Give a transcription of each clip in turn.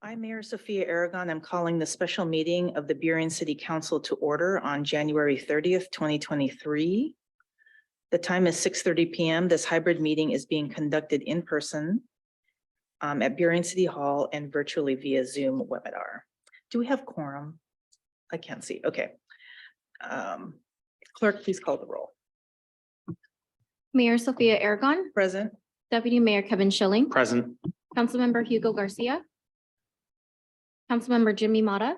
I, Mayor Sophia Aragon, am calling the special meeting of the Burien City Council to order on January 30th, 2023. The time is 6:30 p.m. This hybrid meeting is being conducted in person at Burien City Hall and virtually via Zoom webinar. Do we have quorum? I can't see. Okay. Clerk, please call the roll. Mayor Sophia Aragon, Present. Deputy Mayor Kevin Schilling, Present. Councilmember Hugo Garcia, Councilmember Jimmy Mata,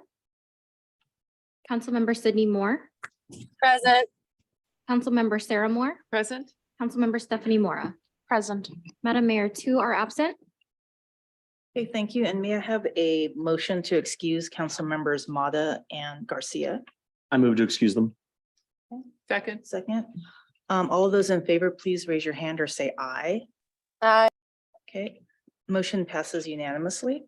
Councilmember Sydney Moore, Present. Councilmember Sarah Moore, Present. Councilmember Stephanie Mora. Present. Madam Mayor, 2 are absent. Okay, thank you. And may I have a motion to excuse council members Mata and Garcia? I move to excuse them. Second. Second. All of those in favor, please raise your hand or say aye. Aye. Okay, motion passes unanimously.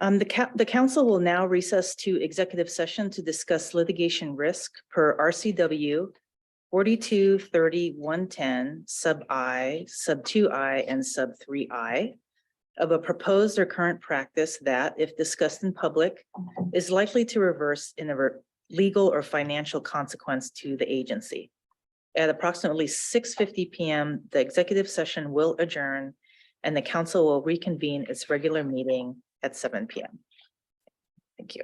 The council will now recess to executive session to discuss litigation risk per RCW 4230-110 sub I, sub 2I, and sub 3I of a proposed or current practice that, if discussed in public, is likely to reverse in a legal or financial consequence to the agency. At approximately 6:50 p.m., the executive session will adjourn and the council will reconvene its regular meeting at 7 p.m. Thank you.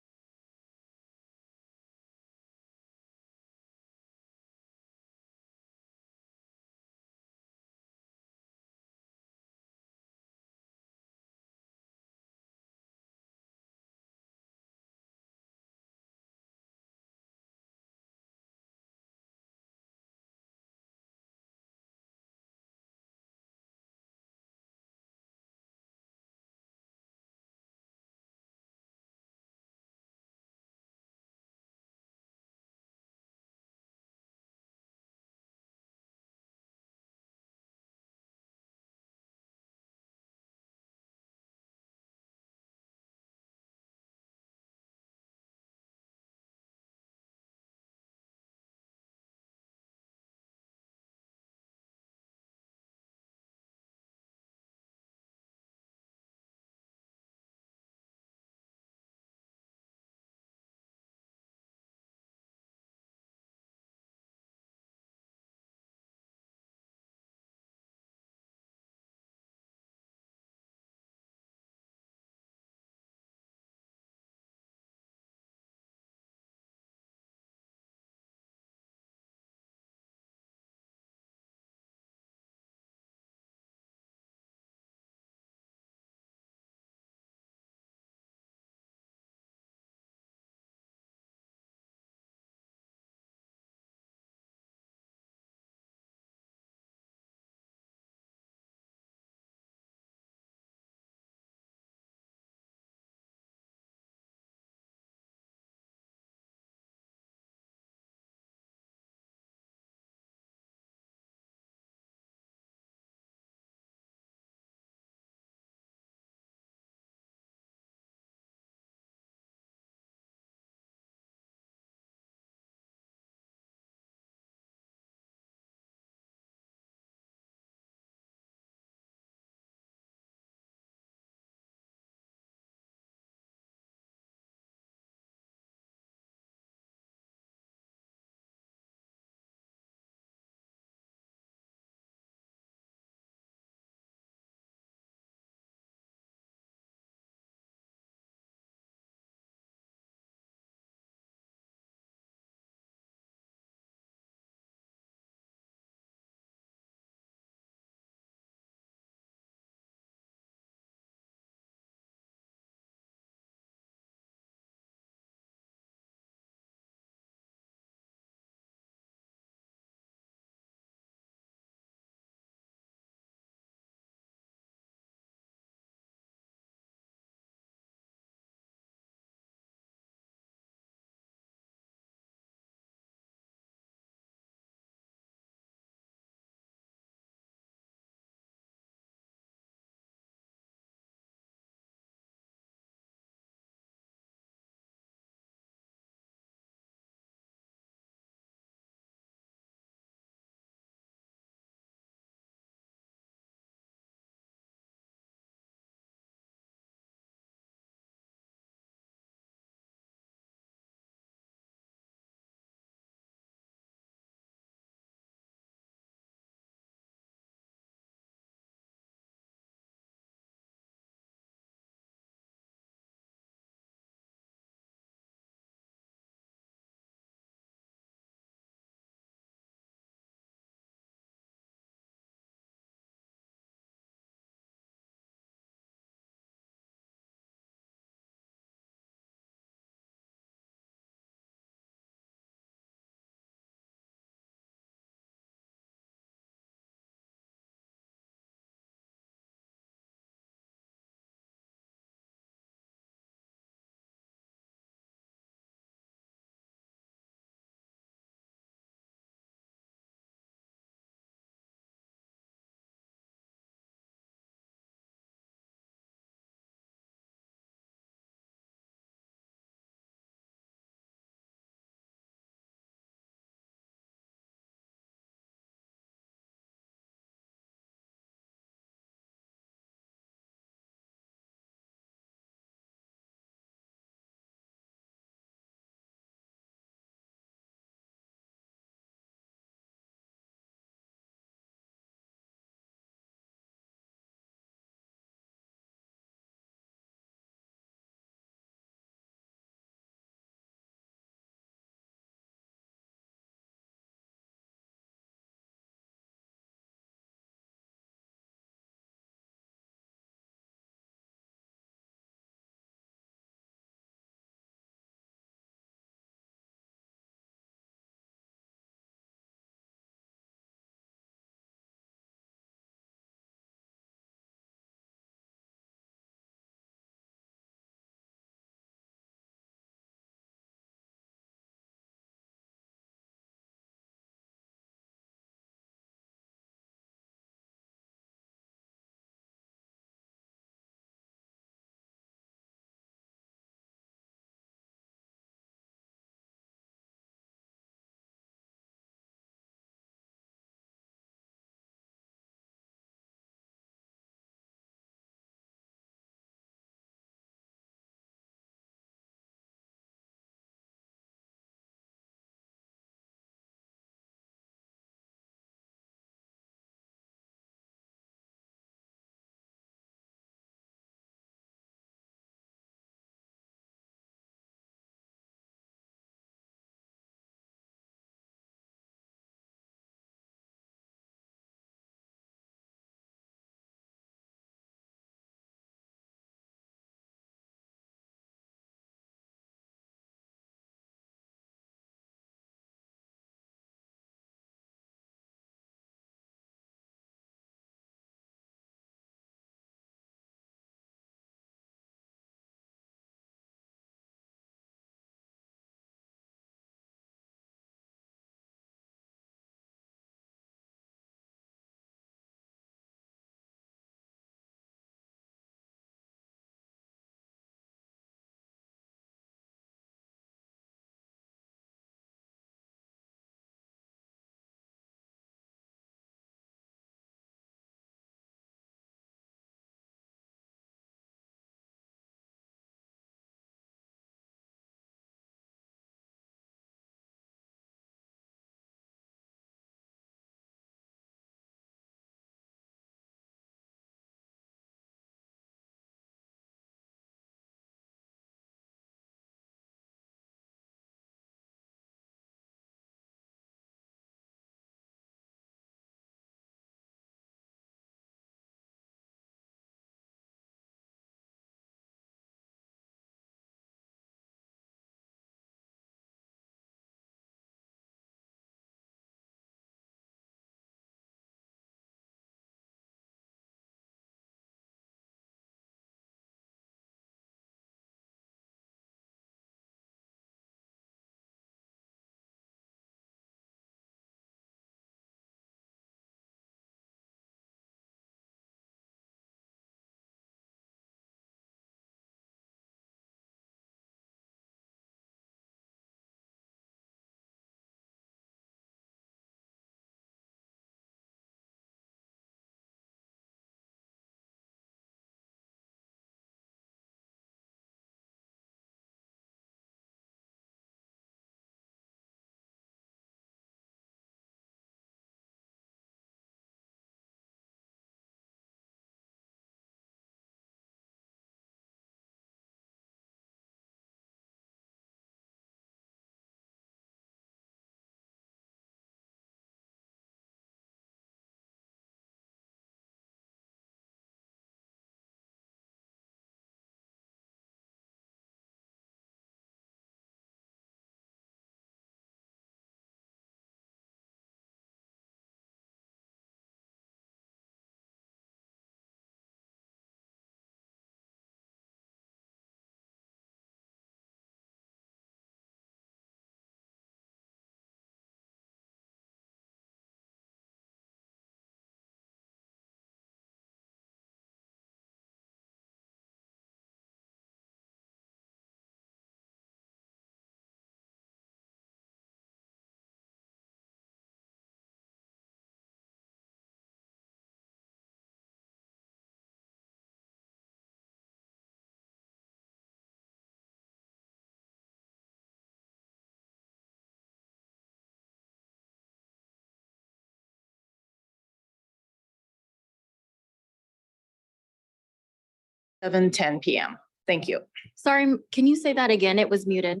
7:10 PM. Thank you. Sorry, can you say that again? It was muted.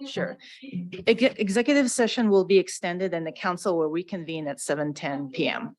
Sure. Executive session will be extended and the council will reconvene at 7:10 PM.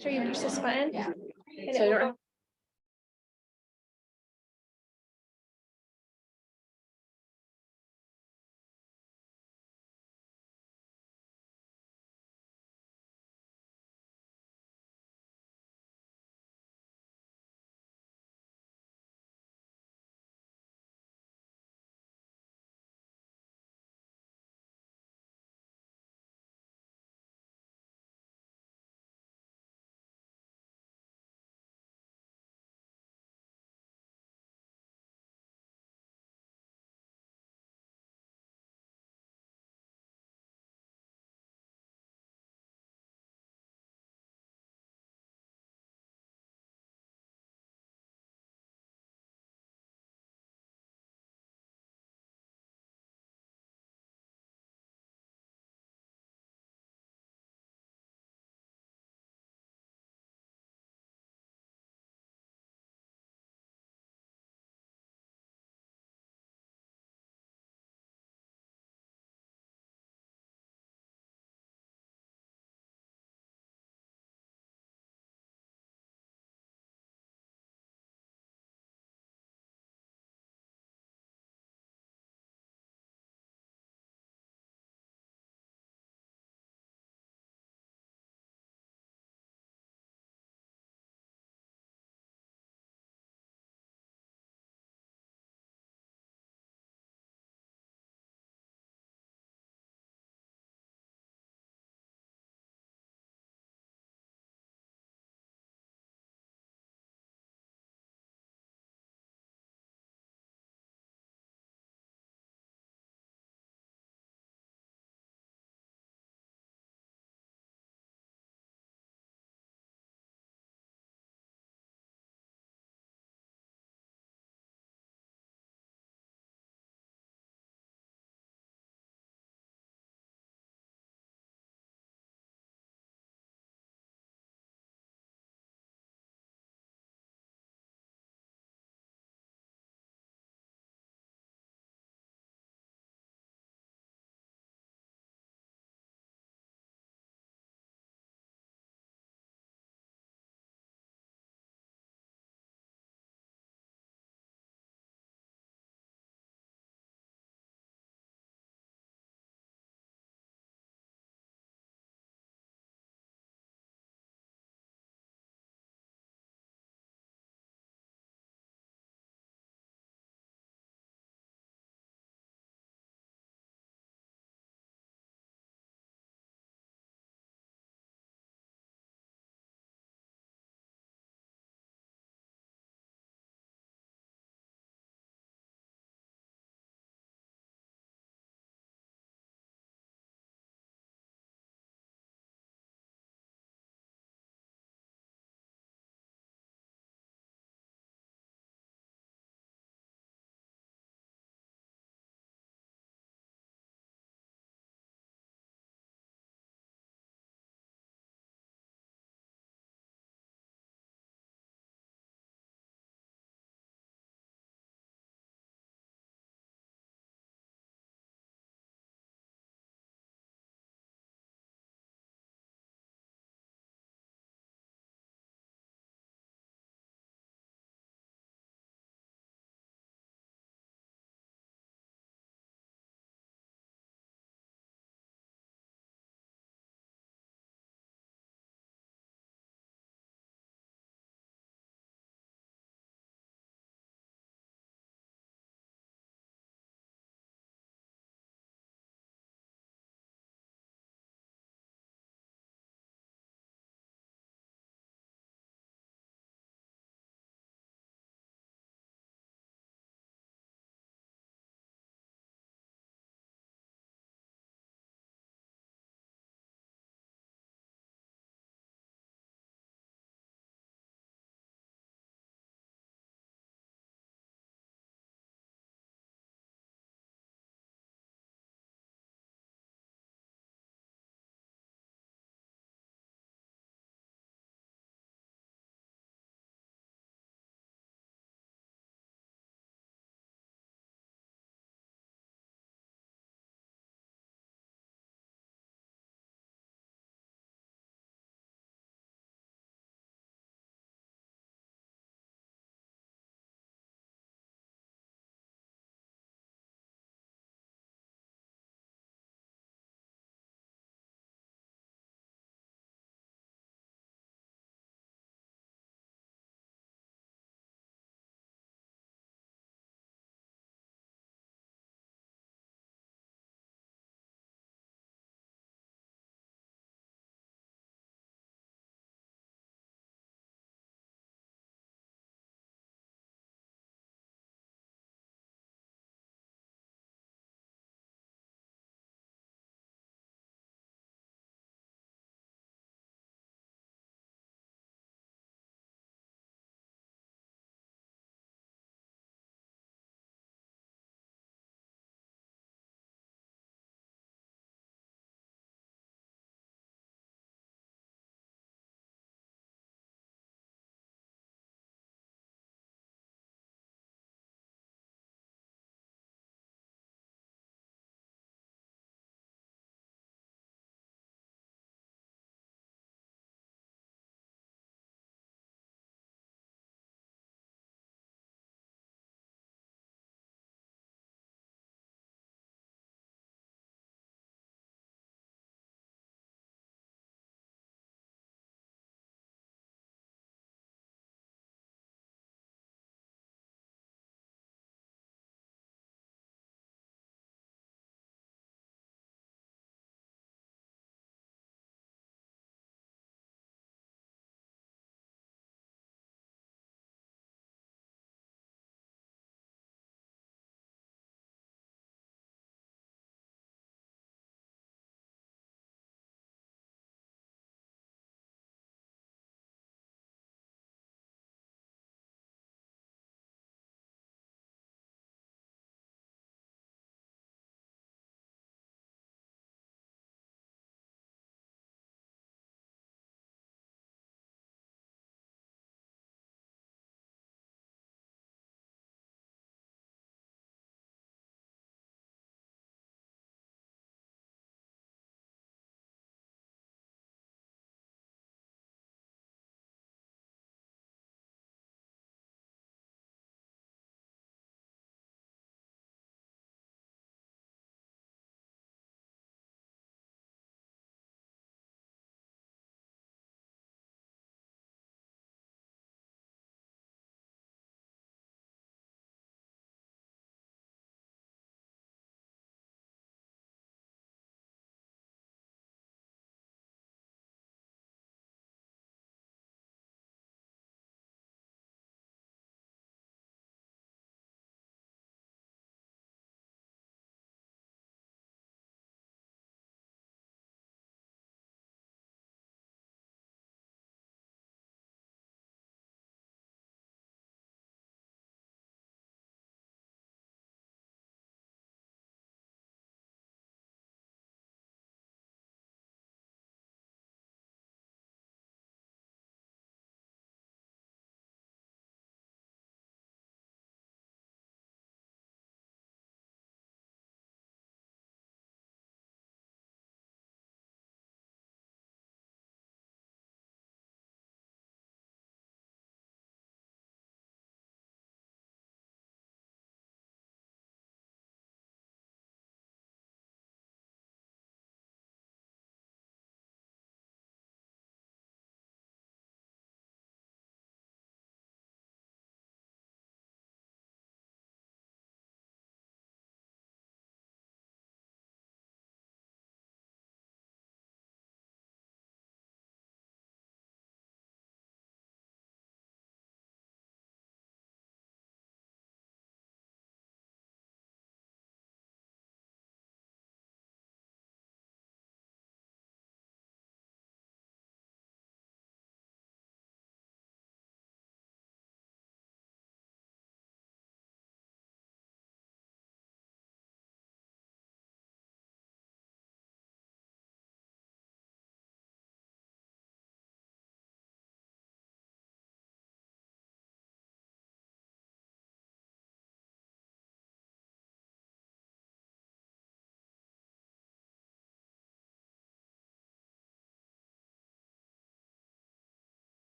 Sure you push this button. And it So will you're- go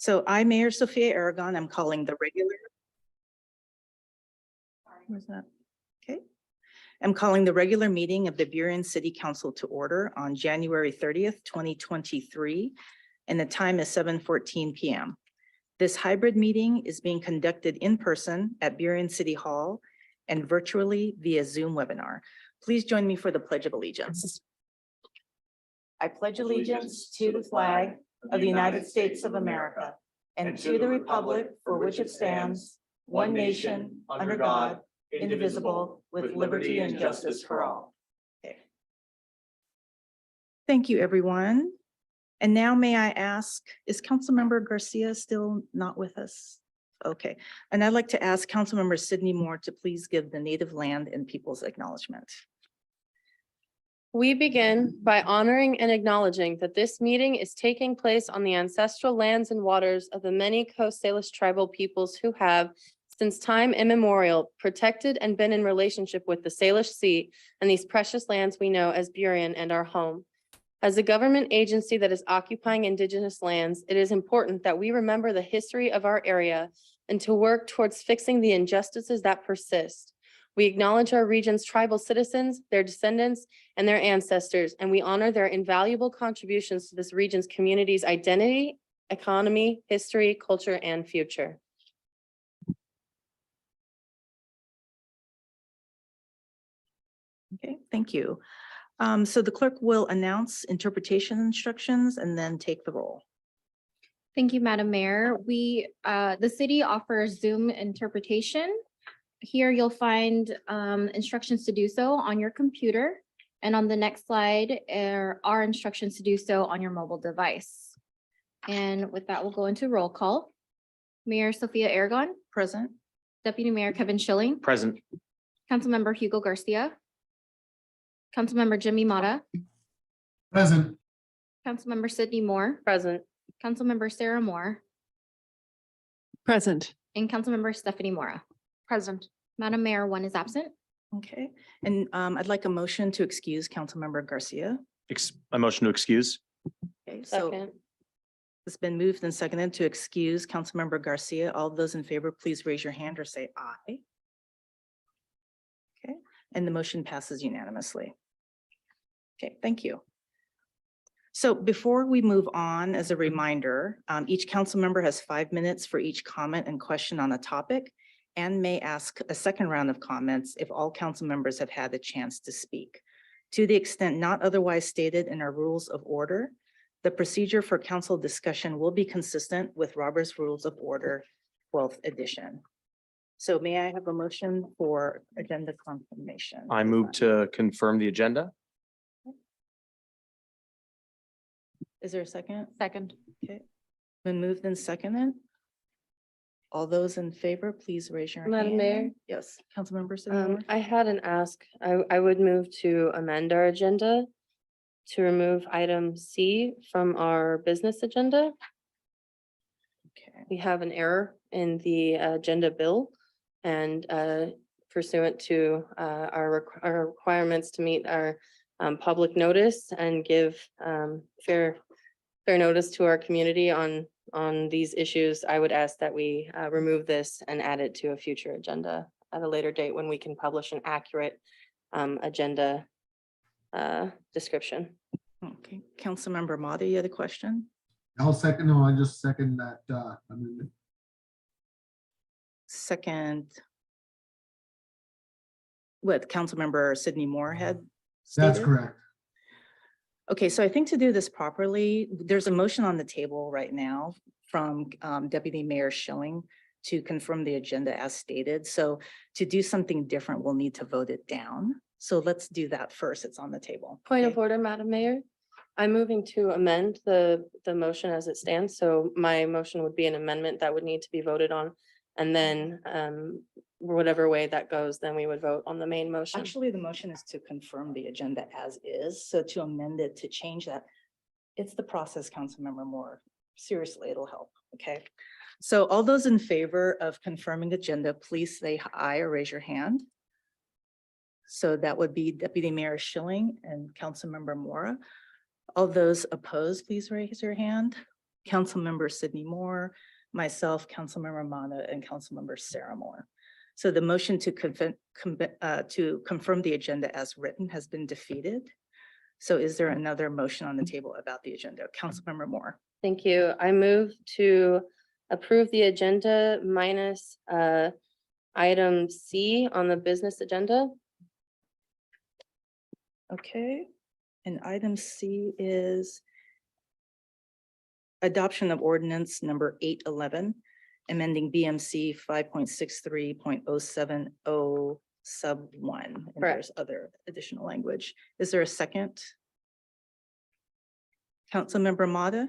So I, Mayor Sophia Aragon, I'm calling the regular. Where's that? Okay. I'm calling the regular meeting of the Burien City Council to order on January 30th, 2023, and the time is 7:14 p.m. This hybrid meeting is being conducted in person at Burien City Hall and virtually via Zoom webinar. Please join me for the Pledge of Allegiance. I pledge allegiance to the flag of the United States of America and to the republic for which it stands, one nation, under God, indivisible, with liberty and justice for all. Okay. Thank you, everyone. And now may I ask, is Councilmember Garcia still not with us? Okay, and I'd like to ask Councilmember Sydney Moore to please give the native land and people's acknowledgement. We begin by honoring and acknowledging that this meeting is taking place on the ancestral lands and waters of the many Coast Salish tribal peoples who have, since time immemorial, protected and been in relationship with the Salish Sea and these precious lands we know as Burien and our home. As a government agency that is occupying Indigenous lands, it is important that we remember the history of our area and to work towards fixing the injustices that persist. We acknowledge our region's tribal citizens, their descendants, and their ancestors, and we honor their invaluable contributions to this region's community's identity, economy, history, culture, and future. Okay, thank you. So the clerk will announce interpretation instructions and then take the roll. Thank you, Madam Mayor. The city offers Zoom interpretation. Here you'll find instructions to do so on your computer. And on the next slide are instructions to do so on your mobile device. And with that, we'll go into roll call. Mayor Sophia Aragon, Present. Deputy Mayor Kevin Schilling, Present. Councilmember Hugo Garcia, Councilmember Jimmy Mata, Present. Councilmember Sydney Moore, Present. Councilmember Sarah Moore, Present. and Councilmember Stephanie Mora. Present. Madam Mayor, one is absent. Okay, and I'd like a motion to excuse Councilmember Garcia. A motion to excuse. Okay, so Second. it's been moved and seconded to excuse Councilmember Garcia. All those in favor, please raise your hand or say aye. Okay, and the motion passes unanimously. Okay, thank you. So before we move on, as a reminder, each council member has 5 minutes for each comment and question on a topic and may ask a second round of comments if all council members have had a chance to speak. To the extent not otherwise stated in our rules of order, the procedure for council discussion will be consistent with Robert's Rules of Order, 12th edition. So may I have a motion for agenda confirmation? I move to confirm the agenda. Is there a second? Second. Okay, been moved and seconded. All those in favor, please raise your hand. Madam Mayor? Yes, Councilmember Sydney Moore. I had an ask. I would move to amend our agenda to remove item C from our business agenda. Okay, We have an error in the agenda bill and pursuant to our requirements to meet our public notice and give fair notice to our community on these issues, I would ask that we remove this and add it to a future agenda at a later date when we can publish an accurate agenda description. okay. Councilmember Mata, you had a question? I just second that amendment. Second. What Councilmember Sydney Moore had That's stated? correct. Okay, so I think to do this properly, there's a motion on the table right now from Deputy Mayor Schilling to confirm the agenda as stated. So to do something different, we'll need to vote it down. So let's do that first. It's on the table. Point of Okay. order, Madam Mayor. I'm moving to amend the motion as it stands. So my motion would be an amendment that would need to be voted on. And then whatever way that goes, then we would vote on the main motion. Actually, the motion is to confirm the agenda as is. So to amend it, to change that, it's the process, Councilmember Moore. Seriously, it'll help. Okay. So all those in favor of confirming agenda, please say aye or raise your hand. So that would be Deputy Mayor Schilling and Councilmember Mora. All those opposed, please raise your hand. Councilmember Sidney Moore, myself, Councilmember Mata, and Councilmember Sarah Moore. So the motion to confirm the agenda as written has been defeated. So is there another motion on the table about the agenda? Councilmember Moore. Thank you. I move to approve the agenda minus item C on the business agenda. Okay, and item C is adoption of ordinance number 811, amending BMC 5.63.070 sub 1. And Correct. there's other additional language. Is there a second? Councilmember Mata?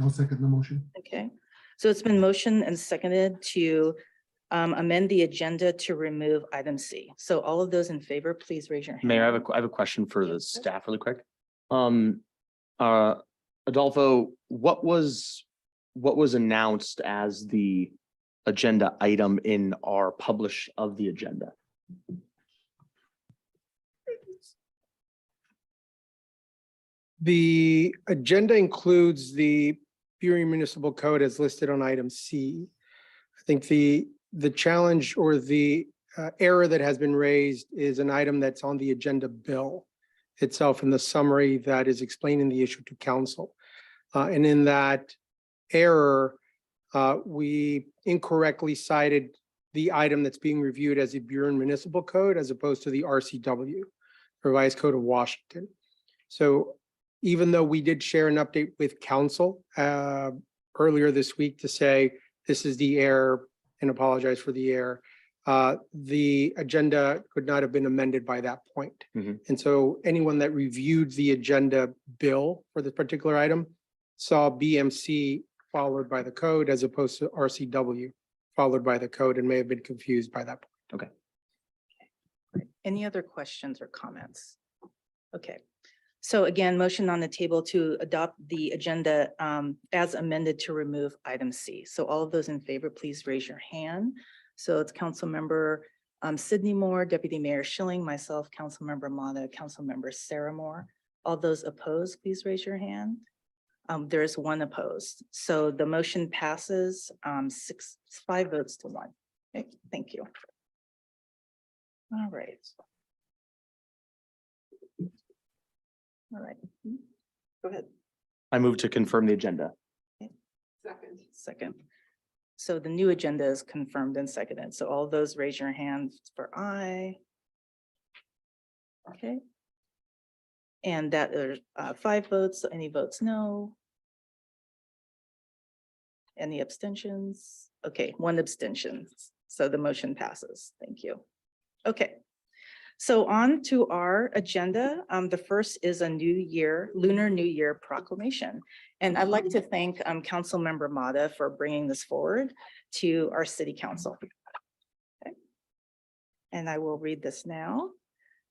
I'll second the motion. Okay, so it's been motioned and seconded to amend the agenda to remove item C. So all of those in favor, please raise your hand. Mayor, I have a question for the staff really quick. Adolfo, what was announced as the agenda item in our publish of the agenda? The agenda includes the Burien Municipal Code as listed on item C. I think the challenge or the error that has been raised is an item that's on the agenda bill itself in the summary that is explaining the issue to council. And in that error, we incorrectly cited the item that's being reviewed as the Burien Municipal Code as opposed to the RCW, Revised Code of Washington. So even though we did share an update with council earlier this week to say this is the error and apologize for the error, the agenda could not have been amended by that point. Mhm. And so anyone that reviewed the agenda bill for this particular item saw BMC followed by the code as opposed to RCW followed by the code and may have been confused by that point. Any other questions or comments? Okay, so again, motion on the table to adopt the agenda as amended to remove item C. So all of those in favor, please raise your hand. So it's Councilmember Sidney Moore, Deputy Mayor Schilling, myself, Councilmember Mata, Councilmember Sarah Moore. All those opposed, please raise your hand. There is one opposed. So the motion passes 5 votes to 1. Okay, thank you. All right. All right. Go ahead. I move to confirm the agenda. Second. So the new agenda is confirmed and seconded. So all those raise your hands for aye. Okay. And that are 5 votes. Any votes no? Any abstentions? Okay, 1 abstention. So the motion passes. Thank you. Okay. So on to our agenda. The first is a Lunar New Year proclamation. And I'd like to thank Councilmember Mata for bringing this forward to our city council. Okay. And I will read this now.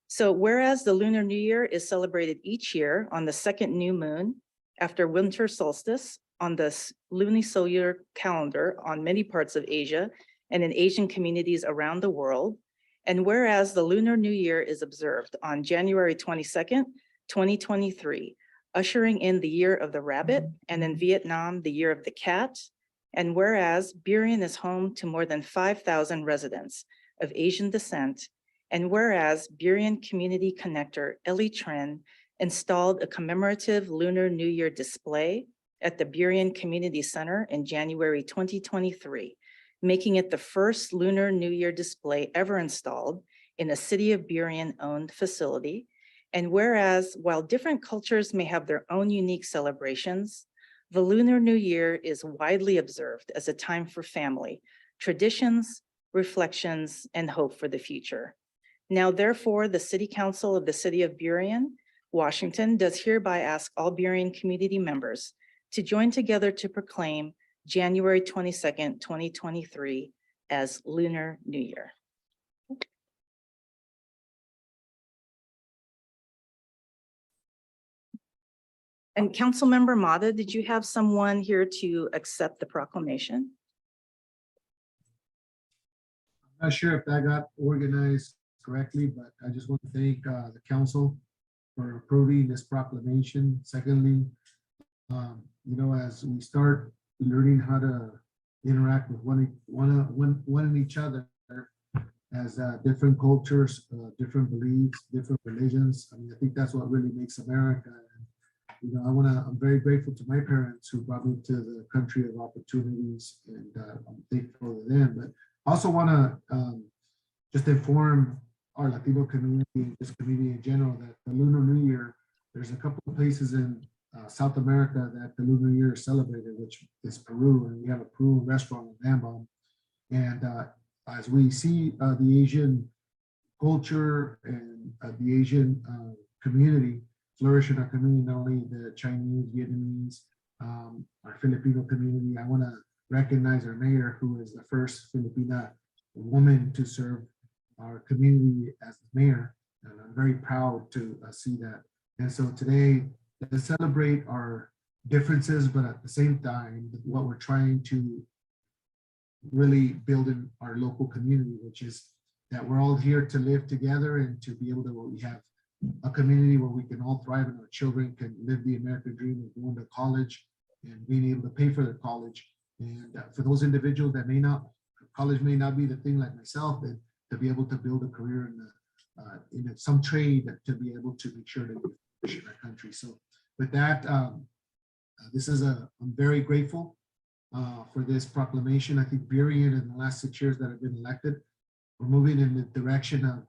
So whereas the Lunar New Year is celebrated each year on the 2nd new moon after winter solstice on the lunisolar calendar on many parts of Asia and in Asian communities around the world, and whereas the Lunar New Year is observed on January 22nd, 2023, ushering in the Year of the Rabbit, and in Vietnam, the Year of the Cat, and whereas Burien is home to more than 5,000 residents of Asian descent, and whereas Burien Community Connector Ellie Tren installed a commemorative Lunar New Year display at the Burien Community Center in January 2023, making it the first Lunar New Year display ever installed in a City of Burien-owned facility. And whereas while different cultures may have their own unique celebrations, the Lunar New Year is widely observed as a time for family, traditions, reflections, and hope for the future. Now therefore, the City Council of the City of Burien, Washington, does hereby ask all Burien community members to join together to proclaim January 22nd, 2023 as Lunar New Year. And Councilmember Mata, did you have someone here to accept the proclamation? I'm not sure if that got organized correctly, but I just want to thank the council for approving this proclamation. Secondly, as we start learning how to interact with one and each other as different cultures, different beliefs, different religions. I mean, I think that's what really makes America. And, I'm very grateful to my parents who brought me to the country of opportunities, and I'm thankful to them. But I also want to just inform our Latino community and this community in general that the Lunar New Year, there's a couple of places in South America that the Lunar New Year is celebrated, which is Peru, and we have a Peru restaurant in Ambon. And as we see the Asian culture and the Asian community flourish in our community, not only the Chinese, Vietnamese, our Filipino community, I want to recognize our mayor, who is the first Filipina woman to serve our community as the mayor. And I'm very proud to see that. And so today, let's celebrate our differences, but at the same time, what we're trying to really build in our local community, which is that we're all here to live together and to be able to, we have a community where we can all thrive and our children can live the American dream of going to college and being able to pay for their college. And for those individuals that college may not be the thing like myself, and to be able to build a career in some trade to be able to make sure that we flourish in our country. So with that, I'm very grateful for this proclamation. I think Burien in the last 6 years that have been elected, we're moving in the direction of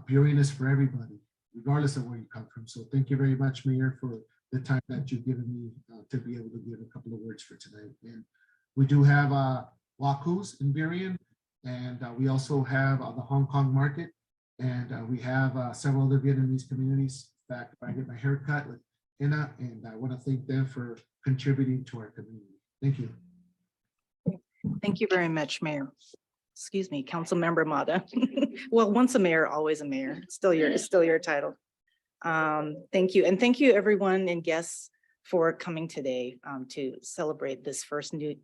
Burien is for everybody, regardless of where you come from. So thank you very much, Mayor, for the time that you've given me to be able to give a couple of words for tonight. And we do have Wakus in Burien, and we also have the Hong Kong market, and we have several other Vietnamese communities. In fact, I get my hair cut with Anna, and I want to thank them for contributing to our community. Thank you. Thank you very much, Mayor. Excuse me, Councilmember Mata. Well, once a mayor, always a mayor. It's still your title. Thank you. And thank you everyone and guests for coming today to celebrate this first New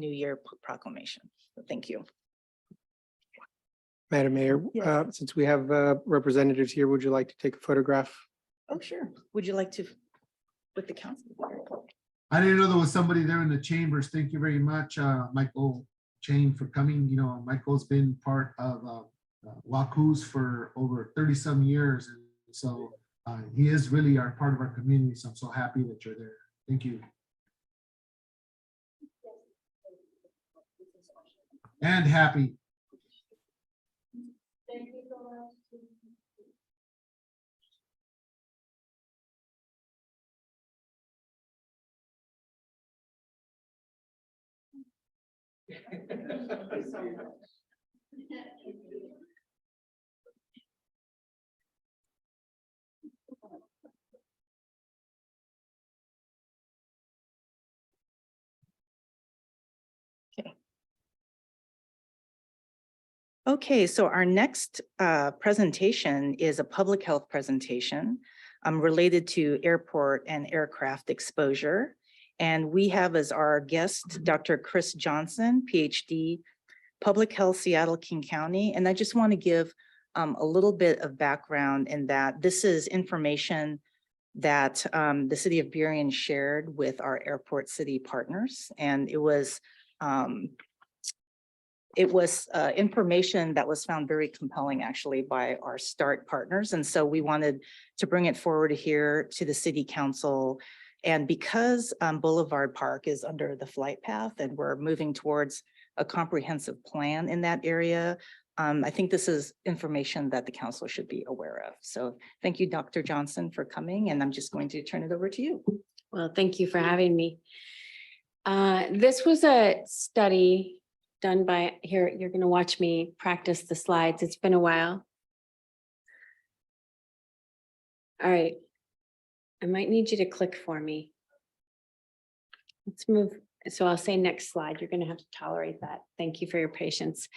Year proclamation. So thank you. Madam Mayor, Yes. since we have representatives here, would you like to take a photograph? Oh, sure. Would you like to, with the council? I didn't know there was somebody there in the chambers. Thank you very much, Michael Chain, for coming. Michael's been part of Wakus for over 30-some years. And so he is really part of our community. So I'm so happy that you're there. Thank you. And happy. Thank you so much. Okay, so our next presentation is a public health presentation related to airport and aircraft exposure. And we have as our guest, Dr. Kris Johnson, PhD, Public Health, Seattle, King County. And I just want to give a little bit of background in that this is information that the city of Burien shared with our airport city partners. And it was information that was found very compelling actually by our START partners. And so we wanted to bring it forward here to the city council. And because Boulevard Park is under the flight path and we're moving towards a comprehensive plan in that area, I think this is information that the council should be aware of. So thank you, Dr. Johnson, for coming, and I'm just going to turn it over to you. Well, thank you for having me. This was a study done by, here, you're gonna watch me practice the slides. It's been a while. All right. I might need you to click for me. Let's move. So I'll say next slide. You're gonna have to tolerate that. Thank you for your patience.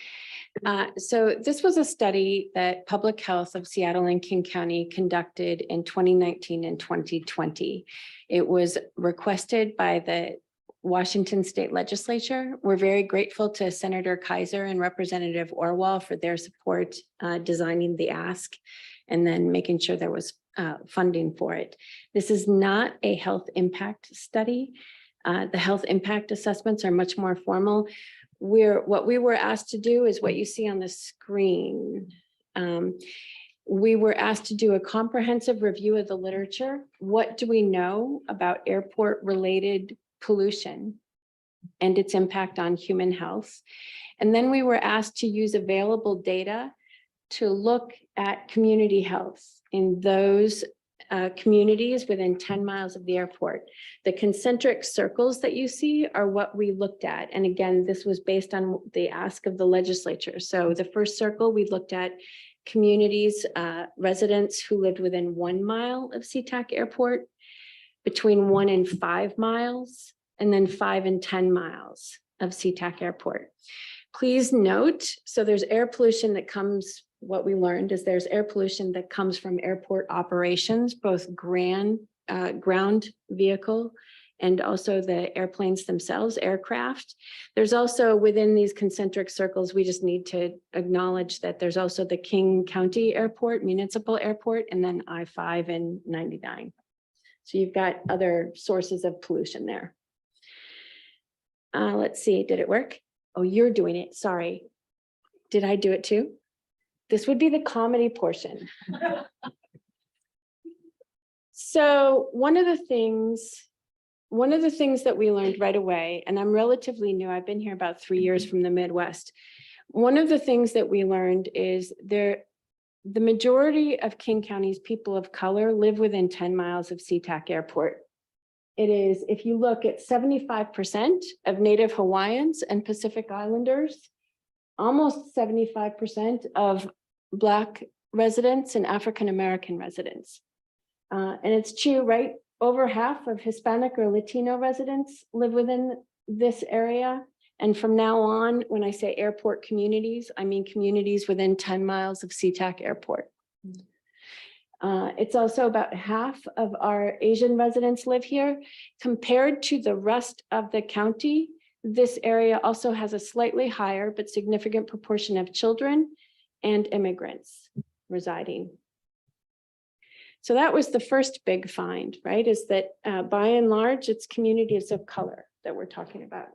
So this was a study that Public Health of Seattle and King County conducted in 2019 and 2020. It was requested by the Washington State Legislature. We're very grateful to Senator Kaiser and Representative Orwell for their support designing the ask and then making sure there was funding for it. This is not a health impact study. The health impact assessments are much more formal. What we were asked to do is what you see on the screen. We were asked to do a comprehensive review of the literature. What do we know about airport related pollution and its impact on human health? And then we were asked to use available data to look at community health in those communities within 10 miles of the airport. The concentric circles that you see are what we looked at. And again, this was based on the ask of the legislature. So the first circle, we looked at communities, residents who lived within 1 mile of Sea-Tac Airport, between 1 and 5 miles, and then 5 and 10 miles of Sea-Tac Airport. Please note, so there's air pollution that comes, what we learned is there's air pollution that comes from airport operations, both ground vehicle and also the airplanes themselves, aircraft. There's also within these concentric circles, we just need to acknowledge that there's also the King County Airport, municipal airport, and then I-5 and 99. So you've got other sources of pollution there. Let's see, did it work? Oh, you're doing it, sorry. Did I do it too? This would be the comedy portion. So one of the things that we learned right away, and I'm relatively new, I've been here about 3 years from the Midwest. One of the things that we learned is the majority of King County's people of color live within 10 miles of Sea-Tac Airport. It is, if you look at 75% of Native Hawaiians and Pacific Islanders, almost 75% of Black residents and African-American residents. And it's true, right? Over half of Hispanic or Latino residents live within this area. And from now on, when I say airport communities, I mean communities within 10 miles of Sea-Tac Airport. It's also about half of our Asian residents live here. Compared to the rest of the county, this area also has a slightly higher but significant proportion of children and immigrants residing. So that was the first big find, right? Is that by and large, it's communities of color that we're talking about.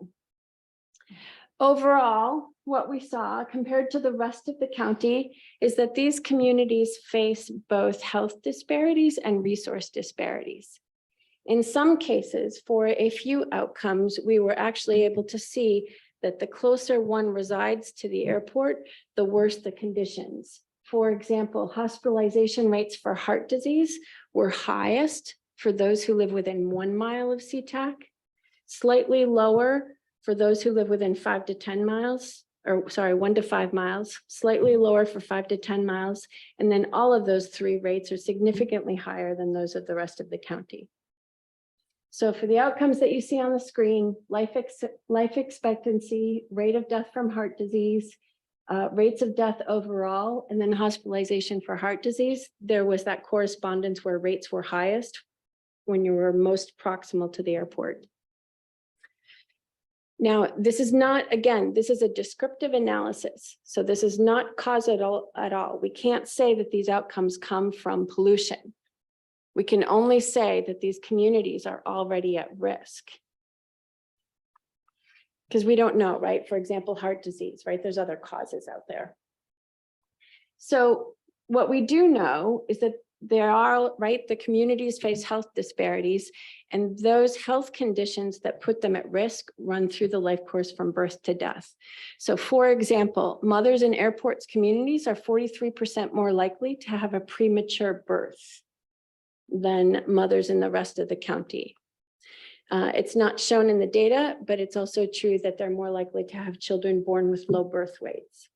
Overall, what we saw compared to the rest of the county is that these communities face both health disparities and resource disparities. In some cases, for a few outcomes, we were actually able to see that the closer one resides to the airport, the worse the conditions. For example, hospitalization rates for heart disease were highest for those who live within 1 mile of Sea-Tac, slightly lower for those who live within 5 to 10 miles, or sorry, 1 to 5 miles, slightly lower for 5 to 10 miles. And then all of those 3 rates are significantly higher than those of the rest of the county. So for the outcomes that you see on the screen, life expectancy, rate of death from heart disease, rates of death overall, and then hospitalization for heart disease, there was that correspondence where rates were highest when you were most proximal to the airport. Now, this is not, again, this is a descriptive analysis. So this is not causal at all. We can't say that these outcomes come from pollution. We can only say that these communities are already at risk. Because we don't know, right? For example, heart disease, right? There's other causes out there. So what we do know is that there are, right, the communities face health disparities, and those health conditions that put them at risk run through the life course from birth to death. So for example, mothers in airports communities are 43% more likely to have a premature birth than mothers in the rest of the county. It's not shown in the data, but it's also true that they're more likely to have children born with low birth weights.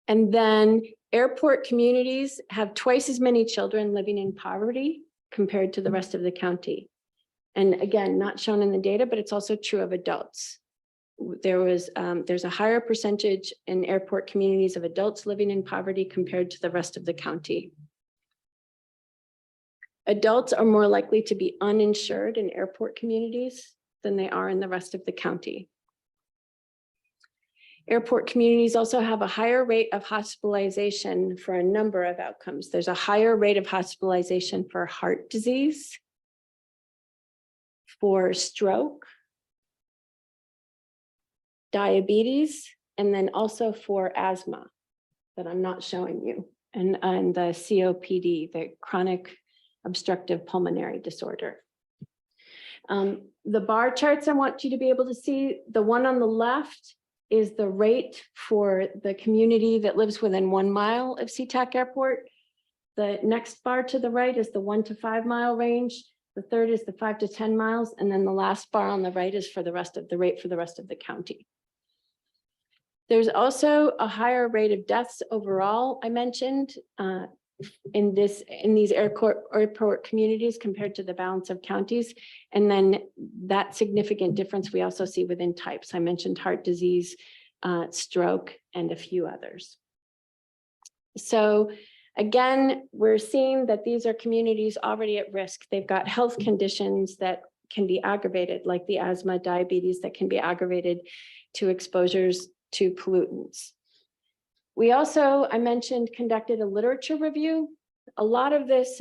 And then airport communities have twice as many children living in poverty compared to the rest of the county. And again, not shown in the data, but it's also true of adults. There's a higher percentage in airport communities of adults living in poverty compared to the rest of the county. Adults are more likely to be uninsured in airport communities than they are in the rest of the county. Airport communities also have a higher rate of hospitalization for a number of outcomes. There's a higher rate of hospitalization for heart disease, for stroke, diabetes, and then also for asthma that I'm not showing you, and the COPD, the chronic obstructive pulmonary disorder. The bar charts I want you to be able to see, the one on the left is the rate for the community that lives within 1 mile of Sea-Tac Airport. The next bar to the right is the 1 to 5 mile range. The third is the 5 to 10 miles. And then the last bar on the right is for the rest of the rate for the rest of the county. There's also a higher rate of deaths overall, I mentioned, in these airport communities compared to the balance of counties. And then that significant difference we also see within types. I mentioned heart disease, stroke, and a few others. So again, we're seeing that these are communities already at risk. They've got health conditions that can be aggravated, like the asthma, diabetes, that can be aggravated to exposures to pollutants. We also, I mentioned, conducted a literature review. A lot of this,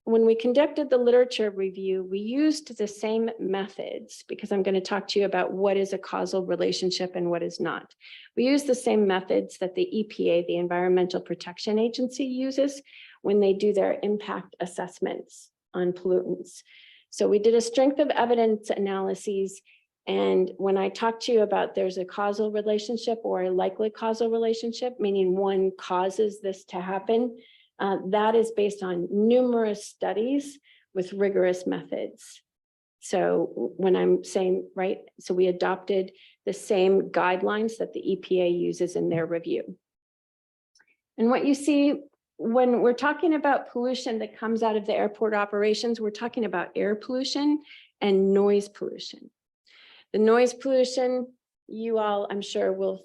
when we conducted the literature review, we used the same methods, because I'm going to talk to you about what is a causal relationship and what is not. We use the same methods that the EPA, the Environmental Protection Agency, uses when they do their impact assessments on pollutants. So we did a strength of evidence analyses. And when I talk to you about there's a causal relationship or a likely causal relationship, meaning one causes this to happen, that is based on numerous studies with rigorous methods. So when I'm saying, right, so we adopted the same guidelines that the EPA uses in their review. And what you see when we're talking about pollution that comes out of the airport operations, we're talking about air pollution and noise pollution. The noise pollution, you all, I'm sure,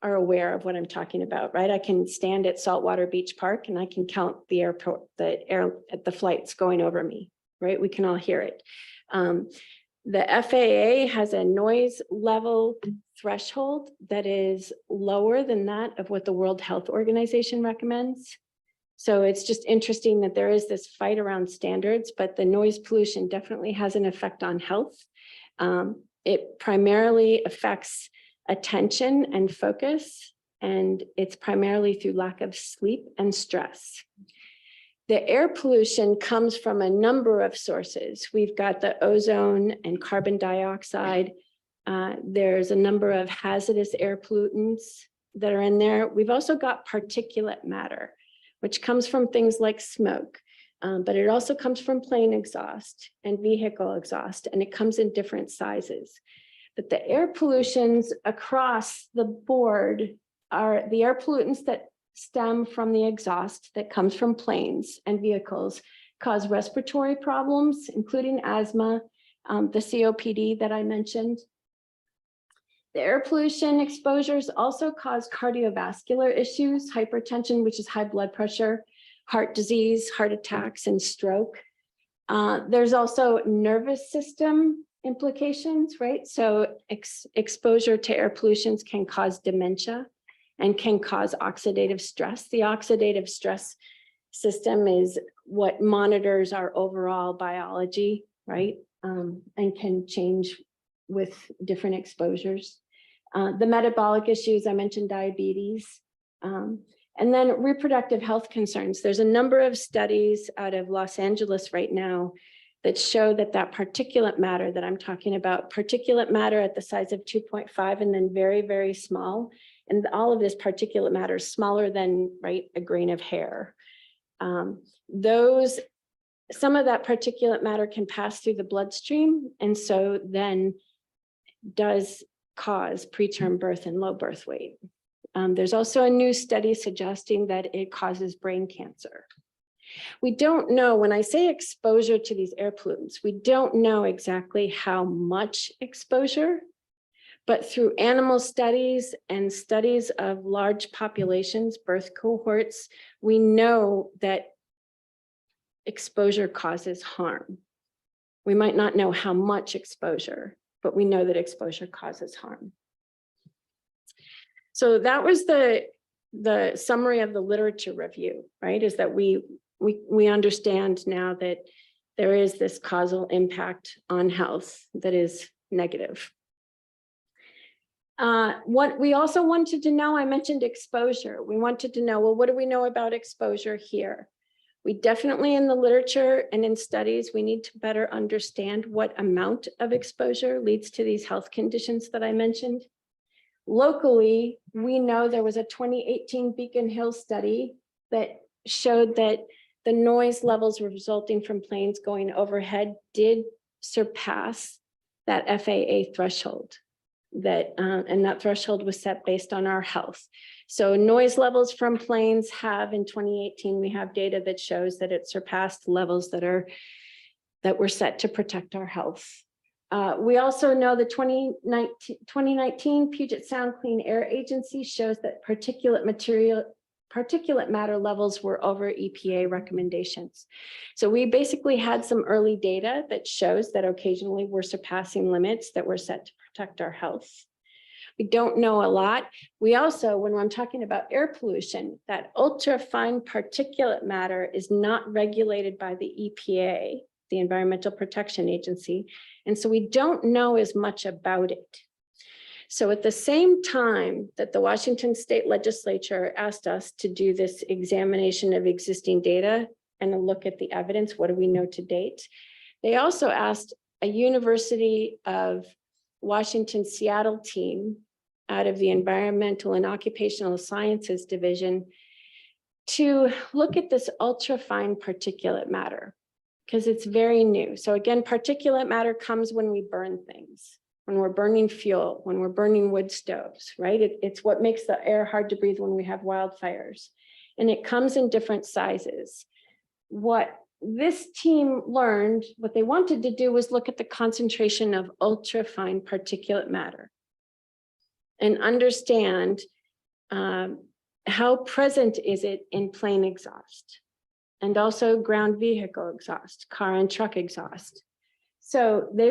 are aware of what I'm talking about, right? I can stand at Saltwater Beach Park and I can count the flights going over me, right? We can all hear it. The FAA has a noise level threshold that is lower than that of what the World Health Organization recommends. So it's just interesting that there is this fight around standards, but the noise pollution definitely has an effect on health. It primarily affects attention and focus, and it's primarily through lack of sleep and stress. The air pollution comes from a number of sources. We've got the ozone and carbon dioxide. There's a number of hazardous air pollutants that are in there. We've also got particulate matter, which comes from things like smoke. But it also comes from plane exhaust and vehicle exhaust, and it comes in different sizes. But the air pollutions across the board are the air pollutants that stem from the exhaust that comes from planes and vehicles, cause respiratory problems, including asthma, the COPD that I mentioned. The air pollution exposures also cause cardiovascular issues, hypertension, which is high blood pressure, heart disease, heart attacks, and stroke. There's also nervous system implications, right? So exposure to air pollutions can cause dementia and can cause oxidative stress. The oxidative stress system is what monitors our overall biology, right? And can change with different exposures. The metabolic issues, I mentioned diabetes. And then reproductive health concerns. There's a number of studies out of Los Angeles right now that show that particulate matter that I'm talking about, particulate matter at the size of 2.5 and then very, very small. And all of this particulate matter is smaller than, right, a grain of hair. Those some of that particulate matter can pass through the bloodstream, and so then does cause preterm birth and low birth weight. There's also a new study suggesting that it causes brain cancer. We don't know, when I say exposure to these air pollutants, we don't know exactly how much exposure, but through animal studies and studies of large populations, birth cohorts, we know that exposure causes harm. We might not know how much exposure, but we know that exposure causes harm. So that was the summary of the literature review, right? Is that we understand now that there is this causal impact on health that is negative. What we also wanted to know, I mentioned exposure. We wanted to know, well, what do we know about exposure here? We definitely, in the literature and in studies, we need to better understand what amount of exposure leads to these health conditions that I mentioned. Locally, we know there was a 2018 Beacon Hill study that showed that the noise levels resulting from planes going overhead did surpass that FAA threshold. And that threshold was set based on our health. So noise levels from planes have, in 2018, we have data that shows that it surpassed levels that were set to protect our health. We also know the 2019 Puget Sound Clean Air Agency shows that particulate matter levels were over EPA recommendations. So we basically had some early data that shows that occasionally we're surpassing limits that were set to protect our health. We don't know a lot. We also, when I'm talking about air pollution, that ultra fine particulate matter is not regulated by the EPA, the Environmental Protection Agency. And so we don't know as much about it. So at the same time that the Washington State Legislature asked us to do this examination of existing data and a look at the evidence, what do we know to date? They also asked a University of Washington Seattle team out of the Environmental and Occupational Sciences Division to look at this ultrafine particulate matter, because it's very new. So again, particulate matter comes when we burn things, when we're burning fuel, when we're burning wood stoves, right? It's what makes the air hard to breathe when we have wildfires. And it comes in different sizes. What this team learned, what they wanted to do was look at the concentration of ultrafine particulate matter and understand how present is it in plane exhaust and also ground vehicle exhaust, car and truck exhaust. So they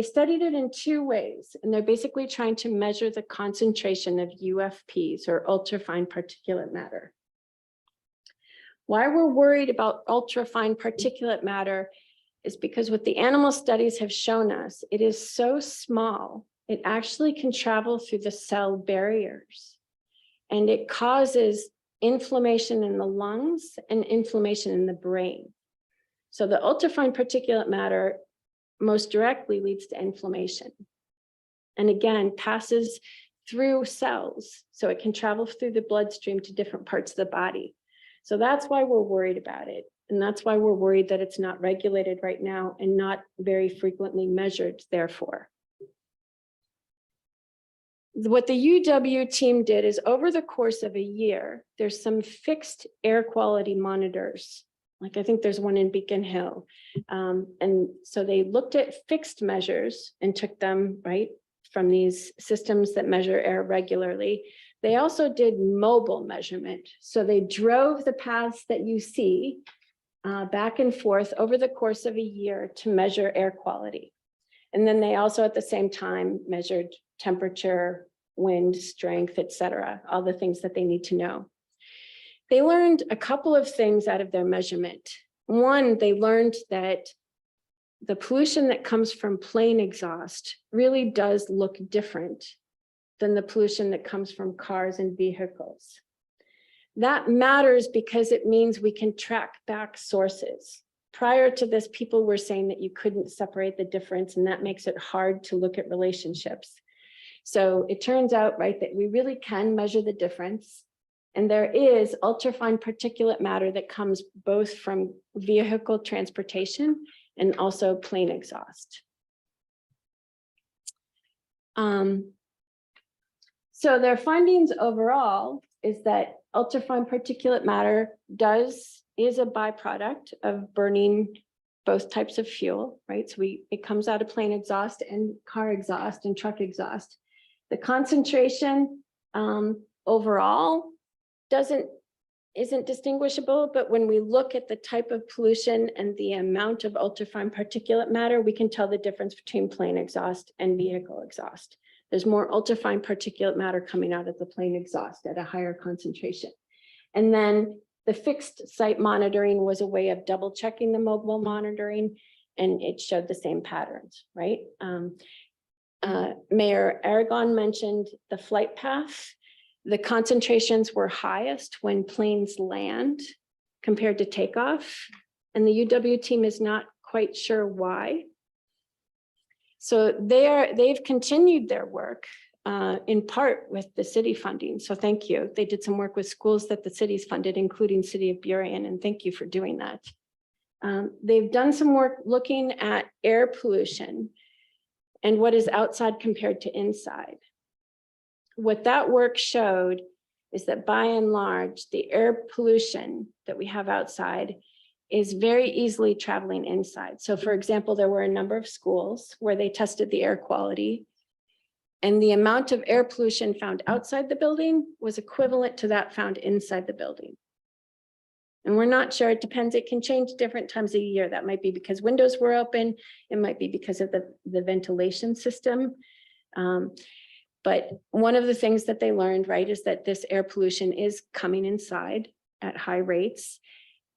studied it in two ways, and they're basically trying to measure the concentration of UFPs, or ultrafine particulate matter. Why we're worried about ultrafine particulate matter is because what the animal studies have shown us, it is so small, it actually can travel through the cell barriers, and it causes inflammation in the lungs and inflammation in the brain. So the ultrafine particulate matter most directly leads to inflammation. And again, passes through cells, so it can travel through the bloodstream to different parts of the body. So that's why we're worried about it. And that's why we're worried that it's not regulated right now and not very frequently measured, therefore. What the UW team did is, over the course of a year, there's some fixed air quality monitors. Like I think there's one in Beacon Hill. And so they looked at fixed measures and took them right from these systems that measure air regularly. They also did mobile measurement. So they drove the paths that you see back and forth over the course of a year to measure air quality. And then they also at the same time measured temperature, wind, strength, et cetera, all the things that they need to know. They learned a couple of things out of their measurement. One, they learned that the pollution that comes from plane exhaust really does look different than the pollution that comes from cars and vehicles. That matters because it means we can track back sources. Prior to this, people were saying that you couldn't separate the difference, and that makes it hard to look at relationships. So it turns out, right, that we really can measure the difference. And there is ultrafine particulate matter that comes both from vehicle transportation and also plane exhaust. So their findings overall is that ultrafine particulate matter is a byproduct of burning both types of fuel, right? So it comes out of plane exhaust and car exhaust and truck exhaust. The concentration overall isn't distinguishable, but when we look at the type of pollution and the amount of ultrafine particulate matter, we can tell the difference between plane exhaust and vehicle exhaust. There's more ultrafine particulate matter coming out of the plane exhaust at a higher concentration. And then the fixed site monitoring was a way of double checking the mobile monitoring, and it showed the same patterns, right? Mayor Aragon mentioned the flight path. The concentrations were highest when planes land compared to takeoff, and the UW team is not quite sure why. So they've continued their work in part with the city funding. So thank you. They did some work with schools that the city's funded, including City of Burien, and thank you for doing that. They've done some work looking at air pollution and what is outside compared to inside. What that work showed is that by and large, the air pollution that we have outside is very easily traveling inside. So for example, there were a number of schools where they tested the air quality, and the amount of air pollution found outside the building was equivalent to that found inside the building. And we're not sure, it depends, it can change different times of year. That might be because windows were open, it might be because of the ventilation system. But one of the things that they learned, right, is that this air pollution is coming inside at high rates.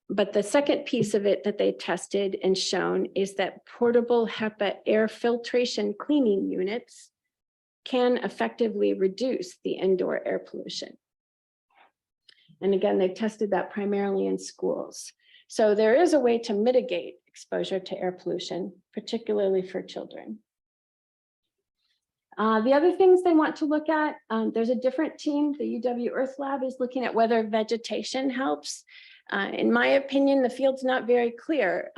But the second piece of it that they tested and shown is that portable HEPA air filtration cleaning units can effectively reduce the indoor air pollution. And again, they've tested that primarily in schools. So there is a way to mitigate exposure to air pollution, particularly for children. The other things they want to look at, there's a different team, the UW Earth Lab is looking at whether vegetation helps. In my opinion, the field's not very clear.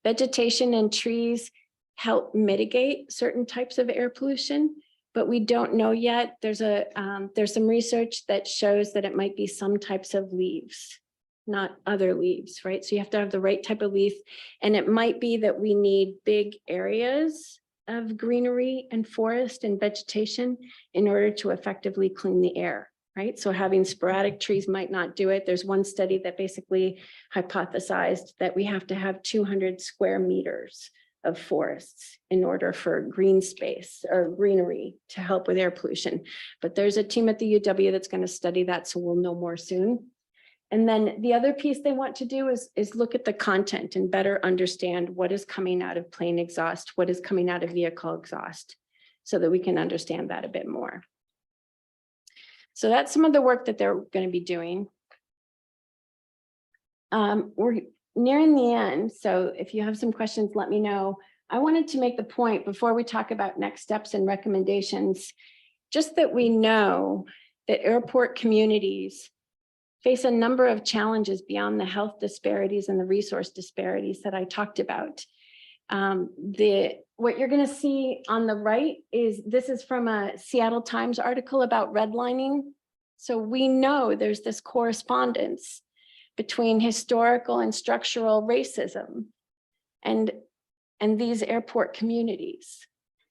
Vegetation and trees help mitigate certain types of air pollution, but we don't know yet. There's some research that shows that it might be some types of leaves, not other leaves, right? So you have to have the right type of leaf, and it might be that we need big areas of greenery and forest and vegetation in order to effectively clean the air. Right? So having sporadic trees might not do it. There's one study that basically hypothesized that we have to have 200 square meters of forests in order for green space or greenery to help with air pollution. But there's a team at the UW that's going to study that, so we'll know more soon. And then the other piece they want to do is look at the content and better understand what is coming out of plane exhaust, what is coming out of vehicle exhaust, so that we can understand that a bit more. So that's some of the work that they're going to be doing. We're nearing the end, so if you have some questions, let me know. I wanted to make the point before we talk about next steps and recommendations, just that we know that airport communities face a number of challenges beyond the health disparities and the resource disparities that I talked about. What you're going to see on the right this is from a Seattle Times article about redlining. So we know there's this correspondence between historical and structural racism and these airport communities.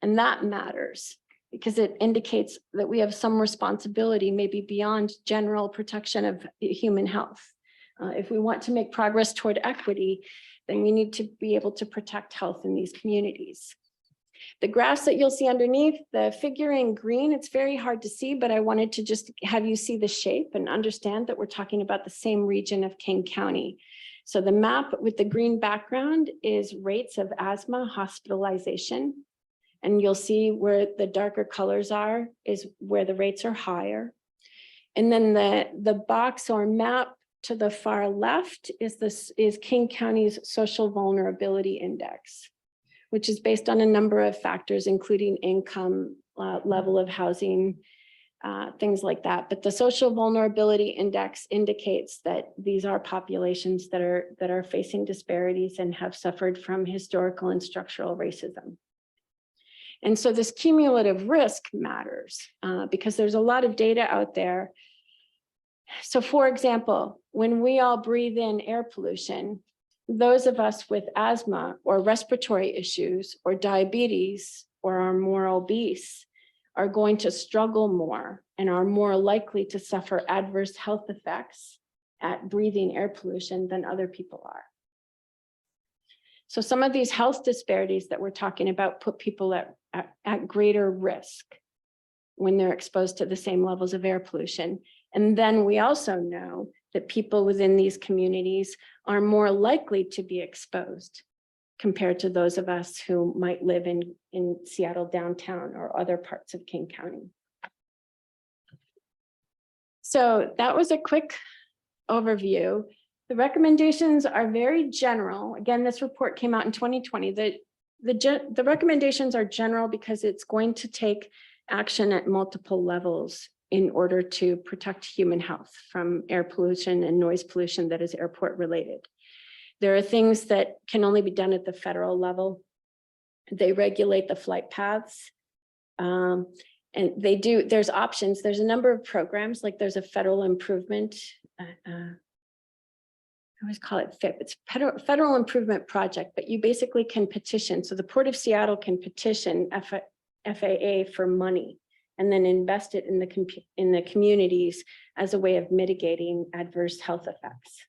And that matters because it indicates that we have some responsibility, maybe beyond general protection of human health. If we want to make progress toward equity, then we need to be able to protect health in these communities. The graphs that you'll see underneath, the figure in green, it's very hard to see, but I wanted to just have you see the shape and understand that we're talking about the same region of King County. So the map with the green background is rates of asthma hospitalization. And you'll see where the darker colors are is where the rates are higher. And then the box or map to the far left is King County's social vulnerability index, which is based on a number of factors, including income, level of housing, things like that. But the social vulnerability index indicates that these are populations that are facing disparities and have suffered from historical and structural racism. And so this cumulative risk matters because there's a lot of data out there. So for example, when we all breathe in air pollution, those of us with asthma or respiratory issues or diabetes or are more obese are going to struggle more and are more likely to suffer adverse health effects at breathing air pollution than other people are. So some of these health disparities that we're talking about put people at greater risk when they're exposed to the same levels of air pollution. And then we also know that people within these communities are more likely to be exposed compared to those of us who might live in Seattle downtown or other parts of King County. So that was a quick overview. The recommendations are very general. Again, this report came out in 2020. The recommendations are general because it's going to take action at multiple levels in order to protect human health from air pollution and noise pollution that is airport related. There are things that can only be done at the federal level. They regulate the flight paths. And there's options. There's a number of programs, like there's a federal improvement, I always call it FIP. It's Federal Improvement Project, but you basically can petition. So the Port of Seattle can petition FAA for money and then invest it in the communities as a way of mitigating adverse health effects.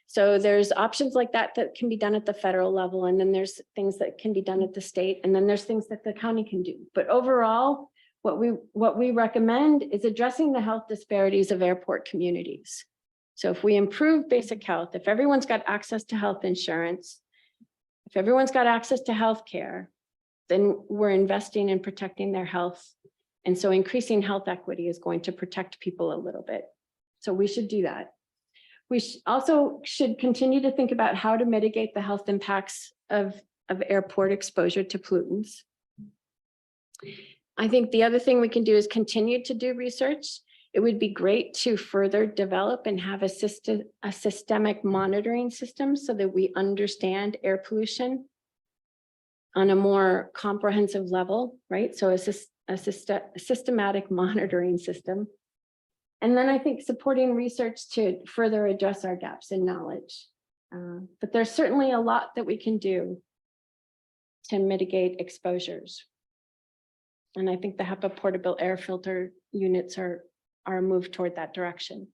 So there's options like that that can be done at the federal level, and then there's things that can be done at the state, and then there's things that the county can do. But overall, what we recommend is addressing the health disparities of airport communities. So if we improve basic health, if everyone's got access to health insurance, if everyone's got access to health care, then we're investing in protecting their health. And so increasing health equity is going to protect people a little bit. So we should do that. We also should continue to think about how to mitigate the health impacts of airport exposure to pollutants. I think the other thing we can do is continue to do research. It would be great to further develop and have a systemic monitoring system so that we understand air pollution on a more comprehensive level, right? So a systematic monitoring system. And then I think supporting research to further address our gaps in knowledge. But there's certainly a lot that we can do to mitigate exposures. And I think the HEPA portable air filter units are a move toward that direction.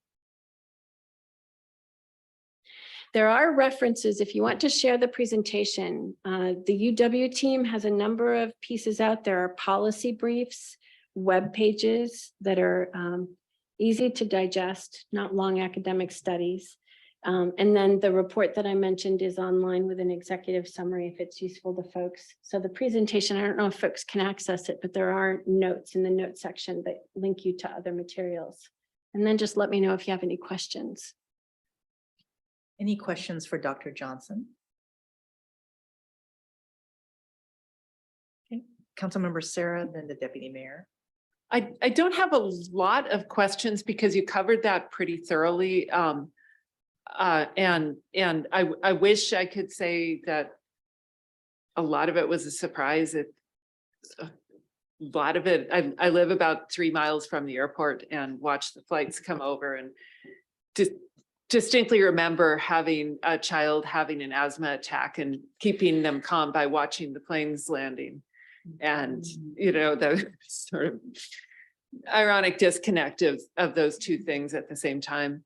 There are references, if you want to share the presentation, the UW team has a number of pieces out there, are policy briefs, web pages that are easy to digest, not long academic studies. And then the report that I mentioned is online with an executive summary if it's useful to folks. So the presentation, I don't know if folks can access it, but there are notes in the notes section that link you to other materials. And then just let me know if you have any questions. Any questions for Dr. Johnson? Okay, Councilmember Sarah, then the Deputy Mayor. I don't have a lot of questions because you covered that pretty thoroughly. And I wish I could say that a lot of it was a surprise. A lot of it, I live about 3 miles from the airport and watch the flights come over, and distinctly remember having a child having an asthma attack and keeping them calm by watching the planes landing. And, you know, the sort of ironic disconnect of those two things at the same time.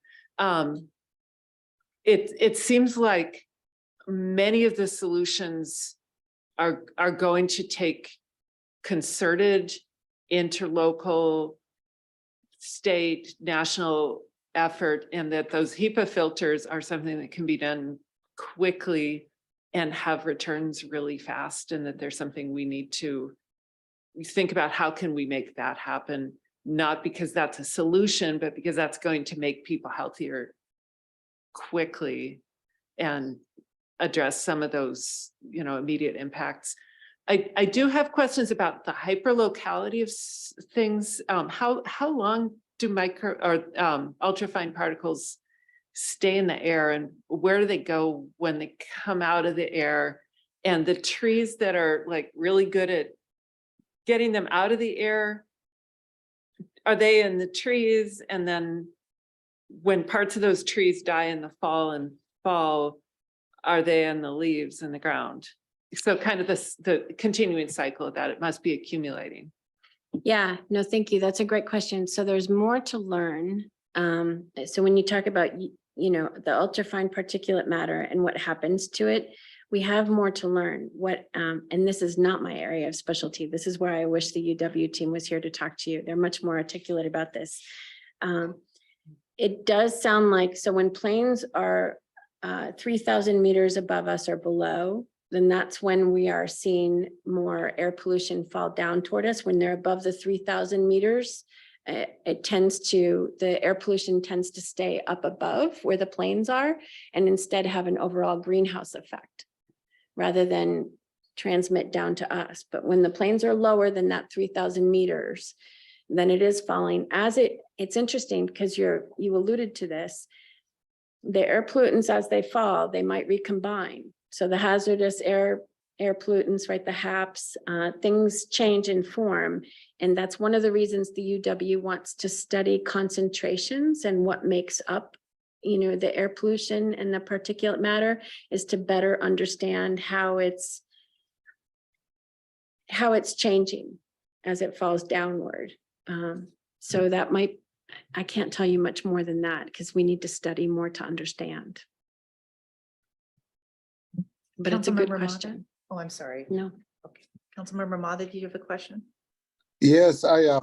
It seems like many of the solutions are going to take concerted, interlocal, state, national effort, and that those HEPA filters are something that can be done quickly and have returns really fast, and that there's something we need to think about. How can we make that happen? Not because that's a solution, but because that's going to make people healthier quickly and address some of those, you know, immediate impacts. I do have questions about the hyperlocality of things. How long do micro or ultrafine particles stay in the air, and where do they go when they come out of the air? And the trees that are like really good at getting them out of the air, are they in the trees? And then when parts of those trees die in the fall, are they in the leaves in the ground? So kind of the continuing cycle of that, it must be accumulating. Yeah, no, thank you. That's a great question. So there's more to learn. So when you talk about, the ultrafine particulate matter and what happens to it, we have more to learn. And this is not my area of specialty. This is where I wish the UW team was here to talk to you. They're much more articulate about this. It does sound like, so when planes are 3,000 meters above us or below, then that's when we are seeing more air pollution fall down toward us. When they're above the 3,000 meters, the air pollution tends to stay up above where the planes are and instead have an overall greenhouse effect rather than transmit down to us. But when the planes are lower than that 3,000 meters, then it is falling. It's interesting because you alluded to this. The air pollutants, as they fall, they might recombine. So the hazardous air pollutants, right, the HAPs, things change in form. And that's one of the reasons the UW wants to study concentrations and what makes up, the air pollution and the particulate matter, is to better understand how it's changing as it falls downward. So that I can't tell you much more than that because we need to study more to understand. But it's a good Councilmember Mata? question. Oh, I'm sorry. No. Okay. Councilmember Mata, do you have a question? Yes,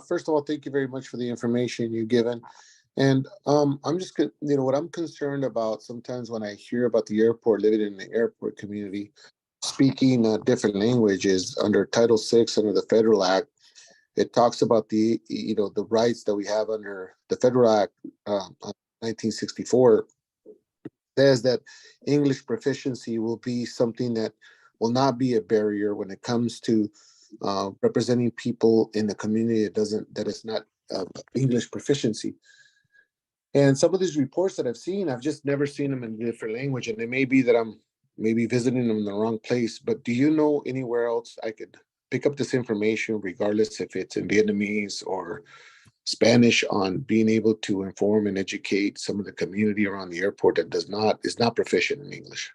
first of all, thank you very much for the information you've given. And I'm just, what I'm concerned about sometimes when I hear about the airport, living in the airport community, speaking different languages under Title VI, under the Federal Act, it talks about the rights that we have under the Federal Act, 1964, says that English proficiency will be something that will not be a barrier when it comes to representing people in the community that is not English proficiency. And some of these reports that I've seen, I've just never seen them in a different language, and it may be that I'm maybe visiting them in the wrong place. But do you know anywhere else I could pick up this information, regardless if it's in Vietnamese or Spanish, on being able to inform and educate some of the community around the airport that is not proficient in English?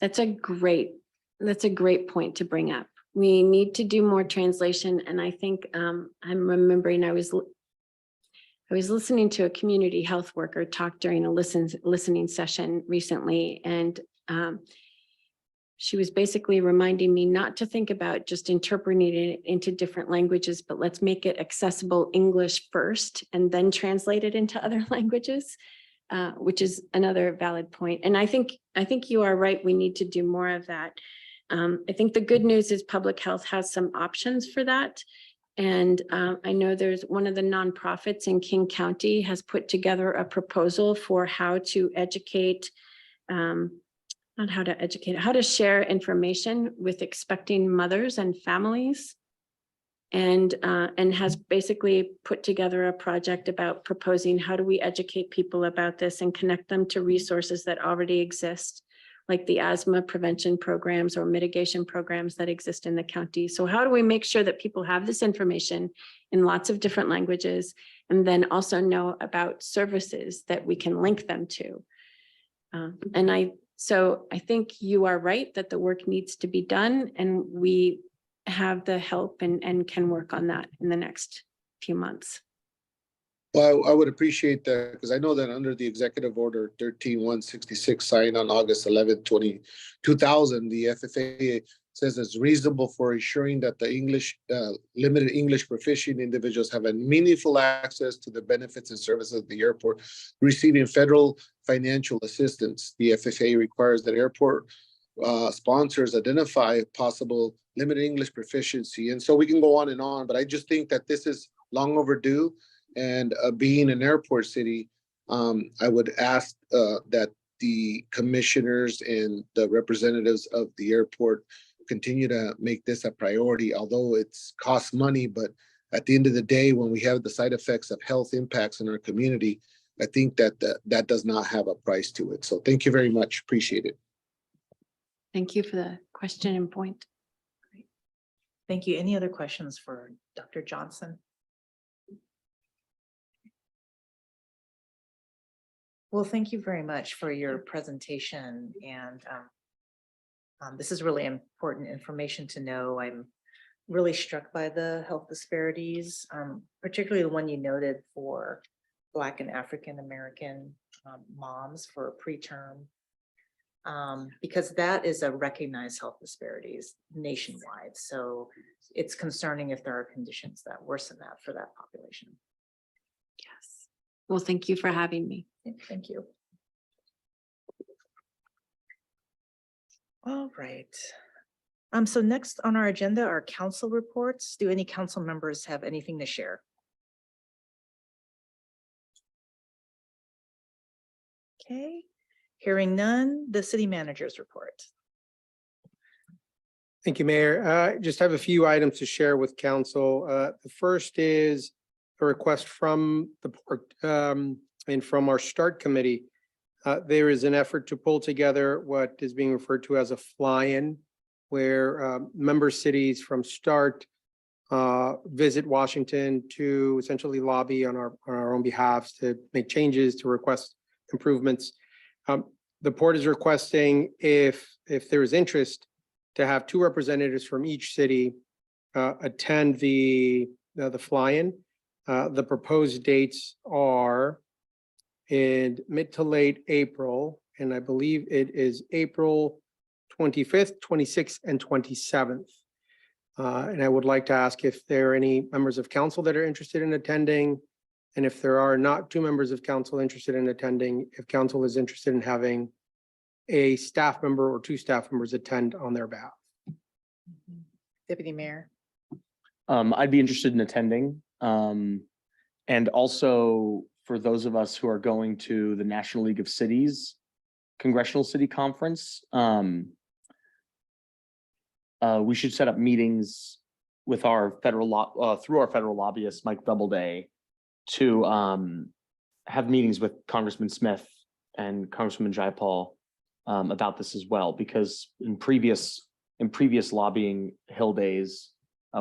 That's a great point to bring up. We need to do more translation. And I think I'm remembering I was listening to a community health worker talk during a listening session recently. And she was basically reminding me not to think about just interpreting it into different languages, but let's make it accessible English first and then translate it into other languages, which is another valid point. And I think you are right. We need to do more of that. I think the good news is public health has some options for that. And I know there's one of the nonprofits in King County has put together a proposal for how to educate, how to share information with expecting mothers and families, and has basically put together a project about proposing how do we educate people about this and connect them to resources that already exist, like the asthma prevention programs or mitigation programs that exist in the county. So how do we make sure that people have this information in lots of different languages, and then also know about services that we can link them to? So I think you are right that the work needs to be done, and we have the help and can work on that in the next few months. Well, I would appreciate that, because I know that under the Executive Order 13166 signed on August 11th, 2000, the FFA says it's reasonable for ensuring that the limited English proficient individuals have a meaningful access to the benefits and services of the airport, receiving federal financial assistance. The FFA requires that airport sponsors identify possible limited English proficiency. And so we can go on, but I just think that this is long overdue. And being an airport city, I would ask that the commissioners and the representatives of the airport continue to make this a priority, although it's costs money, but at the end of the day, when we have the side effects of health impacts in our community, I think that does not have a price to it. So thank you very much. Appreciate it. Thank you for the question and point. Thank you. Any other questions for Dr. Johnson? Well, thank you very much for your presentation, and this is really important information to know. I'm really struck by the health disparities, particularly the one you noted for Black and African American moms for preterm, because that is a recognized health disparities nationwide. So it's concerning if there are conditions that worsen that for that population. Yes. Well, thank you for having me. Thank you. All right. So next on our agenda are council reports. Do any council members have anything to share? Okay, hearing none, the city manager's report. Thank you, Mayor. I just have a few items to share with council. The first is a request from the port and from our START committee. There is an effort to pull together what is being referred to as a fly-in, where member cities from START visit Washington to essentially lobby on our own behalf to make changes, to request improvements. The port is requesting, if there is interest, to have 2 representatives from each city attend the fly-in. The proposed dates are in mid to late April, and I believe it is April 25th, 26th, and 27th. And I would like to ask if there are any members of council that are interested in attending. And if there are not 2 members of council interested in attending, if council is interested in having a staff member or 2 staff members attend on their behalf. Deputy Mayor. I'd be interested in attending. And also for those of us who are going to the National League of Cities Congressional City Conference, we should set up meetings with our through our federal lobbyist, Mike Doubleday, to have meetings with Congressman Smith and Congresswoman Jayapal about this as well, because in previous lobbying Hill days,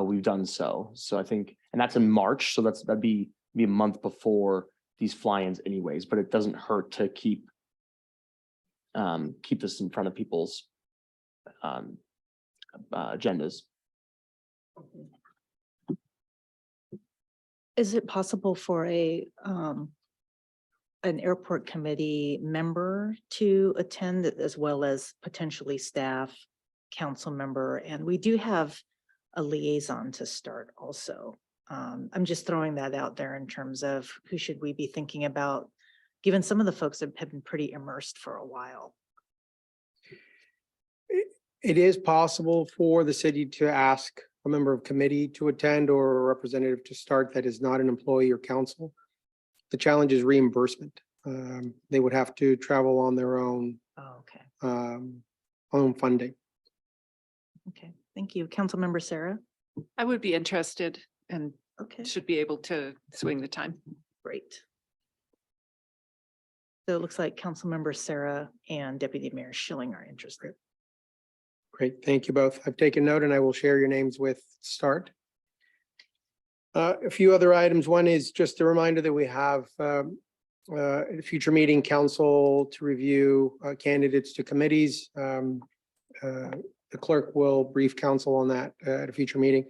we've done so. So I think, and that's in March, so that'd be a month before these fly-ins anyways, but it doesn't hurt to keep this in front of people's agendas. Is it possible for an airport committee member to attend, as well as potentially staff, council member? And we do have a liaison to START also. I'm just throwing that out there in terms of who should we be thinking about, given some of the folks have been pretty immersed for a while. It is possible for the city to ask a member of committee to attend or a representative to START that is not an employee or council. The challenge is reimbursement. They would have to travel on their own, Oh, okay. own funding. Okay, thank you. Councilmember Sarah? I would be interested and Okay, should be able to swing the time. great. So it looks like Councilmember Sarah and Deputy Mayor Schilling are interested. Great, thank you both. I've taken note and I will share your names with START. A few other items. One is just a reminder that we have a future meeting council to review candidates to committees. The clerk will brief council on that at a future meeting.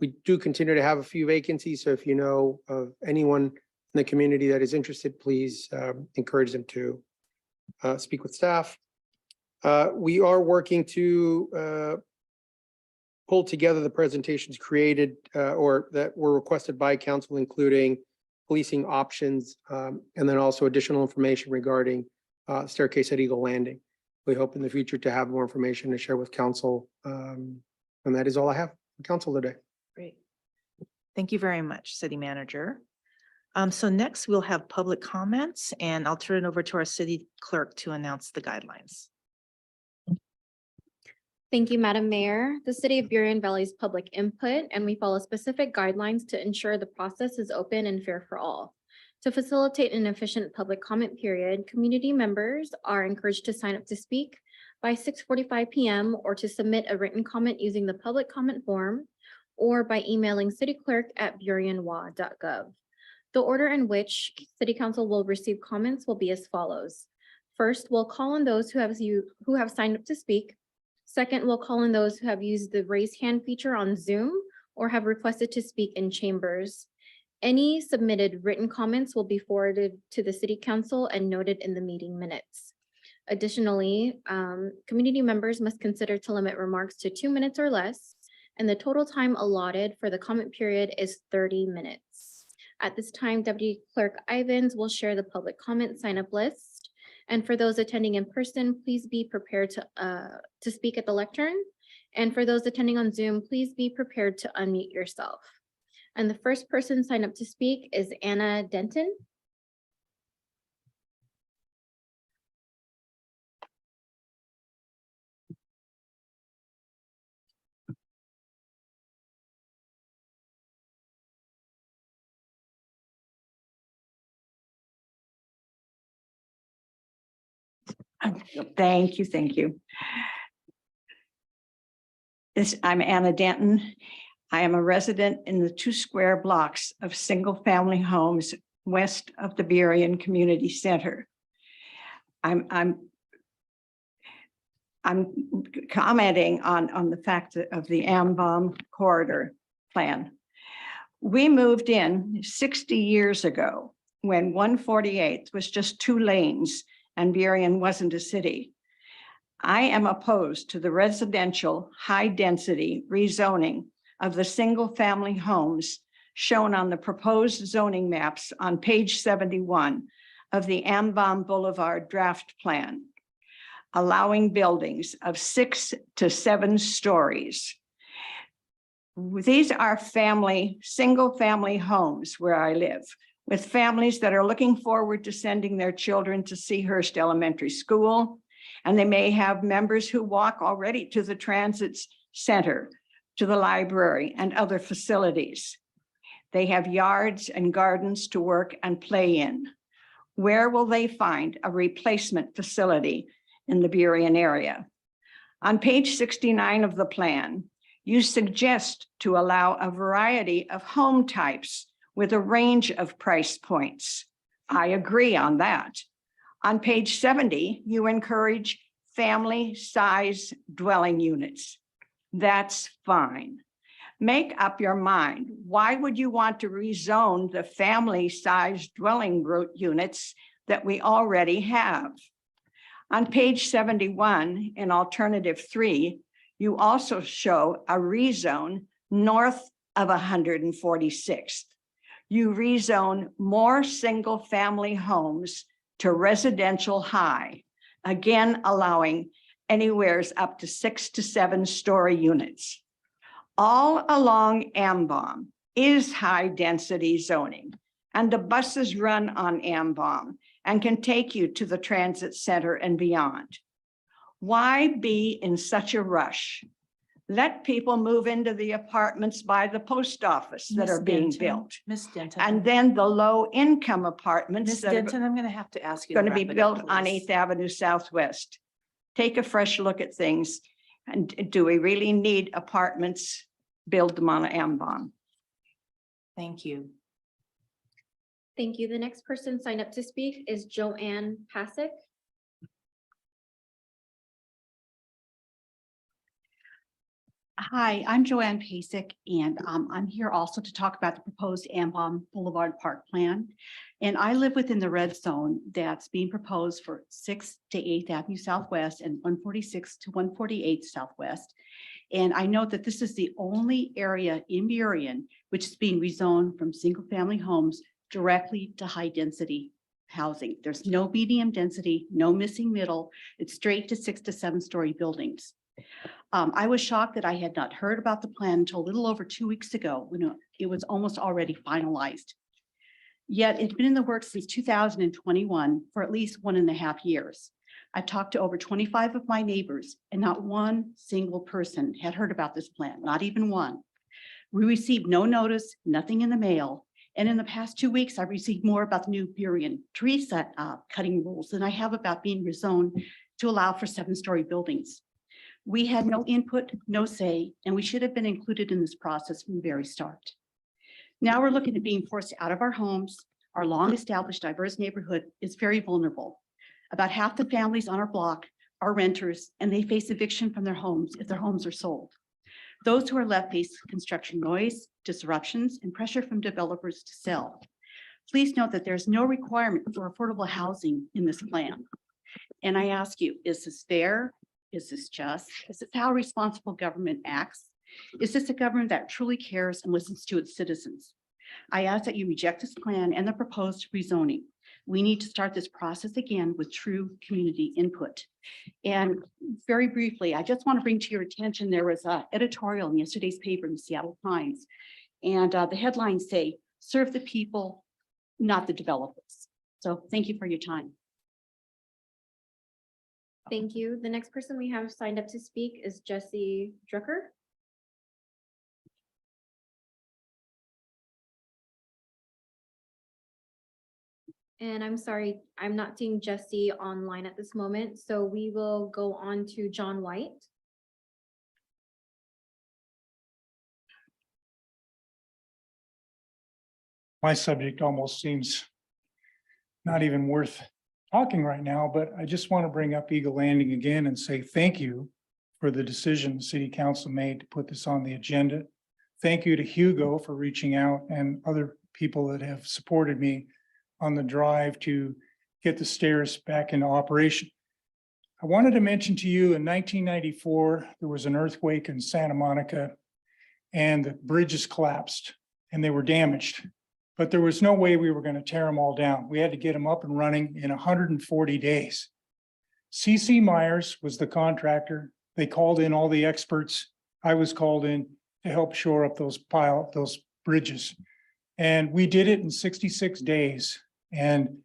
We do continue to have a few vacancies, so if you know of anyone in the community that is interested, please encourage them to speak with staff. We are working to pull together the presentations created or that were requested by council, including policing options, and then also additional information regarding staircase at Eagle Landing. We hope in the future to have more information to share with council. And that is all I have for council today. Great. Thank you very much, City Manager. So next we'll have public comments and I'll turn it over to our city clerk to announce the guidelines. Thank you, Madam Mayor. The City of Burien values public input, and we follow specific guidelines to ensure the process is open and fair for all. To facilitate an efficient public comment period, community members are encouraged to sign up to speak by 6:45 PM or to submit a written comment using the public comment form or by emailing cityclerk@burienwa.gov. The order in which City Council will receive comments will be as follows. First, we'll call on those who have signed up to speak. Second, we'll call on those who have used the raise hand feature on Zoom or have requested to speak in chambers. Any submitted written comments will be forwarded to the City Council and noted in the meeting minutes. Additionally, community members must consider to limit remarks to 2 minutes or less, and the total time allotted for the comment period is 30 minutes. At this time, Deputy Clerk Ivins will share the public comment sign-up list. And for those attending in person, please be prepared to speak at the lectern. And for those attending on Zoom, please be prepared to unmute yourself. And the first person signed up to speak is Anna Denton. Thank you, thank you. I'm Anna Denton. I am a resident in the 2 square blocks of single-family homes west of the Burien Community Center. I'm commenting on the fact of the AMBOM corridor plan. We moved in 60 years ago when 148th was just 2 lanes and Burien wasn't a city. I am opposed to the residential high-density rezoning of the single-family homes shown on the proposed zoning maps on page 71 of the AMBOM Boulevard draft plan, allowing buildings of 6 to 7 stories. These are single-family homes where I live, with families that are looking forward to sending their children to Seahurst Elementary School, and they may have members who walk already to the transit center, to the library and other facilities. They have yards and gardens to work and play in. Where will they find a replacement facility in the Burien area? On page 69 of the plan, you suggest to allow a variety of home types with a range of price points. I agree on that. On page 70, you encourage family size dwelling units. That's fine. Make up your mind. Why would you want to rezone the family size dwelling units that we already have? On page 71 in alternative 3, you also show a rezone north of 146th. You rezone more single family homes to residential high, again allowing anywheres up to 6 to 7 story units. All along AMBOM is high density zoning, and the buses run on AMBOM and can take you to the transit center and beyond. Why be in such a rush? Let people move into the apartments by the post office that are being built. Ms. Denton. And then the low income apartments Ms. that are Denton, I'm going to have to ask you. going to be wrap it built up, on please. 8th Avenue Southwest. Take a fresh look at things. And do we really need apartments? Build them on AMBOM. Thank you. Thank you. The next person signed up to speak is Joanne Pasick. Hi, I'm Joanne Pasick, and I'm here also to talk about the proposed AMBOM Boulevard Park Plan. And I live within the red zone that's being proposed for 6th to 8th Avenue Southwest and 146 to 148 Southwest. And I note that this is the only area in Burien which is being rezoned from single-family homes directly to high-density housing. There's no medium density, no missing middle. It's straight to 6 to 7 story buildings. I was shocked that I had not heard about the plan until a little over 2 weeks ago when it was almost already finalized. Yet it's been in the works since 2021 for at least 1.5 years. I've talked to over 25 of my neighbors and not one single person had heard about this plan, not even one. We received no notice, nothing in the mail. And in the past 2 weeks, I've received more about the new Burien tree cutting rules than I have about being rezoned to allow for 7-story buildings. We had no input, no say, and we should have been included in this process from the very start. Now we're looking at being forced out of our homes. Our long-established diverse neighborhood is very vulnerable. About half the families on our block are renters, and they face eviction from their homes if their homes are sold. Those who are left face construction noise, disruptions, and pressure from developers to sell. Please note that there's no requirement for affordable housing in this plan. And I ask you, is this fair? Is this just? Is this how responsible government acts? Is this a government that truly cares and listens to its citizens? I ask that you reject this plan and the proposed rezoning. We need to start this process again with true community input. And very briefly, I just want to bring to your attention, there was an editorial in yesterday's paper in the Seattle Times. And the headlines say, serve the people, not the developers. So thank you for your time. Thank you. The next person we have signed up to speak is Jesse Drucker. And I'm sorry, I'm not seeing Jesse online at this moment, so we will go on to John White. My subject almost seems not even worth talking right now, but I just want to bring up Eagle Landing again and say thank you for the decision the city council made to put this on the agenda. Thank you to Hugo for reaching out and other people that have supported me on the drive to get the stairs back into operation. I wanted to mention to you in 1994, there was an earthquake in Santa Monica and the bridges collapsed and they were damaged. But there was no way we were going to tear them all down. We had to get them up and running in 140 days. C.C. Myers was the contractor. They called in all the experts. I was called in to help shore up those bridges. And we did it in 66 days. And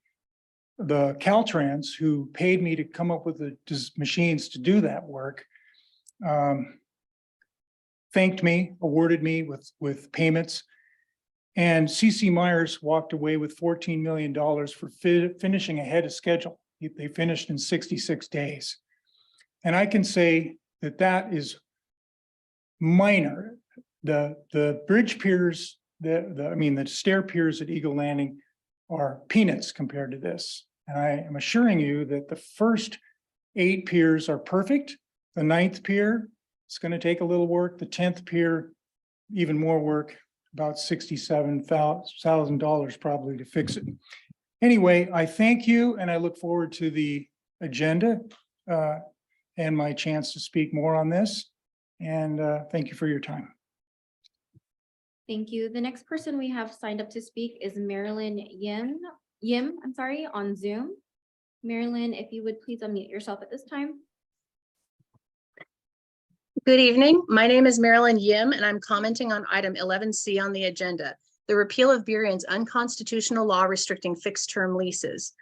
the Caltrans, who paid me to come up with the machines to do that work, thanked me, awarded me with payments. And C.C. Myers walked away with $14 million for finishing ahead of schedule. They finished in 66 days. And I can say that that is minor. The bridge piers, the stair piers at Eagle Landing are peanuts compared to this. And I am assuring you that the first 8 piers are perfect. The 9th pier, it's going to take a little work. The 10th pier, even more work. About $67,000 probably to fix it. Anyway, I thank you and I look forward to the agenda and my chance to speak more on this. And thank you for your time. Thank you. The next person we have signed up to speak is Marilyn Yim, on Zoom. Marilyn, if you would please unmute yourself at this time. Good evening. My name is Marilyn Yim, and I'm commenting on item 11C on the agenda, the repeal of Burien's unconstitutional law restricting fixed-term leases.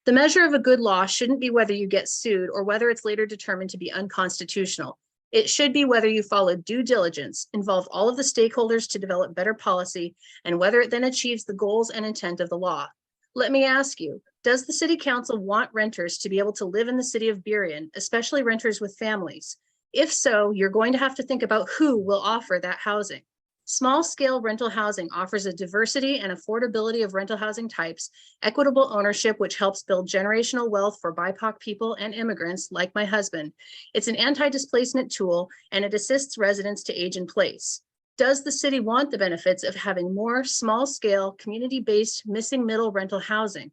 The measure of a good law shouldn't be whether you get sued or whether it's later determined to be unconstitutional. It should be whether you followed due diligence, involved all of the stakeholders to develop better policy, and whether it then achieves the goals and intent of the law. Let me ask you, does the city council want renters to be able to live in the city of Burien, especially renters with families? If so, you're going to have to think about who will offer that housing. Small-scale rental housing offers a diversity and affordability of rental housing types, equitable ownership, which helps build generational wealth for BIPOC people and immigrants like my husband. It's an anti-displacement tool, and it assists residents to age in place. Does the city want the benefits of having more small-scale, community-based missing middle rental housing?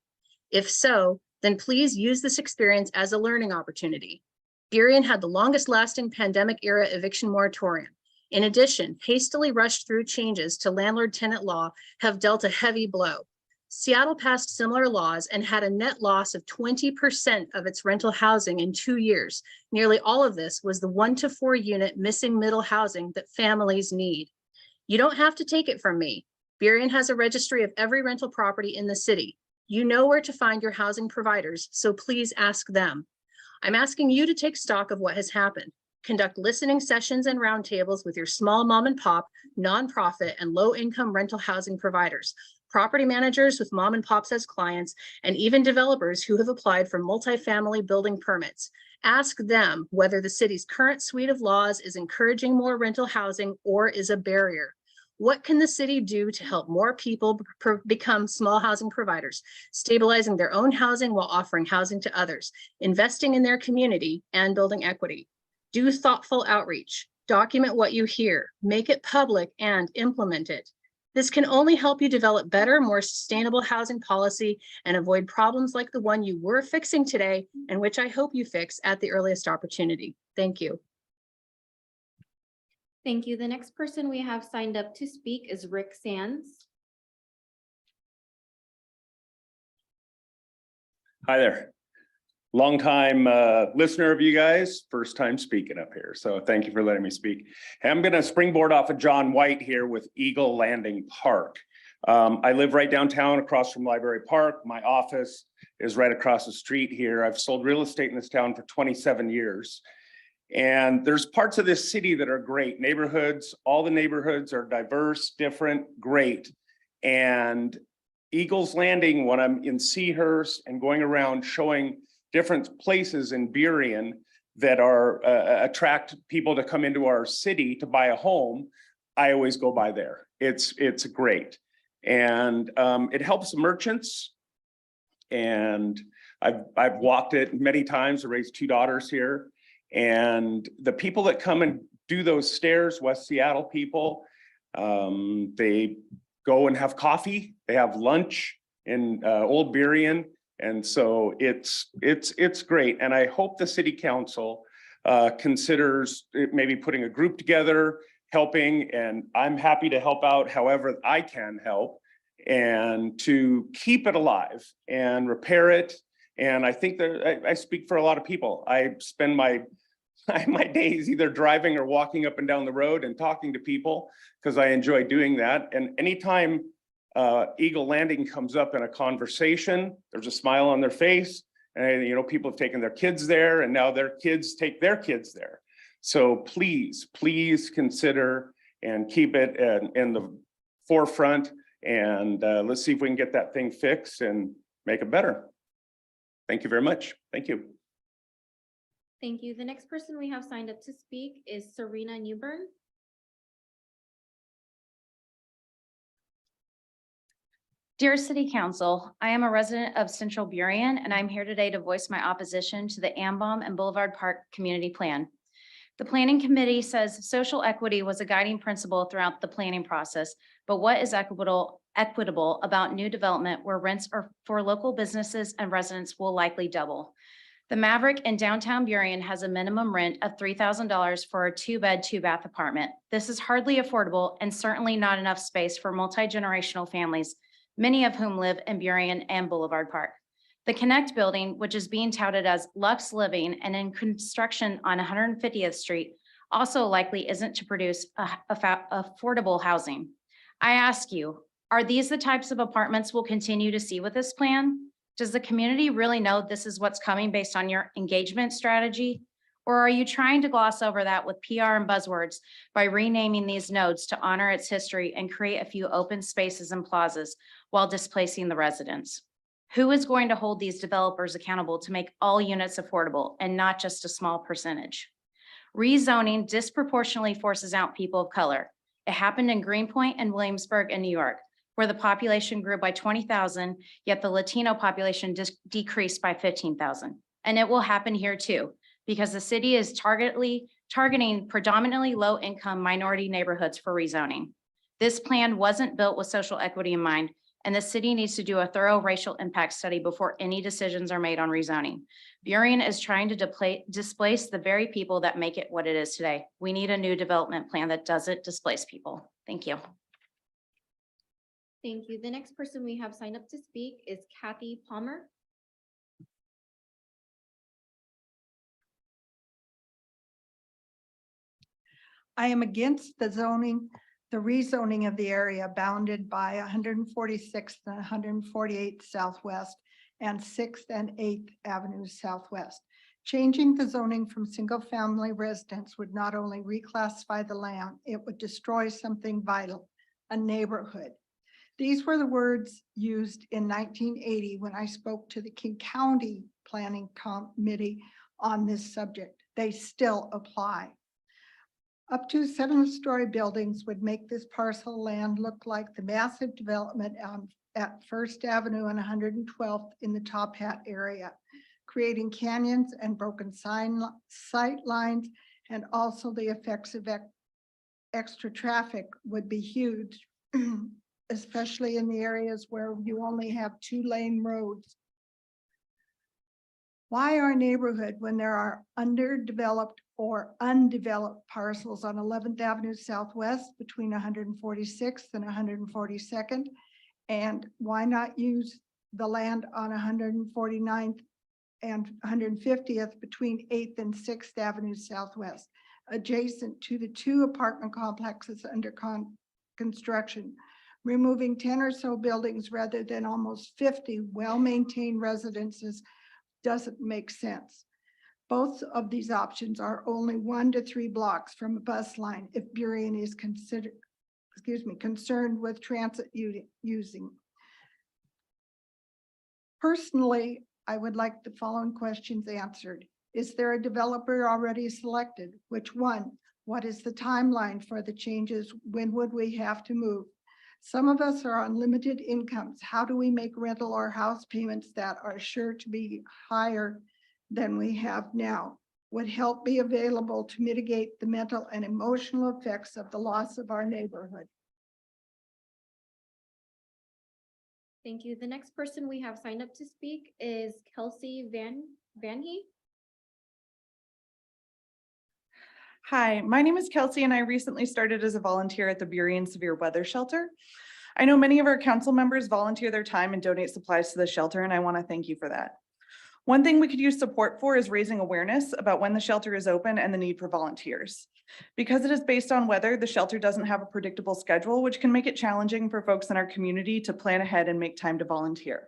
If so, then please use this experience as a learning opportunity. Burien had the longest lasting pandemic era eviction moratorium. In addition, hastily rushed through changes to landlord-tenant law have dealt a heavy blow. Seattle passed similar laws and had a net loss of 20% of its rental housing in 2 years. Nearly all of this was the 1 to 4 unit missing middle housing that families need. You don't have to take it from me. Burien has a registry of every rental property in the city. You know where to find your housing providers, so please ask them. I'm asking you to take stock of what has happened. Conduct listening sessions and roundtables with your small mom and pop, nonprofit, and low-income rental housing providers, property managers with mom and pops as clients, and even developers who have applied for multifamily building permits. Ask them whether the city's current suite of laws is encouraging more rental housing or is a barrier. What can the city do to help more people become small housing providers, stabilizing their own housing while offering housing to others, investing in their community, and building equity? Do thoughtful outreach, document what you hear, make it public, and implement it. This can only help you develop better, more sustainable housing policy and avoid problems like the one you were fixing today and which I hope you fix at the earliest opportunity. Thank you. Thank you. The next person we have signed up to speak is Rick Sands. Hi there. Longtime listener of you guys, first time speaking up here. So thank you for letting me speak. I'm going to springboard off of John White here with Eagle Landing Park. I live right downtown across from Library Park. My office is right across the street here. I've sold real estate in this town for 27 years. And there's parts of this city that are great. Neighborhoods, all the neighborhoods are diverse, different, great. And Eagles Landing, when I'm in Seahurst and going around showing different places in Burien that are attract people to come into our city to buy a home, I always go by there. It's great. And it helps merchants. And I've walked it many times. I raised 2 daughters here. And the people that come and do those stairs, West Seattle people, they go and have coffee, they have lunch in Old Burien. And so it's great. And I hope the city council considers maybe putting a group together, helping, and I'm happy to help out however I can help, and to keep it alive and repair it. And I think that I speak for a lot of people. I spend my days either driving or walking up and down the road and talking to people because I enjoy doing that. And anytime Eagle Landing comes up in a conversation, there's a smile on their face. And people have taken their kids there, and now their kids take their kids there. So please consider and keep it in the forefront. And let's see if we can get that thing fixed and make it better. Thank you very much. Thank you. Thank you. The next person we have signed up to speak is Serena Newburn. Dear City Council, I am a resident of Central Burien, and I'm here today to voice my opposition to the Ambom and Boulevard Park Community Plan. The Planning Committee says social equity was a guiding principle throughout the planning process, but what is equitable about new development where rents are for local businesses and residents will likely double? The Maverick in downtown Burien has a minimum rent of $3,000 for a 2-bed, 2-bath apartment. This is hardly affordable and certainly not enough space for multi-generational families, many of whom live in Burien and Boulevard Park. The Connect building, which is being touted as Luxe Living and in construction on 150th Street, also likely isn't to produce affordable housing. I ask you, are these the types of apartments we'll continue to see with this plan? Does the community really know this is what's coming based on your engagement strategy? Or are you trying to gloss over that with PR and buzzwords by renaming these nodes to honor its history and create a few open spaces and plazas while displacing the residents? Who is going to hold these developers accountable to make all units affordable and not just a small percentage? Rezoning disproportionately forces out people of color. It happened in Greenpoint and Williamsburg in New York, where the population grew by 20,000, yet the Latino population decreased by 15,000. And it will happen here too, because the city is targeting predominantly low-income minority neighborhoods for rezoning. This plan wasn't built with social equity in mind, and the city needs to do a thorough racial impact study before any decisions are made on rezoning. Burien is trying to displace the very people that make it what it is today. We need a new development plan that doesn't displace people. Thank you. Thank you. The next person we have signed up to speak is Kathy Palmer. I am against the zoning the rezoning of the area bounded by 146th and 148th Southwest and 6th and 8th Avenues Southwest. Changing the zoning from single-family residence would not only reclassify the land, it would destroy something vital, a neighborhood. These were the words used in 1980 when I spoke to the King County Planning Committee on this subject. They still apply. Up to 7-story buildings would make this parcel of land look like the massive development at First Avenue and 112th in the Top Hat area, creating canyons and broken sight lines, and also the effects of extra traffic would be huge, especially in the areas where you only have 2-lane roads. Why our neighborhood when there are underdeveloped or undeveloped parcels on 11th Avenue Southwest between 146th and 142nd? And why not use the land on 149th and 150th between 8th and 6th Avenue Southwest, adjacent to the 2 apartment complexes under construction, removing 10 or so buildings rather than almost 50 well-maintained residences doesn't make sense. Both of these options are only 1 to 3 blocks from a bus line if Burien is concerned with transit using. Personally, I would like the following questions answered. Is there a developer already selected? Which one? What is the timeline for the changes? When would we have to move? Some of us are on limited incomes. How do we make rental or house payments that are sure to be higher than we have now? Would help be available to mitigate the mental and emotional effects of the loss of our neighborhood? Thank you. The next person we have signed up to speak is Kelsey Vanhee. Hi, my name is Kelsey and I recently started as a volunteer at the Burien Severe Weather Shelter. I know many of our council members volunteer their time and donate supplies to the shelter, and I want to thank you for that. One thing we could use support for is raising awareness about when the shelter is open and the need for volunteers. Because it is based on weather, the shelter doesn't have a predictable schedule, which can make it challenging for folks in our community to plan ahead and make time to volunteer.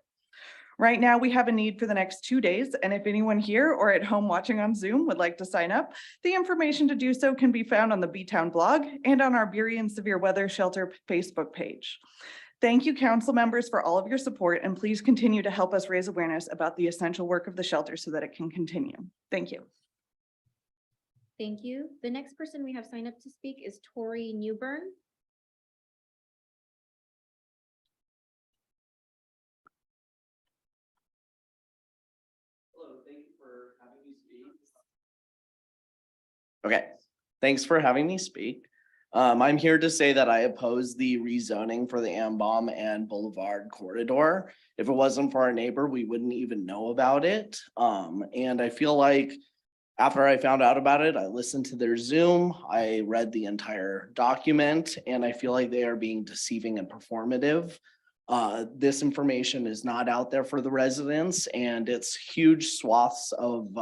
Right now, we have a need for the next 2 days, and if anyone here or at home watching on Zoom would like to sign up, the information to do so can be found on the B-Town blog and on our Burien Severe Weather Shelter Facebook page. Thank you, council members, for all of your support, and please continue to help us raise awareness about the essential work of the shelter so that it can continue. Thank you. Thank you. The next person we have signed up to speak is Tori Newburn. Hello, thank you for having me speak. Okay, thanks for having me speak. I'm here to say that I oppose the rezoning for the Ambom and Boulevard corridor. If it wasn't for our neighbor, we wouldn't even know about it. And I feel like after I found out about it, I listened to their Zoom, I read the entire document, and I feel like they are being deceiving and performative. This information is not out there for the residents, and it's huge swaths of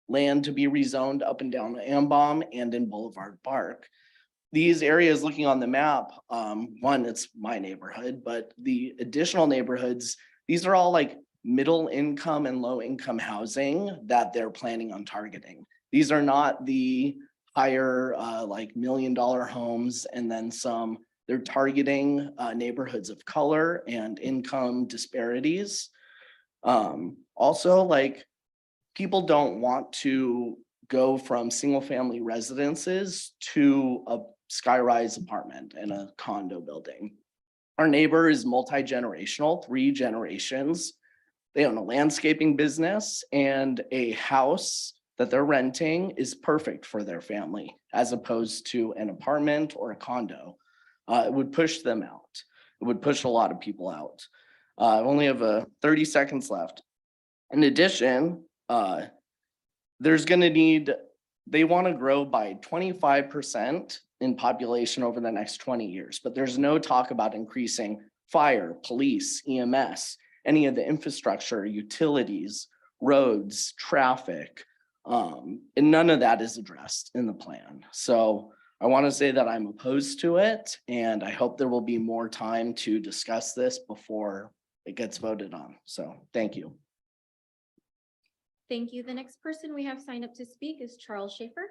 land to be rezoned up and down Ambom and in Boulevard Park. These areas, looking on the map, one, it's my neighborhood, but the additional neighborhoods, these are all like middle income and low income housing that they're planning on targeting. These are not the higher like $1 million homes and then some. They're targeting neighborhoods of color and income disparities. Also, like, people don't want to go from single family residences to a skyrise apartment and a condo building. Our neighbor is multi-generational, 3 generations. They own a landscaping business, and a house that they're renting is perfect for their family as opposed to an apartment or a condo. It would push them out. It would push a lot of people out. I only have 30 seconds left. In addition, there's going to need, they want to grow by 25% in population over the next 20 years, but there's no talk about increasing fire, police, EMS, any of the infrastructure, utilities, roads, traffic, and none of that is addressed in the plan. So I want to say that I'm opposed to it, and I hope there will be more time to discuss this before it gets voted on. So thank you. Thank you. The next person we have signed up to speak is Charles Schaefer.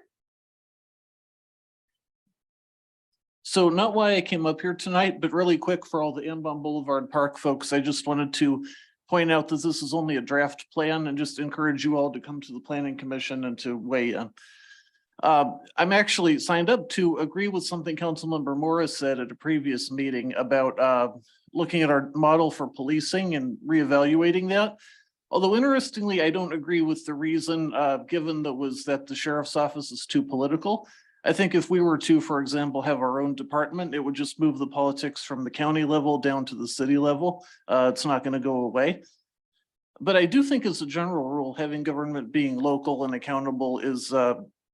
So not why I came up here tonight, but really quick for all the Ambon Boulevard Park folks, I just wanted to point out that this is only a draft plan and just encourage you all to come to the Planning Commission and to weigh in. I'm actually signed up to agree with something Councilmember Morris said at a previous meeting about looking at our model for policing and reevaluating that. Although interestingly, I don't agree with the reason given that was that the sheriff's office is too political. I think if we were to, for example, have our own department, it would just move the politics from the county level down to the city level. It's not going to go away. But I do think as a general rule, having government being local and accountable is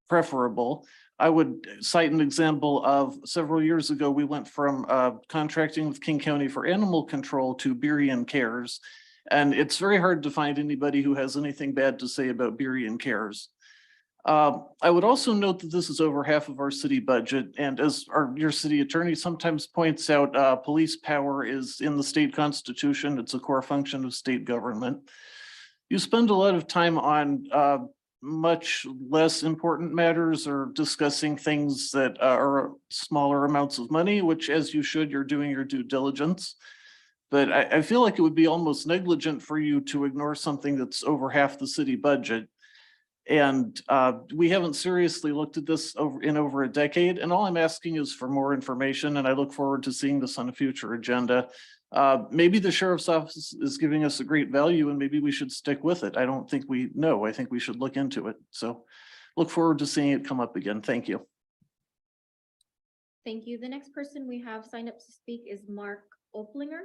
preferable. I would cite an example of several years ago, we went from contracting with King County for animal control to Burien Cares. And it's very hard to find anybody who has anything bad to say about Burien Cares. I would also note that this is over half of our city budget, and as your city attorney sometimes points out, police power is in the state constitution. It's a core function of state government. You spend a lot of time on much less important matters or discussing things that are smaller amounts of money, which as you should, you're doing your due diligence. But I feel like it would be almost negligent for you to ignore something that's over half the city budget. And we haven't seriously looked at this in over a decade. And all I'm asking is for more information. And I look forward to seeing this on a future agenda. Maybe the sheriff's office is giving us a great value and maybe we should stick with it. I don't think we know. I think we should look into it. So look forward to seeing it come up again. Thank you. Thank you. The next person we have signed up to speak is Mark Oplinger.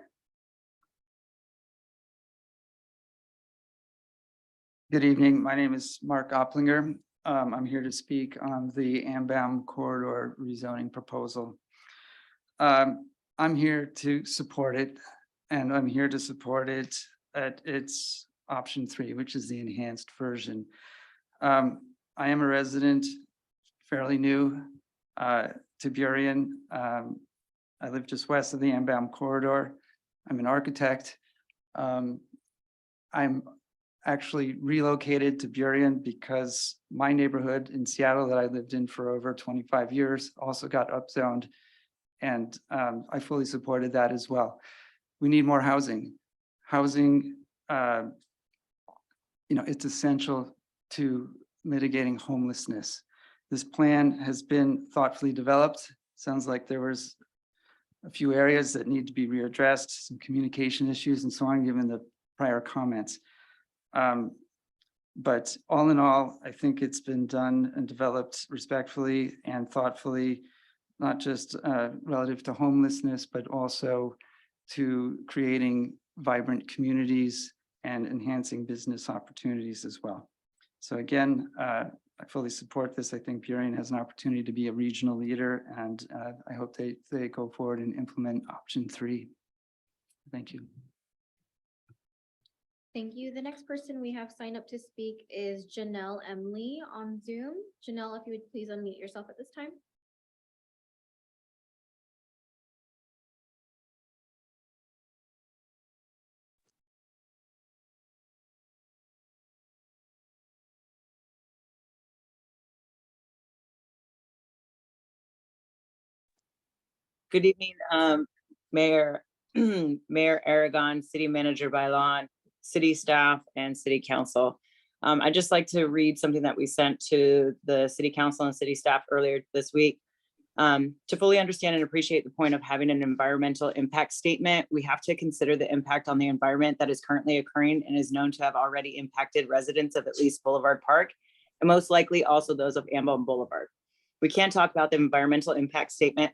Good evening. My name is Mark Oplinger. I'm here to speak on the Ambam corridor rezoning proposal. I'm here to support it, and I'm here to support it at its option 3, which is the enhanced version. I am a resident, fairly new to Burien. I live just west of the Ambam corridor. I'm an architect. I'm actually relocated to Burien because my neighborhood in Seattle that I lived in for over 25 years also got upzoned, and I fully supported that as well. We need more housing. Housing, it's essential to mitigating homelessness. This plan has been thoughtfully developed. Sounds like there was a few areas that need to be readdressed, some communication issues and so on, given the prior comments. But all in all, I think it's been done and developed respectfully and thoughtfully, not just relative to homelessness, but also to creating vibrant communities and enhancing business opportunities as well. So again, I fully support this. I think Burien has an opportunity to be a regional leader, and I hope they go forward and implement option 3. Thank you. Thank you. The next person we have signed up to speak is Janelle Emily on Zoom. Janelle, if you would please unmute yourself at this time. Good evening, Mayor, Mayor Aragon, City Manager Bailon, City staff, and City Council. I'd just like to read something that we sent to the City Council and City staff earlier this week. To fully understand and appreciate the point of having an environmental impact statement, we have to consider the impact on the environment that is currently occurring and is known to have already impacted residents of at least Boulevard Park, and most likely also those of Ambon Boulevard. We can't talk about the environmental impact statement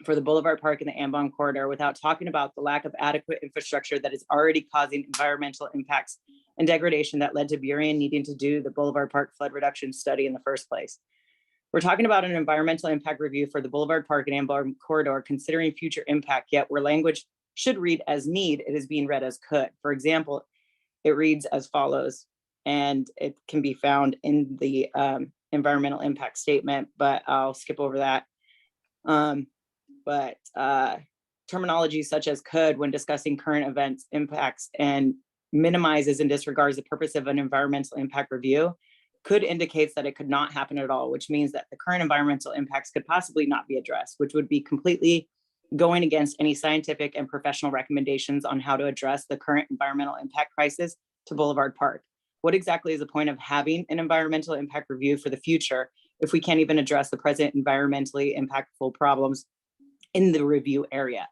for the Boulevard Park and the Ambon corridor without talking about the lack of adequate infrastructure that is already causing environmental impacts and degradation that led to Burien needing to do the Boulevard Park flood reduction study in the first place. We're talking about an environmental impact review for the Boulevard Park and Ambon corridor, considering future impact, yet where language should read as need, it is being read as could. For example, it reads as follows, and it can be found in the environmental impact statement, but I'll skip over that. But terminology such as could when discussing current events, impacts, and minimizes and disregards the purpose of an environmental impact review could indicates that it could not happen at all, which means that the current environmental impacts could possibly not be addressed, which would be completely going against any scientific and professional recommendations on how to address the current environmental impact crisis to Boulevard Park. What exactly is the point of having an environmental impact review for the future if we can't even address the present environmentally impactful problems in the review area?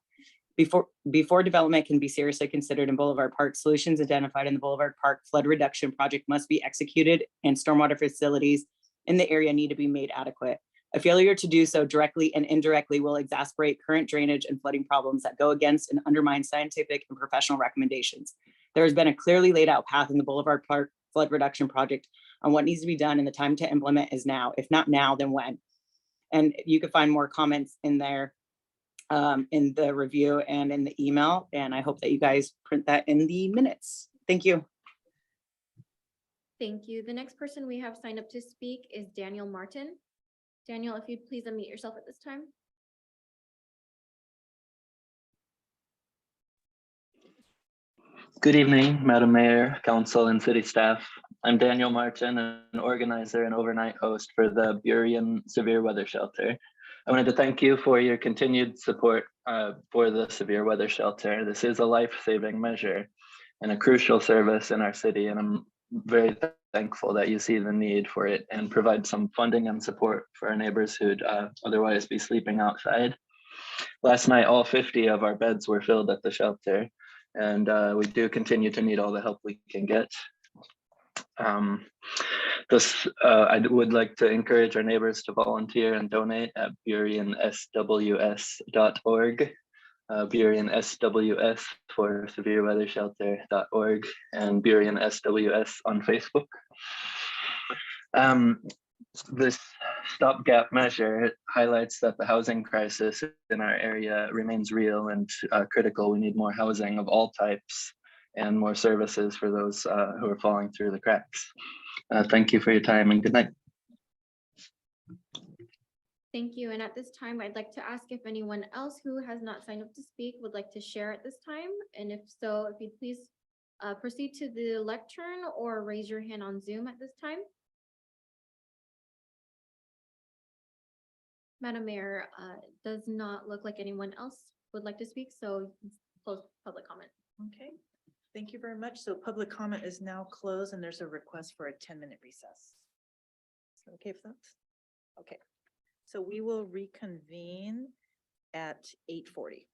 Before development can be seriously considered in Boulevard Park, solutions identified in the Boulevard Park flood reduction project must be executed and stormwater facilities in the area need to be made adequate. A failure to do so directly and indirectly will exacerbate current drainage and flooding problems that go against and undermine scientific and professional recommendations. There has been a clearly laid out path in the Boulevard Park flood reduction project on what needs to be done, and the time to implement is now. If not now, then when? And you can find more comments in there in the review and in the email. And I hope that you guys print that in the minutes. Thank you. Thank you. The next person we have signed up to speak is Daniel Martin. Daniel, if you'd please unmute yourself at this time. Good evening, Madam Mayor, Council, and City staff. I'm Daniel Martin, an organizer and overnight host for the Burien Severe Weather Shelter. I wanted to thank you for your continued support for the Severe Weather Shelter. This is a life-saving measure and a crucial service in our city, and I'm very thankful that you see the need for it and provide some funding and support for our neighbors who'd otherwise be sleeping outside. Last night, all 50 of our beds were filled at the shelter, and we do continue to need all the help we can get. I would like to encourage our neighbors to volunteer and donate at buriensws.org, Burien SWS for severeweathershelter.org, and Burien SWS on Facebook. This stopgap measure highlights that the housing crisis in our area remains real and critical. We need more housing of all types and more services for those who are falling through the cracks. Thank you for your time and good night. Thank you. And at this time, I'd like to ask if anyone else who has not signed up to speak would like to share at this time. And if so, if you'd please proceed to the lectern or raise your hand on Zoom at this time. Madam Mayor, does not look like anyone else would like to speak, so close public comment. Okay, thank you very much. So public comment is now closed and there's a request for a 10-minute recess. Is that okay, folks? Okay, so we will reconvene at 8:40.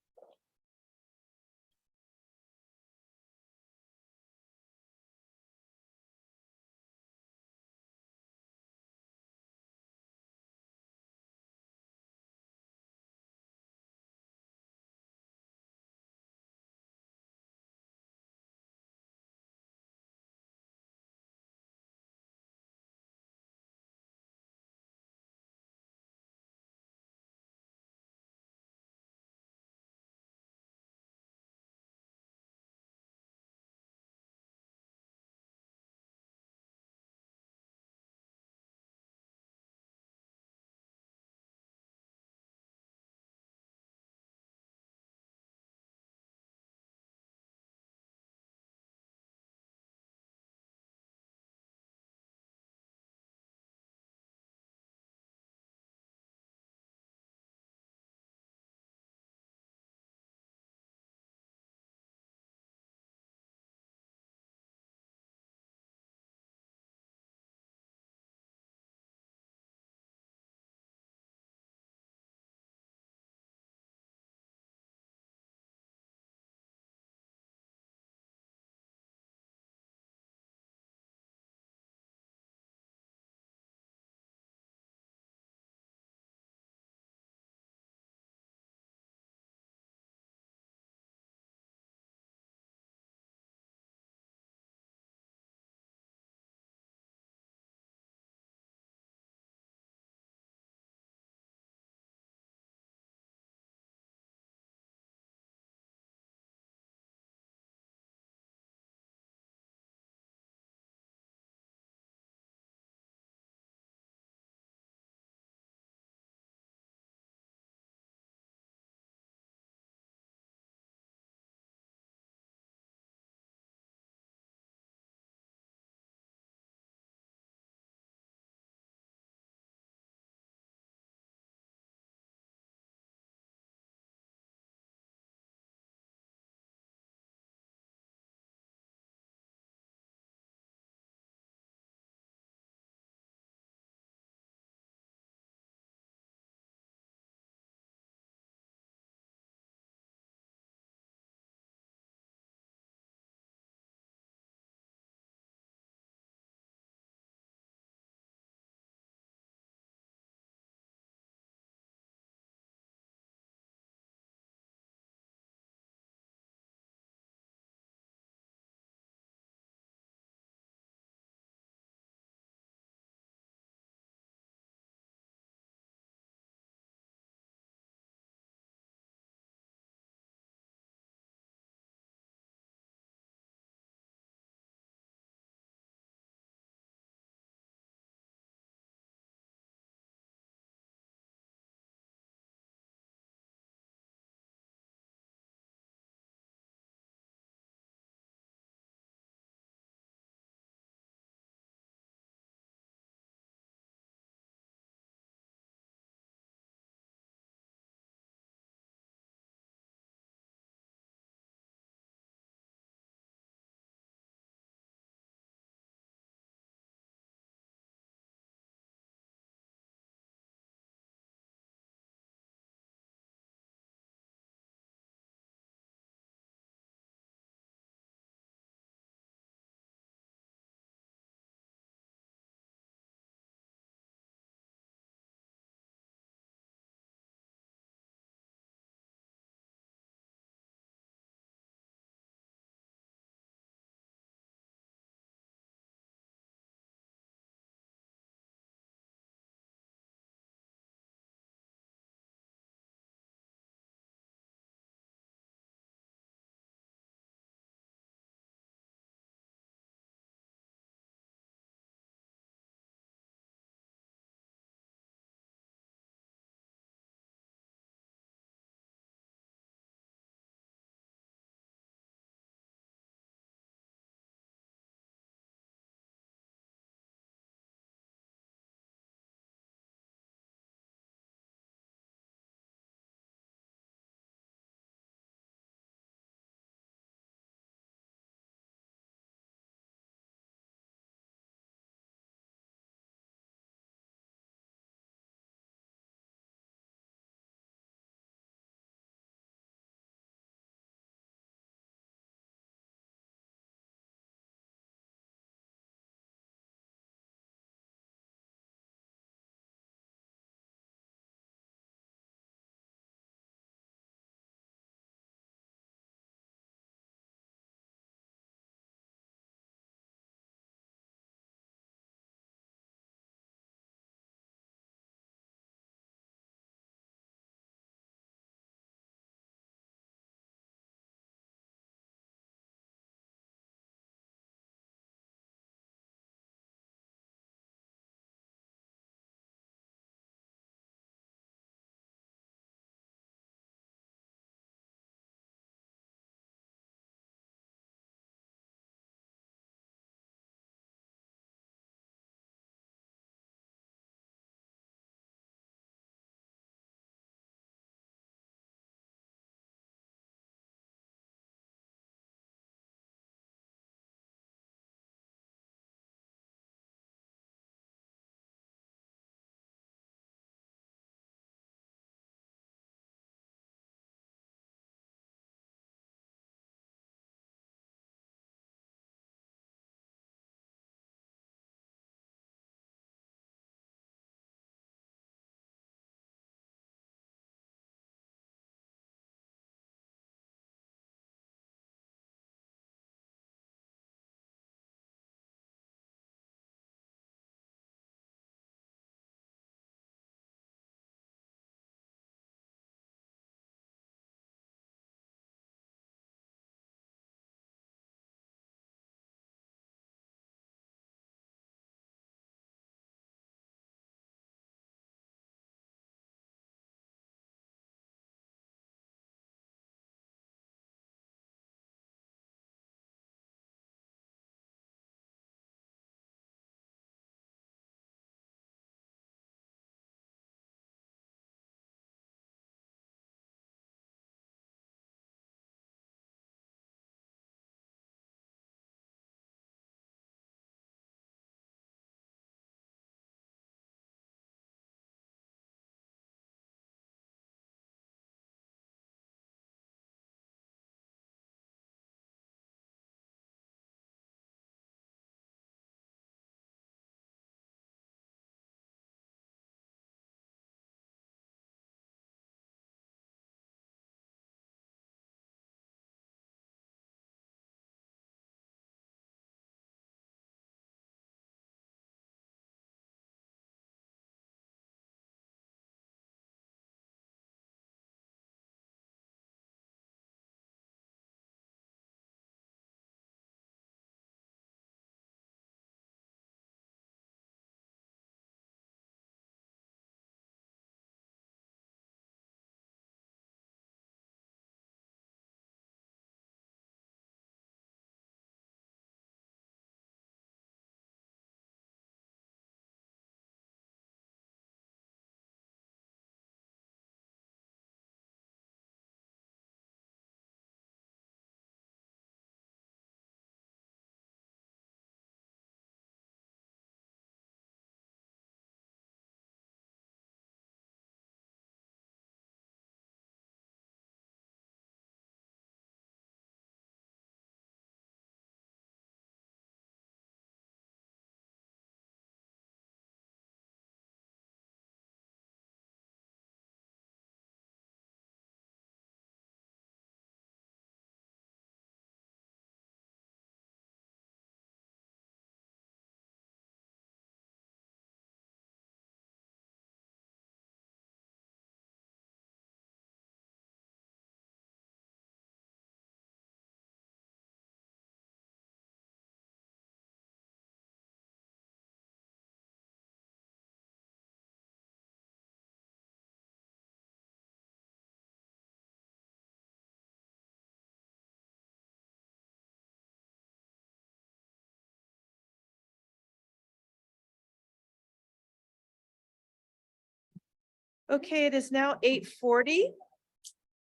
Okay, it is now 8:40.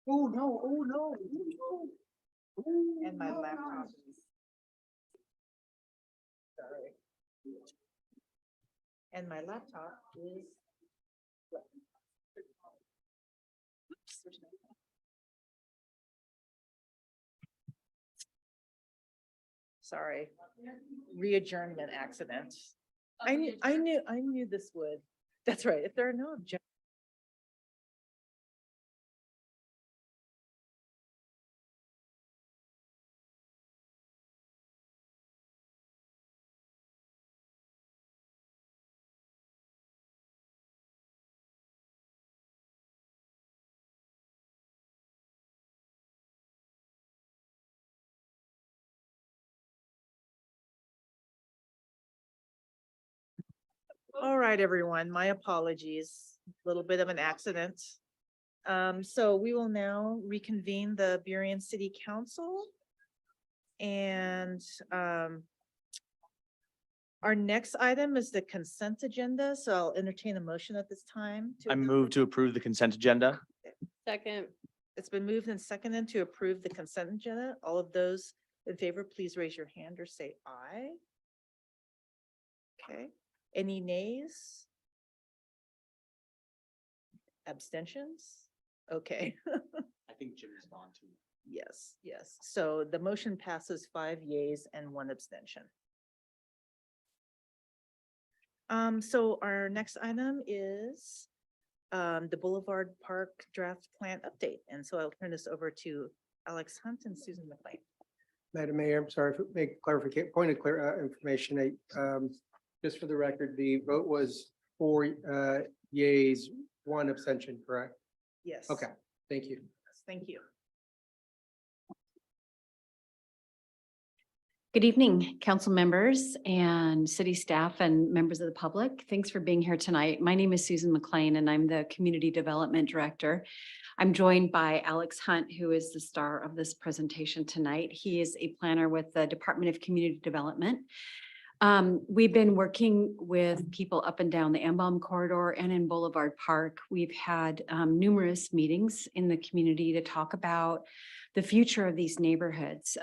Oh, no, oh, no. Oh, no. And my laptop. Sorry. And my laptop is. Oops. Sorry, re-adjournment accident. I knew this would. That's right. If there are no objections. All right, everyone, my apologies. A little bit of an accident. So we will now reconvene the Burien City Council. And our next item is the consent agenda, so I'll entertain a motion at this time. I move to approve the consent agenda. Second. It's been moved and seconded to approve the consent agenda. All of those in favor, please raise your hand or say aye. Okay, any nays? Abstentions? Okay. I think Jim's gone too. Yes, yes. So the motion passes 5 yeas and 1 abstention. So our next item is the Boulevard Park Draft Plan Update. And so I'll turn this over to Alex Hunt and Susan McLean. Madam Mayor, I'm sorry for make clarification, point of clear information. Just for the record, the vote was 4 yeas, 1 abstention, correct? Yes. Okay, thank you. Thank you. Good evening, council members and city staff and members of the public. Thanks for being here tonight. My name is Susan McLean and I'm the Community Development Director. I'm joined by Alex Hunt, who is the star of this presentation tonight. He is a planner with the Department of Community Development. We've been working with people up and down the Ambom corridor and in Boulevard Park. We've had numerous meetings in the community to talk about the future of these neighborhoods.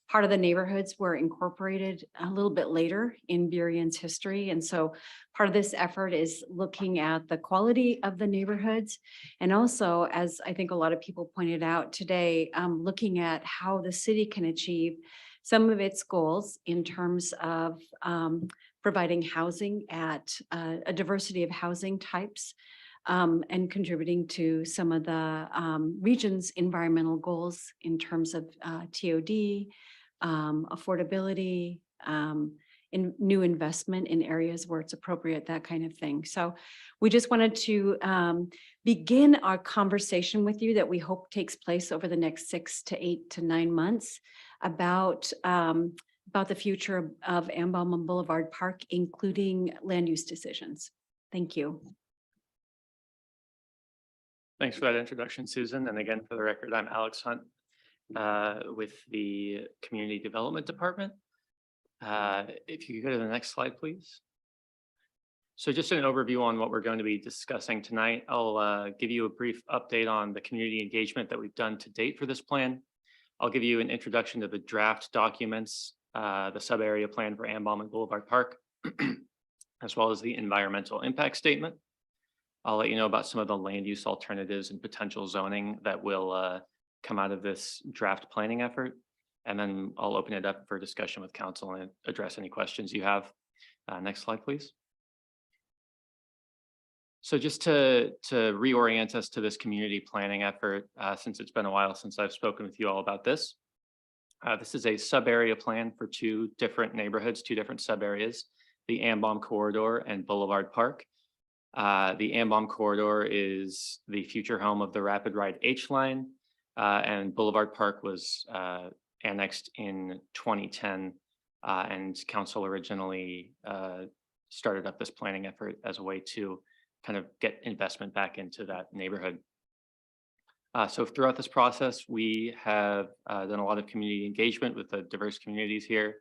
Part of the neighborhoods were incorporated a little bit later in Burien's history. And so part of this effort is looking at the quality of the neighborhoods. And also, as I think a lot of people pointed out today, looking at how the city can achieve some of its goals in terms of providing housing at a diversity of housing types and contributing to some of the region's environmental goals in terms of TOD, affordability, in new investment in areas where it's appropriate, that kind of thing. So we just wanted to begin our conversation with you that we hope takes place over the next 6 to 8 to 9 months about the future of Ambom and Boulevard Park, including land use decisions. Thank you. Thanks for that introduction, Susan. And again, for the record, I'm Alex Hunt with the Community Development Department. If you could go to the next slide, please. So just an overview on what we're going to be discussing tonight. I'll give you a brief update on the community engagement that we've done to date for this plan. I'll give you an introduction to the draft documents, the sub-area plan for Ambom and Boulevard Park, as well as the environmental impact statement. I'll let you know about some of the land use alternatives and potential zoning that will come out of this draft planning effort. And then I'll open it up for discussion with council and address any questions you have. Next slide, please. So just to reorient us to this community planning effort, since it's been a while since I've spoken with you all about this. This is a sub-area plan for 2 different neighborhoods, 2 different sub-areas, the Ambom Corridor and Boulevard Park. The Ambom Corridor is the future home of the Rapid Ride H line, and Boulevard Park was annexed in 2010, and council originally started up this planning effort as a way to kind of get investment back into that neighborhood. So throughout this process, we have done a lot of community engagement with the diverse communities here,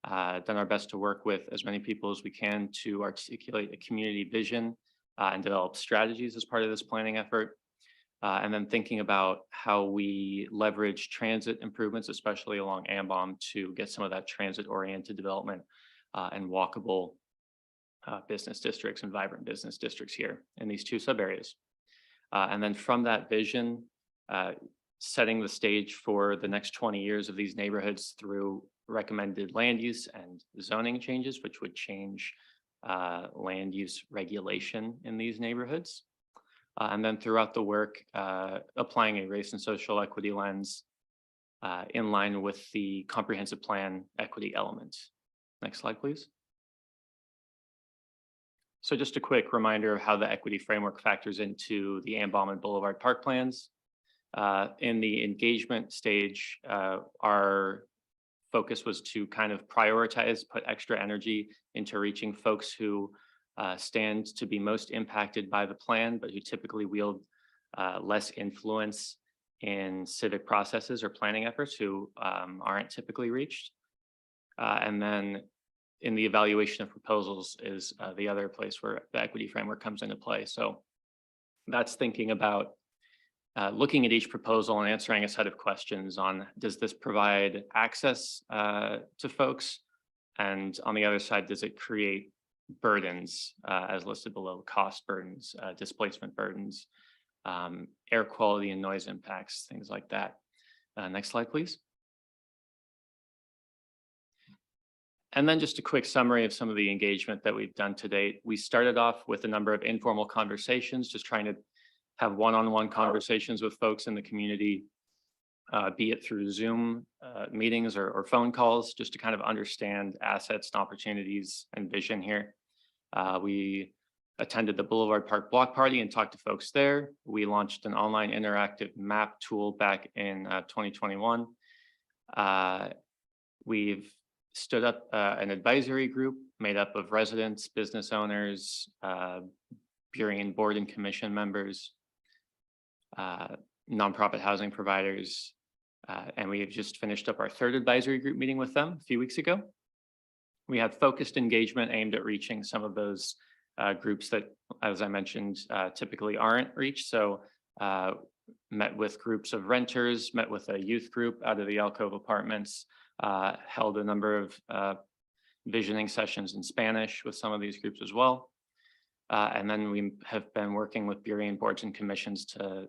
done our best to work with as many people as we can to articulate a community vision and develop strategies as part of this planning effort. And then thinking about how we leverage transit improvements, especially along Ambom, to get some of that transit-oriented development and walkable business districts and vibrant business districts here in these two sub-areas. And then from that vision, setting the stage for the next 20 years of these neighborhoods through recommended land use and zoning changes, which would change land use regulation in these neighborhoods. And then throughout the work, applying a race and social equity lens in line with the comprehensive plan equity elements. Next slide, please. So just a quick reminder of how the equity framework factors into the Ambom and Boulevard Park plans. In the engagement stage, our focus was to kind of prioritize, put extra energy into reaching folks who stand to be most impacted by the plan, but who typically wield less influence in civic processes or planning efforts, who aren't typically reached. And then in the evaluation of proposals is the other place where the equity framework comes into play. So that's thinking about looking at each proposal and answering a set of questions on, does this provide access to folks? And on the other side, does it create burdens as listed below, cost burdens, displacement burdens, air quality and noise impacts, things like that. Next slide, please. And then just a quick summary of some of the engagement that we've done to date. We started off with a number of informal conversations, just trying to have one-on-one conversations with folks in the community, be it through Zoom meetings or phone calls, just to kind of understand assets and opportunities and vision here. We attended the Boulevard Park Block Party and talked to folks there. We launched an online interactive map tool back in 2021. We've stood up an advisory group made up of residents, business owners, Burien board and commission members, nonprofit housing providers, and we have just finished up our third advisory group meeting with them a few weeks ago. We had focused engagement aimed at reaching some of those groups that, as I mentioned, typically aren't reached. So met with groups of renters, met with a youth group out of the Alcove Apartments, held a number of visioning sessions in Spanish with some of these groups as well. And then we have been working with Burien boards and commissions to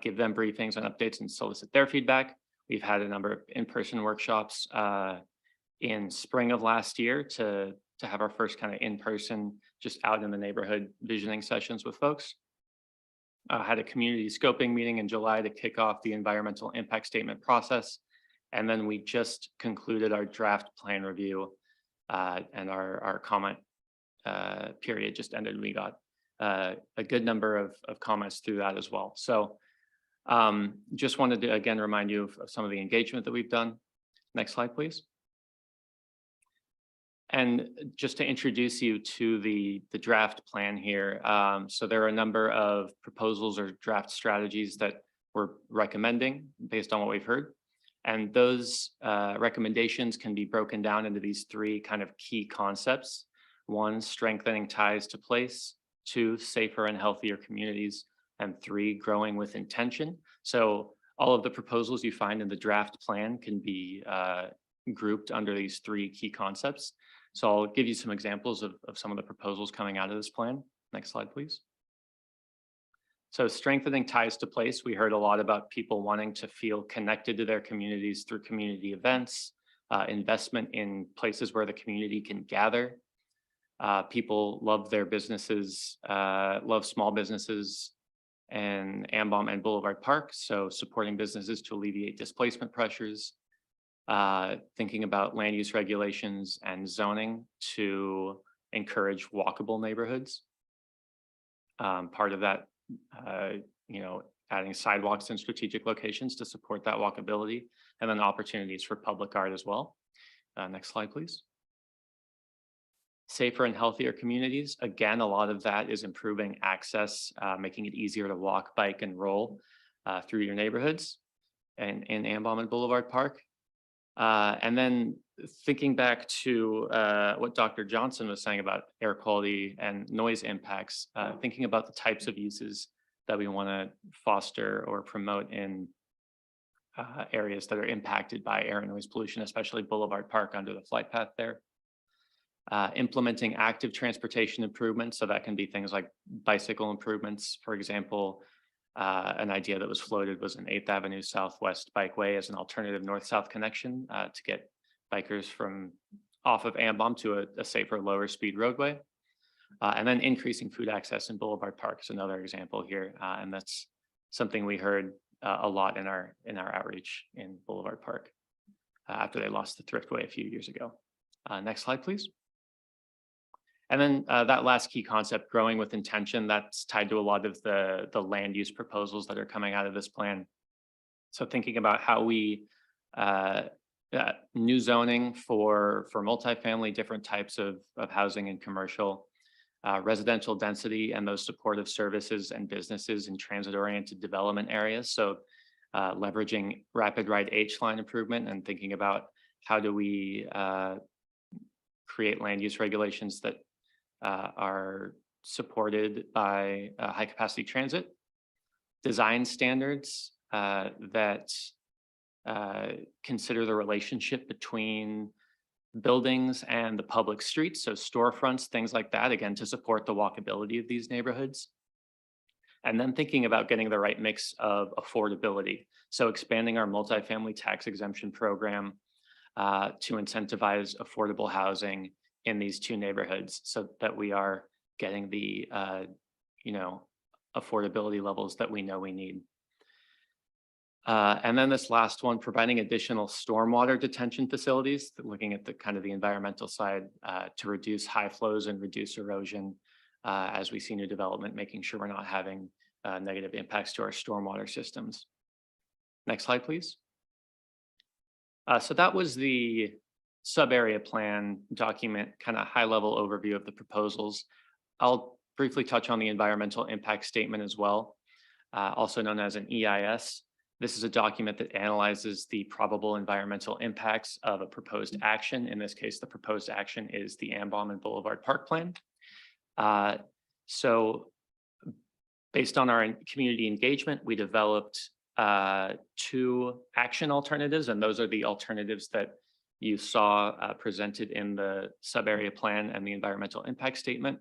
give them briefings and updates and solicit their feedback. We've had a number of in-person workshops in spring of last year to have our first kind of in-person, just out in the neighborhood visioning sessions with folks. Had a community scoping meeting in July to kick off the environmental impact statement process. And then we just concluded our draft plan review and our comment period just ended. We got a good number of comments through that as well. So just wanted to again remind you of some of the engagement that we've done. Next slide, please. And just to introduce you to the draft plan here. So there are a number of proposals or draft strategies that we're recommending based on what we've heard. And those recommendations can be broken down into these three kind of key concepts. One, strengthening ties to place. Two, safer and healthier communities. And three, growing with intention. So all of the proposals you find in the draft plan can be grouped under these three key concepts. So I'll give you some examples of some of the proposals coming out of this plan. Next slide, please. So strengthening ties to place, we heard a lot about people wanting to feel connected to their communities through community events, investment in places where the community can gather. People love their businesses, love small businesses and Ambom and Boulevard Park. So supporting businesses to alleviate displacement pressures, thinking about land use regulations and zoning to encourage walkable neighborhoods. Part of that, adding sidewalks in strategic locations to support that walkability, and then opportunities for public art as well. Next slide, please. Safer and healthier communities. Again, a lot of that is improving access, making it easier to walk, bike, and roll through your neighborhoods and in Ambom and Boulevard Park. And then thinking back to what Dr. Johnson was saying about air quality and noise impacts, thinking about the types of uses that we want to foster or promote in areas that are impacted by air and noise pollution, especially Boulevard Park under the flight path there. Implementing active transportation improvements, so that can be things like bicycle improvements. For example, an idea that was floated was an 8th Avenue Southwest bikeway as an alternative north-south connection to get bikers from off of Ambom to a safer, lower speed roadway. And then increasing food access in Boulevard Park is another example here. And that's something we heard a lot in our outreach in Boulevard Park after they lost the Thriftway a few years ago. Next slide, please. And then that last key concept, growing with intention, that's tied to a lot of the land use proposals that are coming out of this plan. So thinking about how we new zoning for multifamily, different types of housing and commercial, residential density and those supportive services and businesses in transit-oriented development areas. So leveraging rapid ride H-line improvement and thinking about how do we create land use regulations that are supported by high capacity transit, design standards that consider the relationship between buildings and the public streets, so storefronts, things like that, again, to support the walkability of these neighborhoods. And then thinking about getting the right mix of affordability. So expanding our multifamily tax exemption program to incentivize affordable housing in these two neighborhoods so that we are getting the, affordability levels that we know we need. And then this last one, providing additional stormwater detention facilities, looking at the kind of the environmental side to reduce high flows and reduce erosion as we see new development, making sure we're not having negative impacts to our stormwater systems. Next slide, please. So that was the sub-area plan document, kind of high-level overview of the proposals. I'll briefly touch on the environmental impact statement as well, also known as an EIS. This is a document that analyzes the probable environmental impacts of a proposed action. In this case, the proposed action is the Ambom and Boulevard Park Plan. So based on our community engagement, we developed 2 action alternatives, and those are the alternatives that you saw presented in the sub-area plan and the environmental impact statement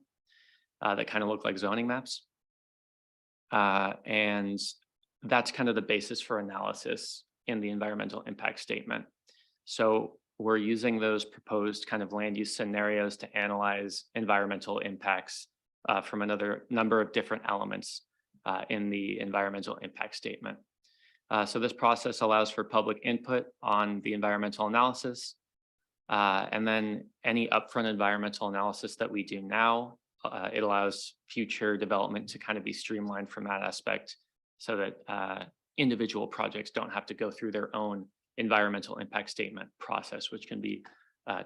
that kind of look like zoning maps. And that's kind of the basis for analysis in the environmental impact statement. So we're using those proposed kind of land use scenarios to analyze environmental impacts from another number of different elements in the environmental impact statement. So this process allows for public input on the environmental analysis. And then any upfront environmental analysis that we do now, it allows future development to kind of be streamlined from that aspect so that individual projects don't have to go through their own environmental impact statement process, which can be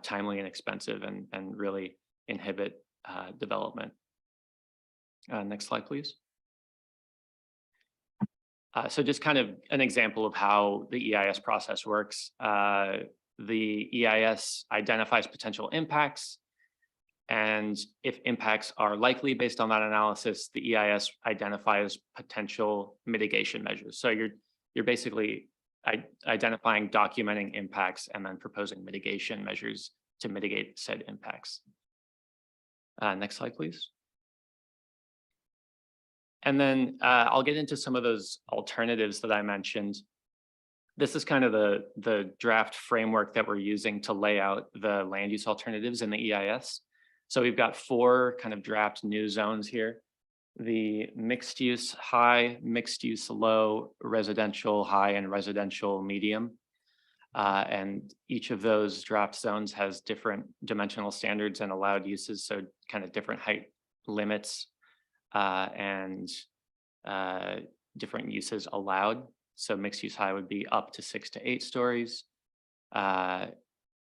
timely and expensive and really inhibit development. Next slide, please. So just kind of an example of how the EIS process works. The EIS identifies potential impacts, and if impacts are likely based on that analysis, the EIS identifies potential mitigation measures. So you're basically identifying, documenting impacts, and then proposing mitigation measures to mitigate said impacts. Next slide, please. And then I'll get into some of those alternatives that I mentioned. This is kind of the draft framework that we're using to lay out the land use alternatives in the EIS. So we've got 4 kind of draft new zones here: the mixed use high, mixed use low, residential high, and residential medium. And each of those draft zones has different dimensional standards and allowed uses, so kind of different height limits and different uses allowed. So mixed use high would be up to 6 to 8 stories.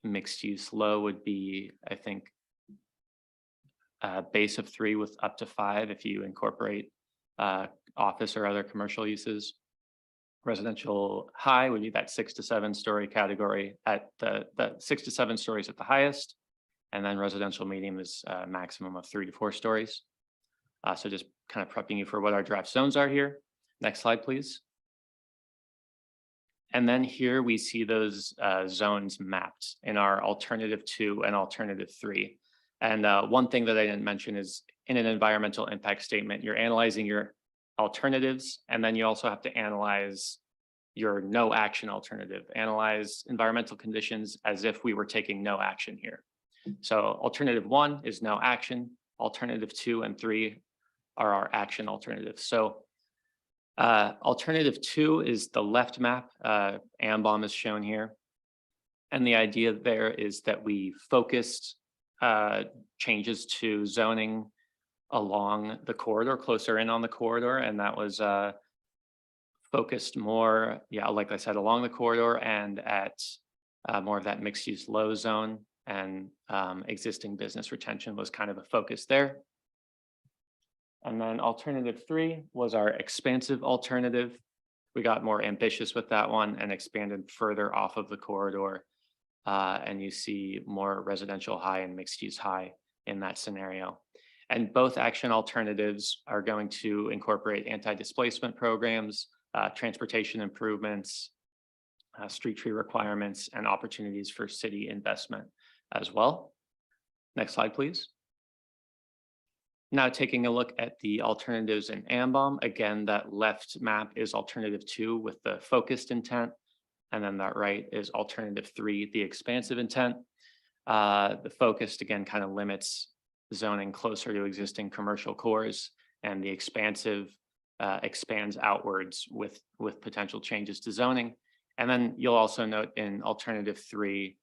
Mixed use low would be, I think, base of 3 with up to 5 if you incorporate office or other commercial uses. Residential high would be that 6 to 7 story category at the 6 to 7 stories at the highest. And then residential medium is a maximum of 3 to 4 stories. So just kind of prepping you for what our draft zones are here. Next slide, please. And then here we see those zones mapped in our alternative 2 and alternative 3. And one thing that I didn't mention is in an environmental impact statement, you're analyzing your alternatives, and then you also have to analyze your no action alternative, analyze environmental conditions as if we were taking no action here. So alternative 1 is no action, alternative 2 and 3 are our action alternatives. So alternative 2 is the left map, AMBOM is shown here. And the idea there is that we focused changes to zoning along the corridor, closer in on the corridor, and that was focused more, yeah, like I said, along the corridor and at more of that mixed use low zone, and existing business retention was kind of a focus there. And then alternative 3 was our expansive alternative. We got more ambitious with that one and expanded further off of the corridor. And you see more residential high and mixed use high in that scenario. And both action alternatives are going to incorporate anti-displacement programs, transportation improvements, street tree requirements, and opportunities for city investment as well. Next slide, please. Now taking a look at the alternatives in AMBOM, again, that left map is alternative 2 with the focused intent. And then that right is alternative 3, the expansive intent. The focused, again, kind of limits zoning closer to existing commercial cores, and the expansive expands outwards with potential changes to zoning. And then you'll also note in alternative 3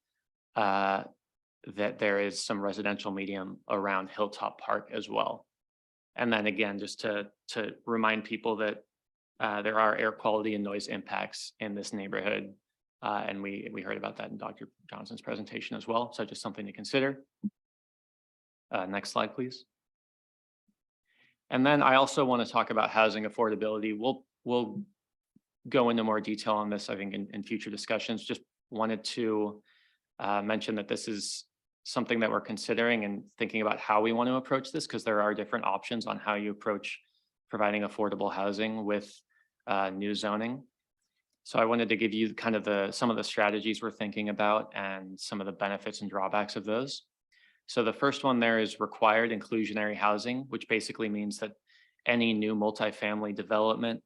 that there is some residential medium around Hilltop Park as well. And then again, just to remind people that there are air quality and noise impacts in this neighborhood. And we heard about that in Dr. Johnson's presentation as well. So just something to consider. Next slide, please. And then I also want to talk about housing affordability. We'll go into more detail on this, I think, in future discussions. Just wanted to mention that this is something that we're considering and thinking about how we want to approach this, because there are different options on how you approach providing affordable housing with new zoning. So I wanted to give you kind of some of the strategies we're thinking about and some of the benefits and drawbacks of those. So the first one there is required inclusionary housing, which basically means that any new multifamily development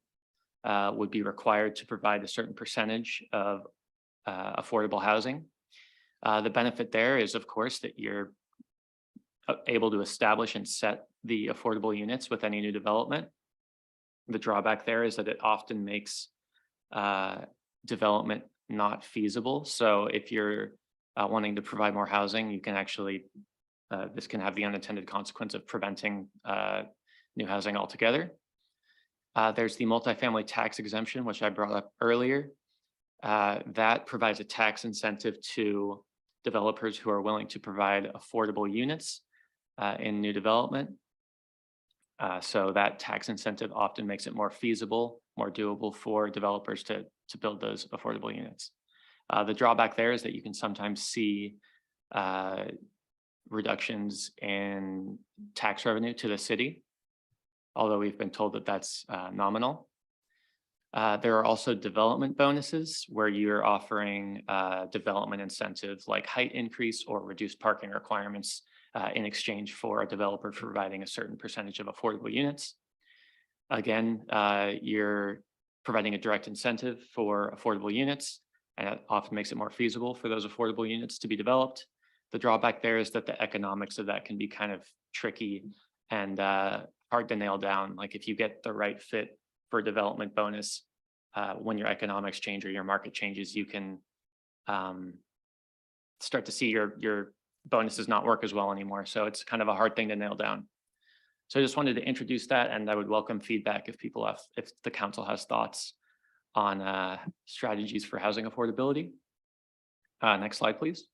would be required to provide a certain percentage of affordable housing. The benefit there is, of course, that you're able to establish and set the affordable units with any new development. The drawback there is that it often makes development not feasible. So if you're wanting to provide more housing, you can actually, this can have the unintended consequence of preventing new housing altogether. There's the multifamily tax exemption, which I brought up earlier. That provides a tax incentive to developers who are willing to provide affordable units in new development. So that tax incentive often makes it more feasible, more doable for developers to build those affordable units. The drawback there is that you can sometimes see reductions in tax revenue to the city, although we've been told that that's nominal. There are also development bonuses where you're offering development incentives like height increase or reduced parking requirements in exchange for a developer providing a certain percentage of affordable units. Again, you're providing a direct incentive for affordable units, and it often makes it more feasible for those affordable units to be developed. The drawback there is that the economics of that can be kind of tricky and hard to nail down. Like if you get the right fit for development bonus, when your economics change or your market changes, you can start to see your bonuses not work as well anymore. So it's kind of a hard thing to nail down. So I just wanted to introduce that, and I would welcome feedback if the council has thoughts on strategies for housing affordability. Next slide, please.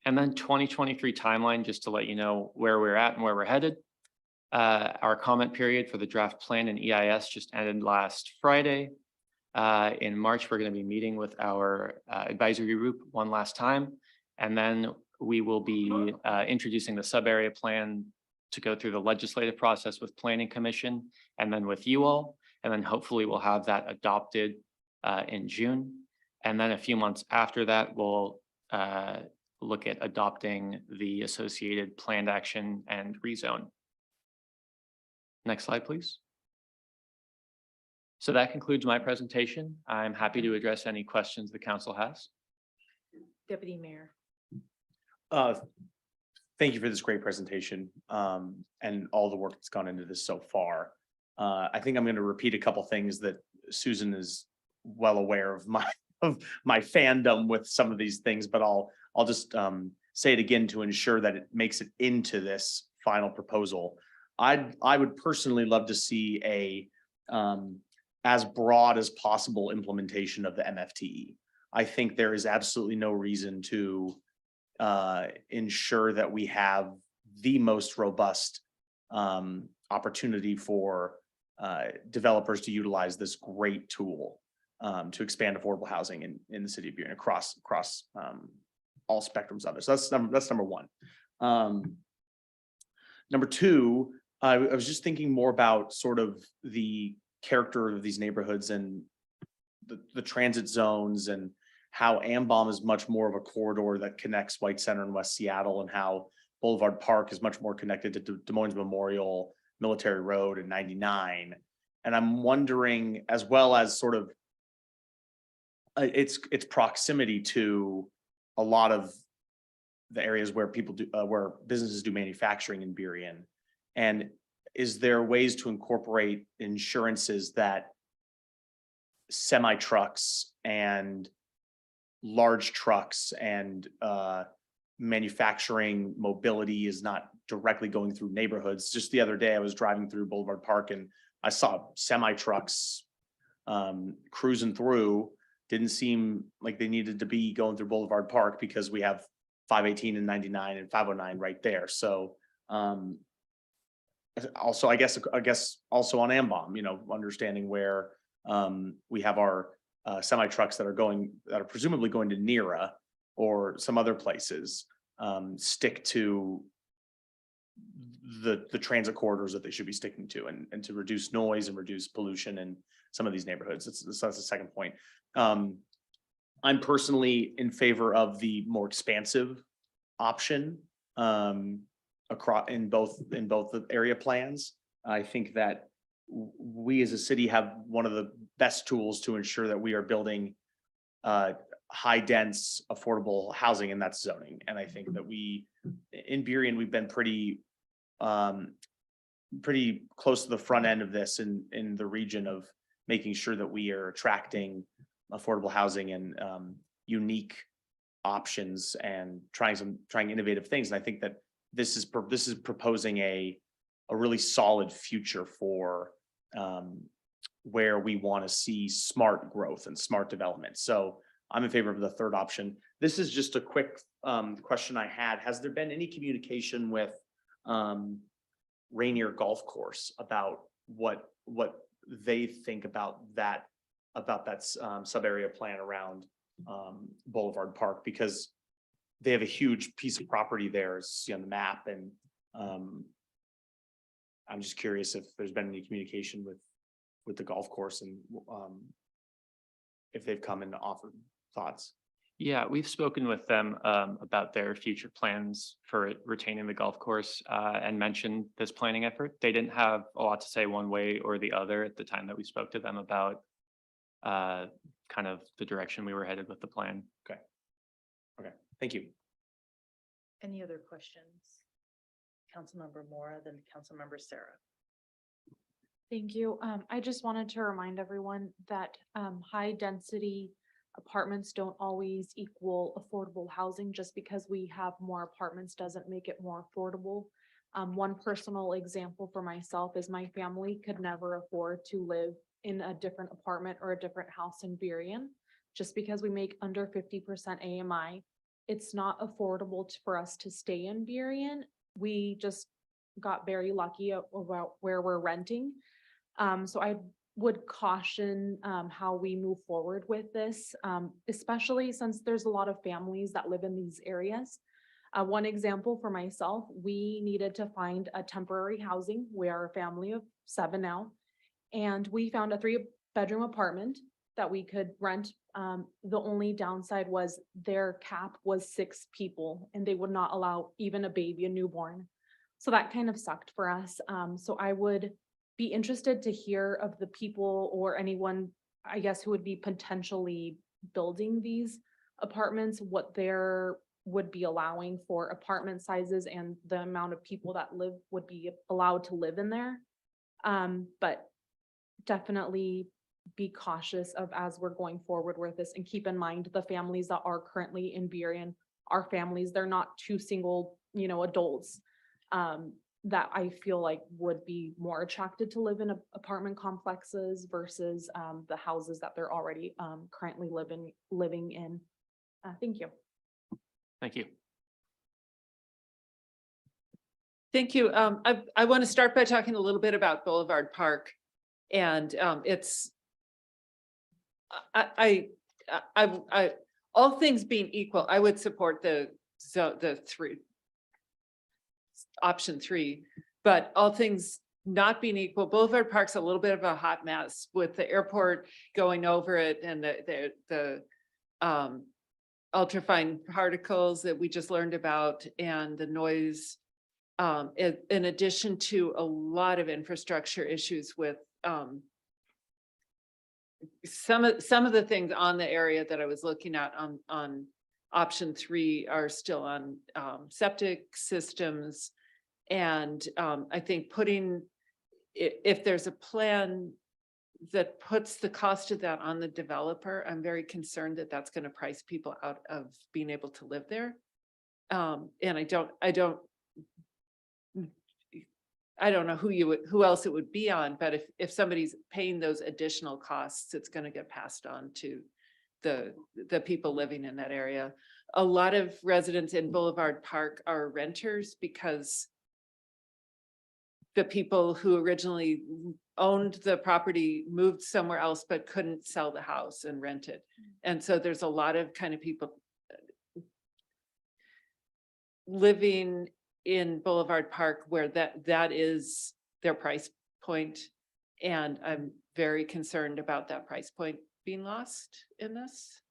And then 2023 timeline, just to let you know where we're at and where we're headed. Our comment period for the draft plan and EIS just ended last Friday. In March, we're going to be meeting with our advisory group one last time. And then we will be introducing the sub-area plan to go through the legislative process with Planning Commission and then with you all. And then hopefully we'll have that adopted in June. And then a few months after that, we'll look at adopting the associated planned action and rezone. Next slide, please. So that concludes my presentation. I'm happy to address any questions the council has. Deputy Mayor. Thank you for this great presentation and all the work that's gone into this so far. I think I'm going to repeat a couple things that Susan is well aware of my fandom with some of these things, but I'll just say it again to ensure that it makes it into this final proposal. I would personally love to see a as broad as possible implementation of the MFTE. I think there is absolutely no reason to ensure that we have the most robust opportunity for developers to utilize this great tool to expand affordable housing in the city of Burien across all spectrums of it. So that's number one. Number two, I was just thinking more about sort of the character of these neighborhoods and the transit zones and how Ambom is much more of a corridor that connects White Center and West Seattle, and how Boulevard Park is much more connected to Des Moines Memorial, Military Road, and 99. And I'm wondering, as well as sort of its proximity to a lot of the areas where people do, where businesses do manufacturing in Burien. And is there ways to incorporate insurances that semi trucks and large trucks and manufacturing mobility is not directly going through neighborhoods? Just the other day, I was driving through Boulevard Park and I saw semi trucks cruising through. Didn't seem like they needed to be going through Boulevard Park because we have 518 and 99 and 509 right there. So also, I guess also on Ambom, you know, understanding where we have our semi trucks that are presumably going to NERA or some other places, stick to the transit corridors that they should be sticking to, and to reduce noise and reduce pollution in some of these neighborhoods. That's the second point. I'm personally in favor of the more expansive option across in both the area plans. I think that we as a city have one of the best tools to ensure that we are building high dense affordable housing, and that's zoning. And I think that in Burien, we've been pretty close to the front end of this in the region of making sure that we are attracting affordable housing and unique options and trying innovative things. And I think that this is proposing a really solid future for where we want to see smart growth and smart development. So I'm in favor of the third option. This is just a quick question I had. Has there been any communication with Rainier Golf Course about what they think about that sub area plan around Boulevard Park? Because they have a huge piece of property there, as you see on the map, and I'm just curious if there's been any communication with the golf course and if they've come and offered thoughts. Yeah, we've spoken with them about their future plans for retaining the golf course and mentioned this planning effort. They didn't have a lot to say one way or the other at the time that we spoke to them about kind of the direction we were headed with the plan. Okay. Thank you. Any other questions? Councilmember Mora, then Councilmember Sarah. Thank you. I just wanted to remind everyone that high density apartments don't always equal affordable housing. Just because we have more apartments doesn't make it more affordable. One personal example for myself is my family could never afford to live in a different apartment or a different house in Burien. Just because we make under 50% AMI, it's not affordable for us to stay in Burien. We just got very lucky about where we're renting. So I would caution how we move forward with this, especially since there's a lot of families that live in these areas. One example for myself, we needed to find a temporary housing. We are a family of 7 now. And we found a 3-bedroom apartment that we could rent. The only downside was their cap was 6 people and they would not allow even a baby, a newborn. So that kind of sucked for us. So I would be interested to hear of the people or anyone, I guess, who would be potentially building these apartments, what there would be allowing for apartment sizes and the amount of people that would be allowed to live in there. But definitely be cautious of as we're going forward with this, and keep in mind the families that are currently in Burien are families. They're not 2 single, adults that I feel like would be more attracted to live in apartment complexes versus the houses that they're already currently living in. Thank you. Thank you. Thank you. I want to start by talking a little bit about Boulevard Park. And it's, all things being equal, I would support the option 3, but all things not being equal, Boulevard Park's a little bit of a hot mess with the airport going over it and the ultrafine particles that we just learned about and the noise. In addition to a lot of infrastructure issues with some of the things on the area that I was looking at on option 3 are still on septic systems. And I think if there's a plan that puts the cost of that on the developer, I'm very concerned that that's going to price people out of being able to live there. And I don't know who else it would be on, but if somebody's paying those additional costs, it's going to get passed on to the people living in that area. A lot of residents in Boulevard Park are renters because the people who originally owned the property moved somewhere else but couldn't sell the house and rent it. And so there's a lot of kind of people living in Boulevard Park where that is their price point. And I'm very concerned about that price point being lost in this.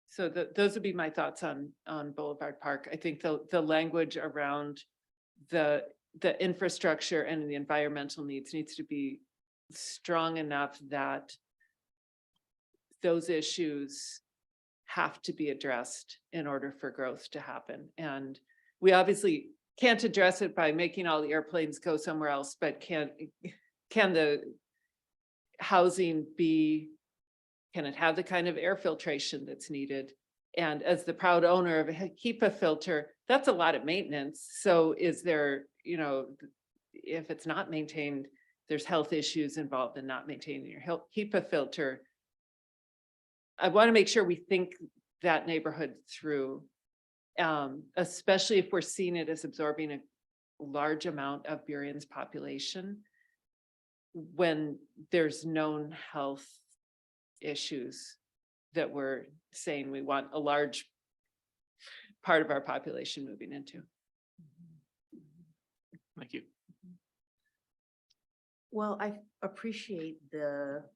So those would be my thoughts on Boulevard Park. I think the language around the infrastructure and the environmental needs to be strong enough that those issues have to be addressed in order for growth to happen. And we obviously can't address it by making all the airplanes go somewhere else, but can the housing can it have the kind of air filtration that's needed? And as the proud owner of a HEPA filter, that's a lot of maintenance. So is there, if it's not maintained, there's health issues involved in not maintaining your HEPA filter. I want to make sure we think that neighborhood through, especially if we're seeing it as absorbing a large amount of Burien's population when there's known health issues that we're saying we want a large part of our population moving into. Thank you. Well, I appreciate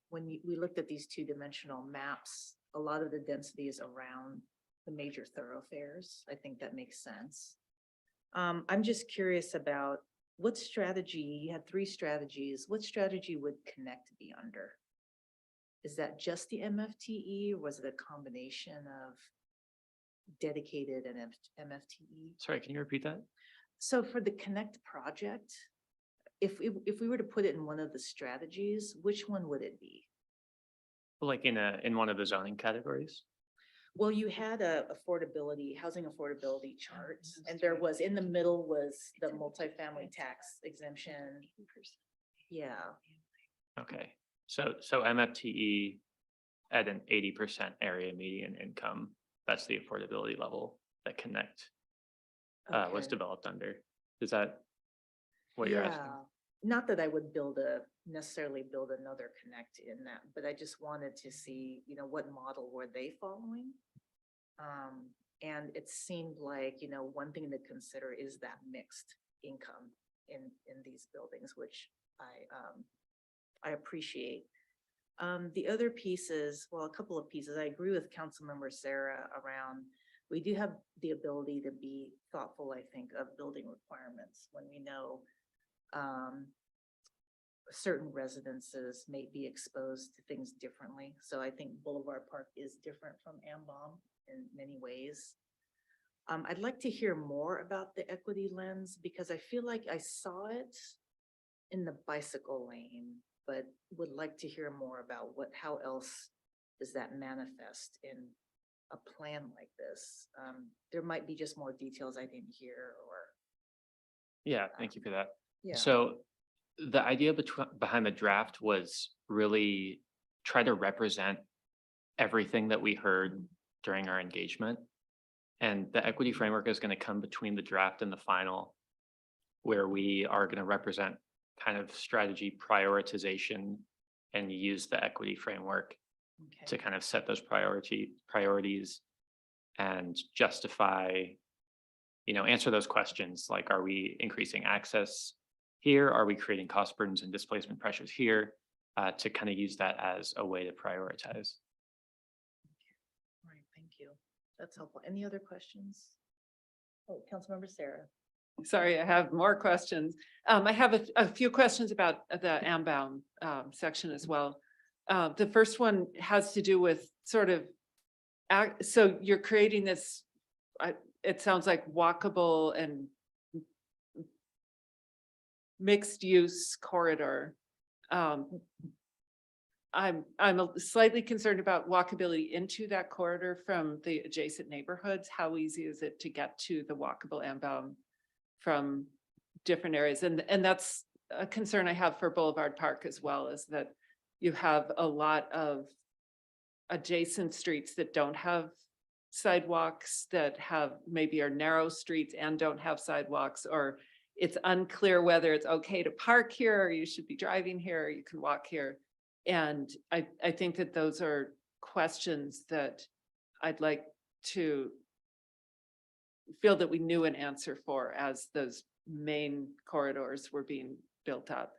when we looked at these 2-dimensional maps, a lot of the density is around the major thoroughfares. I think that makes sense. I'm just curious about what strategy, you had 3 strategies, what strategy would Connect be under? Is that just the MFTE or was it a combination of dedicated and MFTE? Sorry, can you repeat that? So for the Connect project, if we were to put it in one of the strategies, which one would it be? Like in one of the zoning categories? Well, you had a housing affordability chart, and there was, in the middle was the multifamily tax exemption. Yeah. Okay, so MFTE at an 80% area median income, that's the affordability level that Connect was Okay. developed under. Is that what you're asking? not that I would necessarily build another connect in that, but I just wanted to see, you know, what model were they following? And it seemed like, you know, one thing to consider is that mixed income in these buildings, which I appreciate. The other pieces, well, a couple of pieces, I agree with Councilmember Sarah around, we do have the ability to be thoughtful, I think, of building requirements when we know certain residences may be exposed to things differently. So I think Boulevard Park is different from Ambom in many ways. I'd like to hear more about the equity lens because I feel like I saw it in the bicycle lane, but would like to hear more about how else does that manifest in a plan like this? There might be just more details I didn't hear or. Yeah, thank you for that. Yeah. So the idea behind the draft was really try to represent everything that we heard during our engagement. And the equity framework is going to come between the draft and the final, where we are going to represent kind of strategy prioritization and use the equity framework to kind of set those priorities and justify, you know, answer those questions like, are we increasing access here? Are we creating cost burdens and displacement pressures here? To kind of use that as a way to prioritize. All right, thank you. That's helpful. Any other questions? Oh, Councilmember Sarah. Sorry, I have more questions. I have a few questions about the Ambom section as well. The first one has to do with sort of, so you're creating this, it sounds like walkable and mixed use corridor. I'm slightly concerned about walkability into that corridor from the adjacent neighborhoods. How easy is it to get to the walkable Ambom from different areas? And that's a concern I have for Boulevard Park as well, is that you have a lot of adjacent streets that don't have sidewalks, that have maybe are narrow streets and don't have sidewalks, or it's unclear whether it's okay to park here or you should be driving here or you can walk here. And I think that those are questions that I'd like to feel that we knew an answer for as those main corridors were being built up.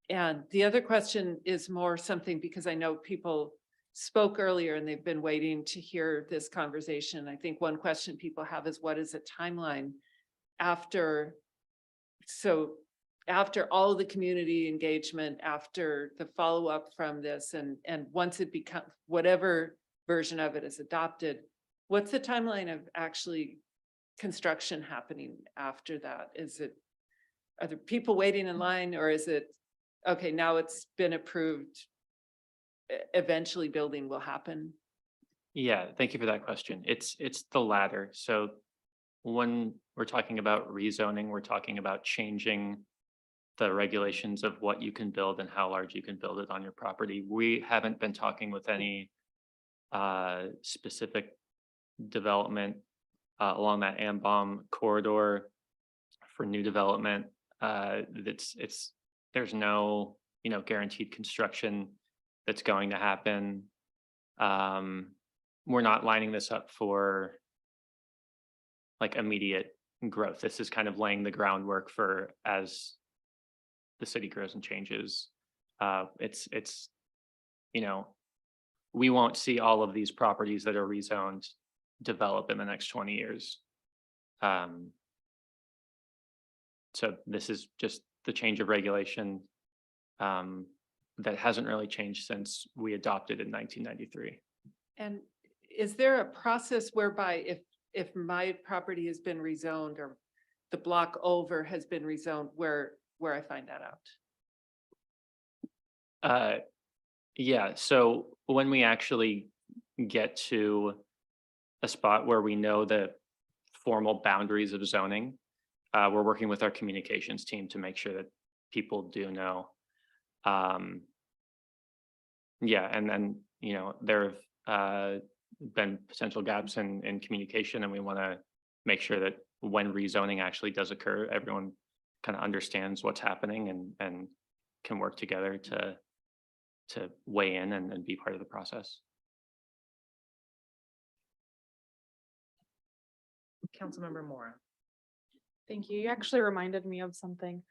And the other question is more something because I know people spoke earlier and they've been waiting to hear this conversation. I think one question people have is, what is a timeline after all of the community engagement, after the follow-up from this, and once it becomes, whatever version of it is adopted, what's the timeline of actually construction happening after that? Are there people waiting in line, or is it, okay, now it's been approved, eventually building will happen? Yeah, thank you for that question. It's the latter. So when we're talking about rezoning, we're talking about changing the regulations of what you can build and how large you can build it on your property. We haven't been talking with any specific development along that Ambom corridor for new development. There's no, you know, guaranteed construction that's going to happen. We're not lining this up for like immediate growth. This is kind of laying the groundwork for as the city grows and changes. It's, you know, we won't see all of these properties that are rezoned develop in the next 20 years. So this is just the change of regulation that hasn't really changed since we adopted in 1993. And is there a process whereby if my property has been rezoned or the block over has been rezoned, where I find that out? Yeah, so when we actually get to a spot where we know the formal boundaries of zoning, we're working with our communications team to make sure that people do know. Yeah, and then, you know, there have been potential gaps in communication, and we want to make sure that when rezoning actually does occur, everyone kind of understands what's happening and can work together to weigh in and be part of the process. Councilmember Mora. Thank you. You actually reminded me of something.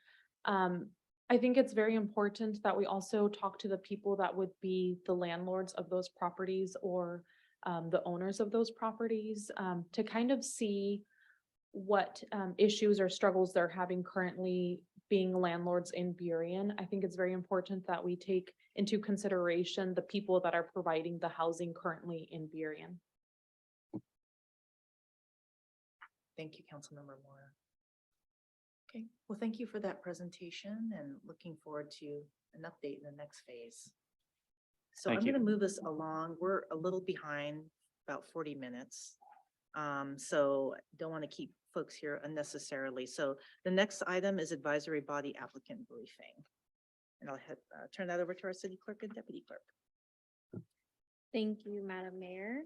I think it's very important that we also talk to the people that would be the landlords of those properties or the owners of those properties to kind of see what issues or struggles they're having currently being landlords in Burien. I think it's very important that we take into consideration the people that are providing the housing currently in Burien. Thank you, Councilmember Mora. Okay, well, thank you for that presentation and looking forward to an update in the next phase. So Thank I'm you. going to move us along. We're a little behind, about 40 minutes. So don't want to keep folks here unnecessarily. So the next item is advisory body applicant briefing. And I'll turn that over to our city clerk and deputy clerk. Thank you, Madam Mayor.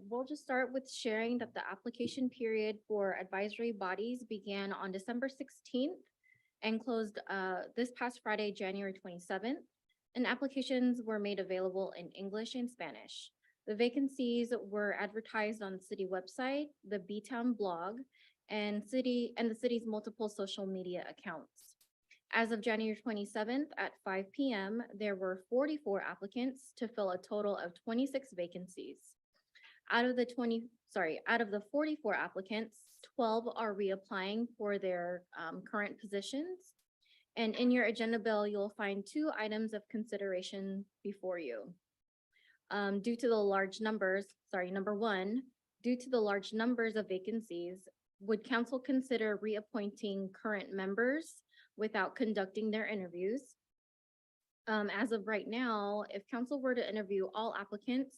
We'll just start with sharing that the application period for advisory bodies began on December 16th and closed this past Friday, January 27th. And applications were made available in English and Spanish. The vacancies were advertised on the city website, the B-Town blog, and the city's multiple social media accounts. As of January 27th at 5 p.m., there were 44 applicants to fill a total of 26 vacancies. Out of the 44 applicants, 12 are reapplying for their current positions. And in your agenda bill, you'll find 2 items of consideration before you. Due to the large numbers, number 1, due to the large numbers of vacancies, would council consider reappointing current members without conducting their interviews? As of right now, if council were to interview all applicants,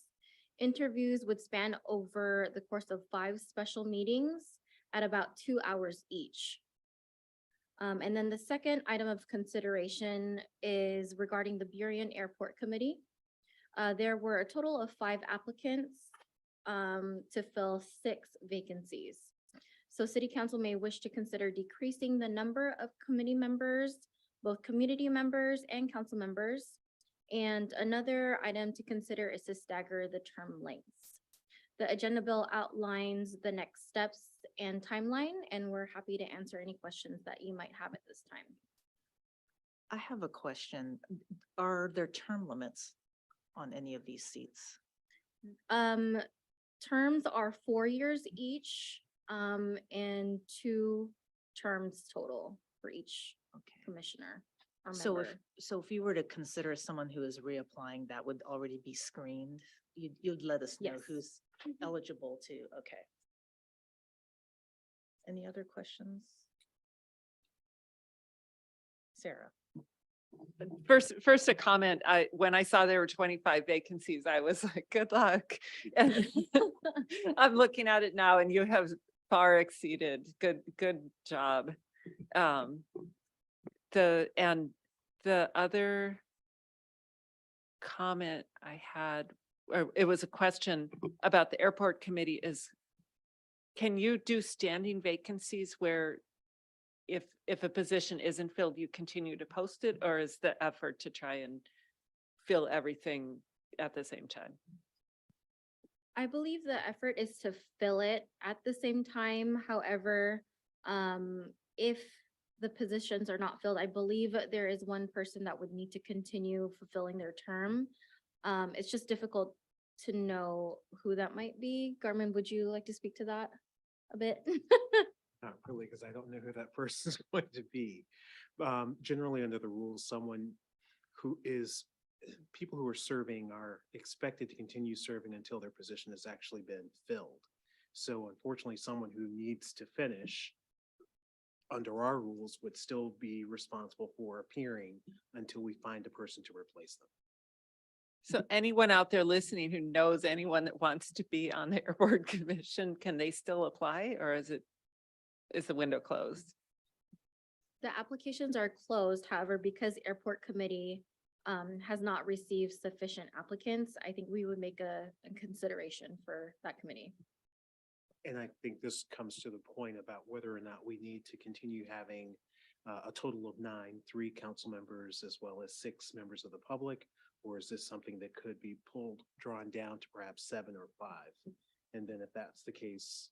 interviews would span over the course of 5 special meetings at about 2 hours each. And then the second item of consideration is regarding the Burien Airport Committee. There were a total of 5 applicants to fill 6 vacancies. So city council may wish to consider decreasing the number of committee members, both community members and council members. And another item to consider is to stagger the term lengths. The agenda bill outlines the next steps and timeline, and we're happy to answer any questions that you might have at this time. I have a question. Are there term limits on any of these seats? Terms are 4 years each, and 2 terms total for each commissioner or member. So if you were to consider someone who is reapplying, that would already be screened. You'd let us know Yes. who's eligible to. Okay. Any other questions? Sarah. First a comment. When I saw there were 25 vacancies, I was like, good luck. And I'm looking at it now and you have far exceeded. Good job. The other comment I had, or it was a question about the airport committee is, can you do standing vacancies where if a position isn't filled, you continue to post it, or is the effort to try and fill everything at the same time? I believe the effort is to fill it at the same time. However, if the positions are not filled, I believe there is one person that would need to continue fulfilling their term. It's just difficult to know who that might be. Garmin, would you like to speak to that a bit? Not really, because I don't know who that person is going to be. Generally, under the rules, someone who is, people who are serving are expected to continue serving until their position has actually been filled. So unfortunately, someone who needs to finish under our rules would still be responsible for appearing until we find a person to replace them. So anyone out there listening who knows anyone that wants to be on the airport commission, can they still apply, or is the window closed? The applications are closed. However, because airport committee has not received sufficient applicants, I think we would make a consideration for that committee. And I think this comes to the point about whether or not we need to continue having a total of 9, 3 council members as well as 6 members of the public? Or is this something that could be drawn down to perhaps 7 or 5? And then if that's the case,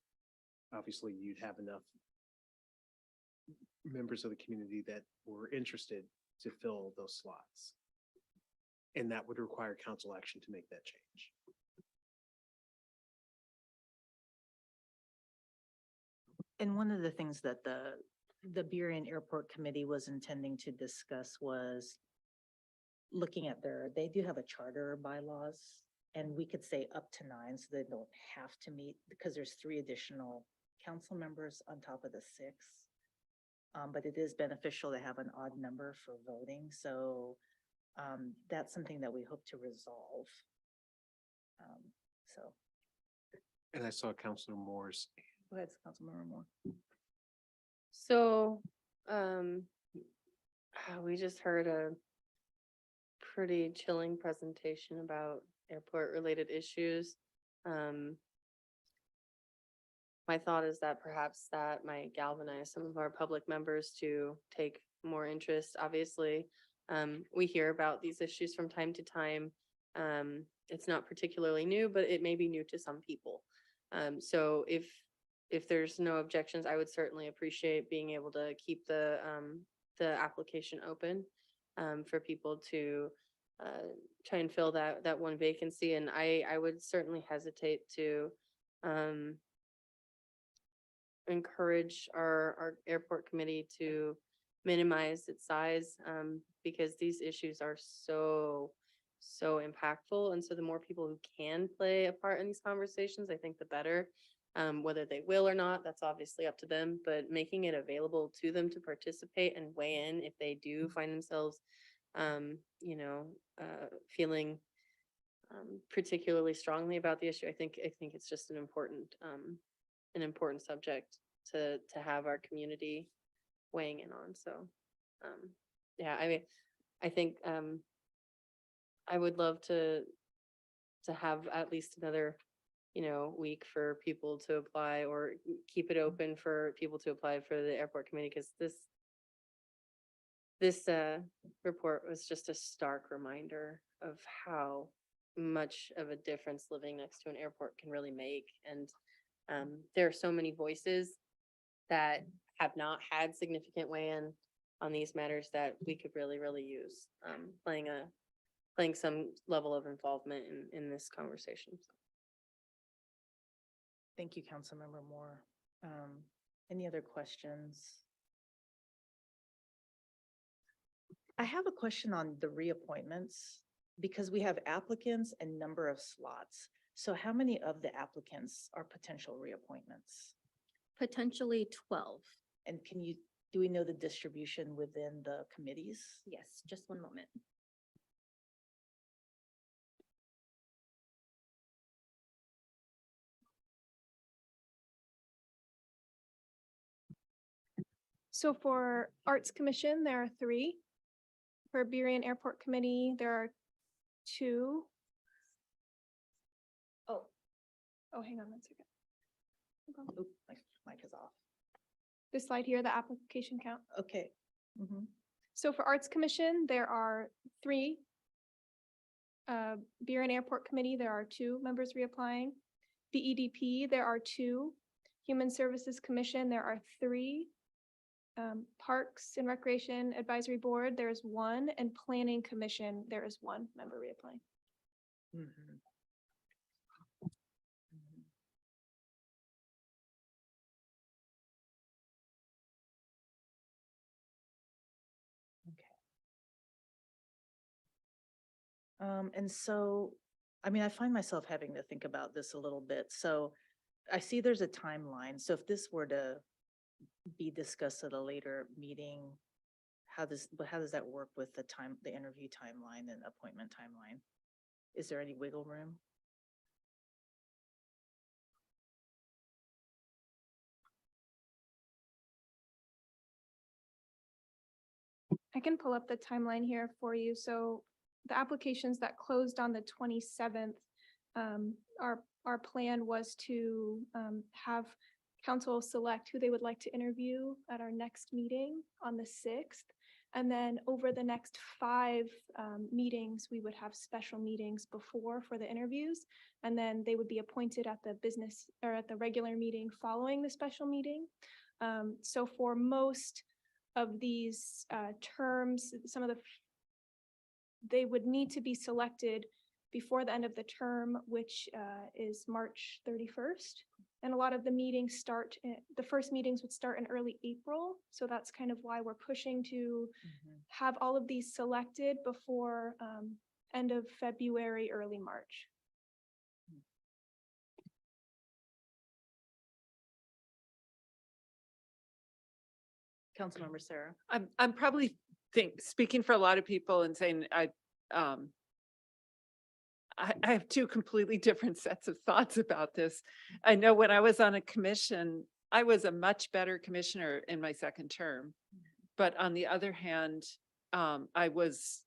obviously you'd have enough members of the community that were interested to fill those slots. And that would require council action to make that change. And one of the things that the Burien Airport Committee was intending to discuss was looking at they do have a charter bylaws, and we could say up to 9, so they don't have to meet, because there's 3 additional council members on top of the 6. But it is beneficial to have an odd number for voting, so that's something that we hope to resolve. So. And I saw Councilor Moore's. Go ahead, Councilmember Moore. So, we just heard a pretty chilling presentation about airport related issues. My thought is that perhaps that might galvanize some of our public members to take more interest. Obviously, we hear about these issues from time to time. It's not particularly new, but it may be new to some people. So if there's no objections, I would certainly appreciate being able to keep the application open for people to try and fill that one vacancy. And I would certainly hesitate to encourage our airport committee to minimize its size, because these issues are so impactful. And so the more people who can play a part in these conversations, I think the better. Whether they will or not, that's obviously up to them, but making it available to them to participate and weigh in if they do find themselves, feeling particularly strongly about the issue. I think it's just an important subject to have our community weighing in on. So, yeah, I mean, I think I would love to have at least another week for people to apply, or keep it open for people to apply for the airport committee, because this report was just a stark reminder of how much of a difference living next to an airport can really make. And there are so many voices that have not had significant weigh-in on these matters that we could really use playing some level of involvement in this conversation. Thank you, Councilmember Moore. Any other questions? I have a question on the reappointments, because we have applicants and number of slots. So how many of the applicants are potential reappointments? Potentially 12. And do we know the distribution within the committees? Yes, just one moment. So for Arts Commission, there are 3. For Burien Airport Committee, there are 2. Oh, hang on one second. Hold on. Oop, my mic is off. This slide here, the application count. Okay. So for Arts Commission, there are 3. Burien Airport Committee, there are 2 members reapplying. The EDP, there are 2. Human Services Commission, there are 3. Parks and Recreation Advisory Board, there is 1, and Planning Commission, there is 1 member reapplying. And so, I mean, I find myself having to think about this a little bit. So I see there's a timeline. So if this were to be discussed at a later meeting, how does that work with the interview timeline and appointment timeline? Is there any wiggle room? I can pull up the timeline here for you. So the applications that closed on the 27th, our plan was to have council will select who they would like to interview at our next meeting on the 6th. And then over the next 5 meetings, we would have special meetings before for the interviews. And then they would be appointed at the business or at the regular meeting following the special meeting. So for most of these terms, they would need to be selected before the end of the term, which is March 31st. And a lot of the meetings the first meetings would start in early April. So that's kind of why we're pushing to have all of these selected before end of February, early March. Councilmember Sarah. I'm probably speaking for a lot of people and saying I have two completely different sets of thoughts about this. I know when I was on a commission, I was a much better commissioner in my second term. But on the other hand, I was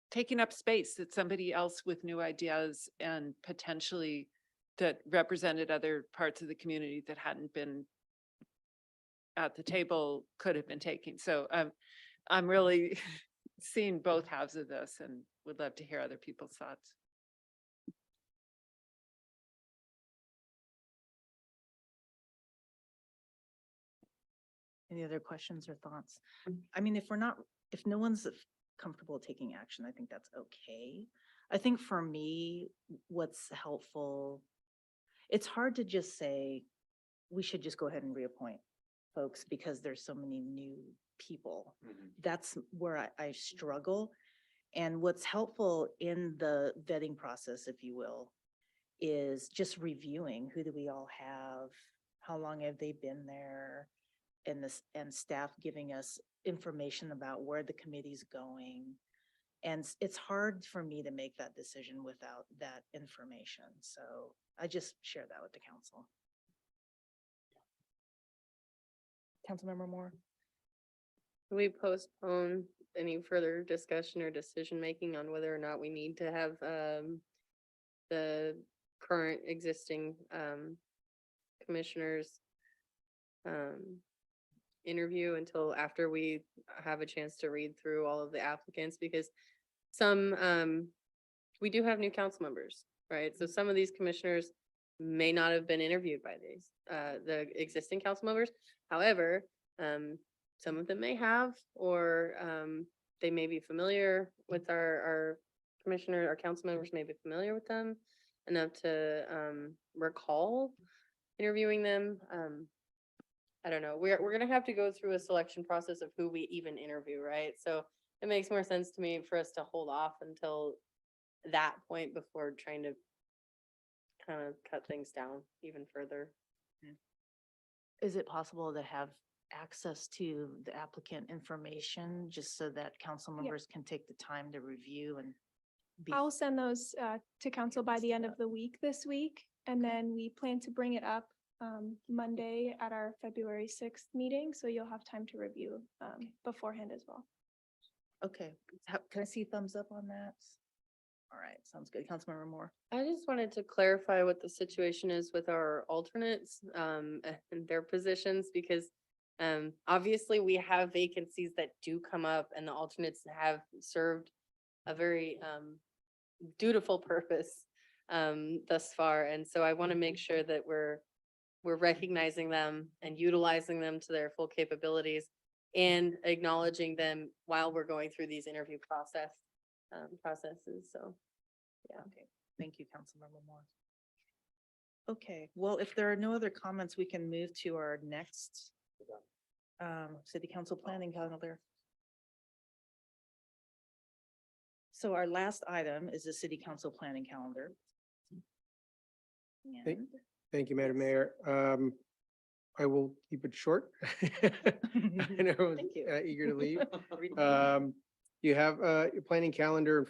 taking up space that somebody else with new ideas and potentially that represented other parts of the community that hadn't been at the table could have been taking. So I'm really seeing both halves of this and would love to hear other people's thoughts. Any other questions or thoughts? I mean, if no one's comfortable taking action, I think that's okay. I think for me, what's helpful, it's hard to just say, we should just go ahead and reappoint folks because there's so many new people. That's where I struggle. And what's helpful in the vetting process, if you will, is just reviewing who do we all have, how long have they been there, and staff giving us information about where the committee's going. And it's hard for me to make that decision without that information. So I just share that with the council. Councilmember Moore. Can we postpone any further discussion or decision-making on whether or not we need to have the current existing commissioners interview until after we have a chance to read through all of the applicants? Because we do have new council members, right? So some of these commissioners may not have been interviewed by the existing council members. However, some of them may have, or they may be familiar with our commissioner, our council members may be familiar with them enough to recall interviewing them. I don't know. We're gonna have to go through a selection process of who we even interview, right? So it makes more sense to me for us to hold off until that point before trying to kind of cut things down even further. Is it possible to have access to the applicant information just so that council members can take the time to review and I'll send those to council by the end of the week this week. And then we plan to bring it up Monday at our February 6th meeting. So you'll have time to review beforehand as well. Okay. Can I see thumbs up on that? All right, sounds good. Councilmember Moore. I just wanted to clarify what the situation is with our alternates and their positions, because obviously we have vacancies that do come up and the alternates have served a very dutiful purpose thus far. And so I want to make sure that we're recognizing them and utilizing them to their full capabilities and acknowledging them while we're going through these interview processes. So, yeah. Okay, thank you, Councilmember Moore. Okay, well, if there are no other comments, we can move to our next city council planning calendar. So our last item is the city council planning calendar. And Thank you, Madam Mayor. I will keep it short. I know everyone's eager to leave. You have your planning calendar in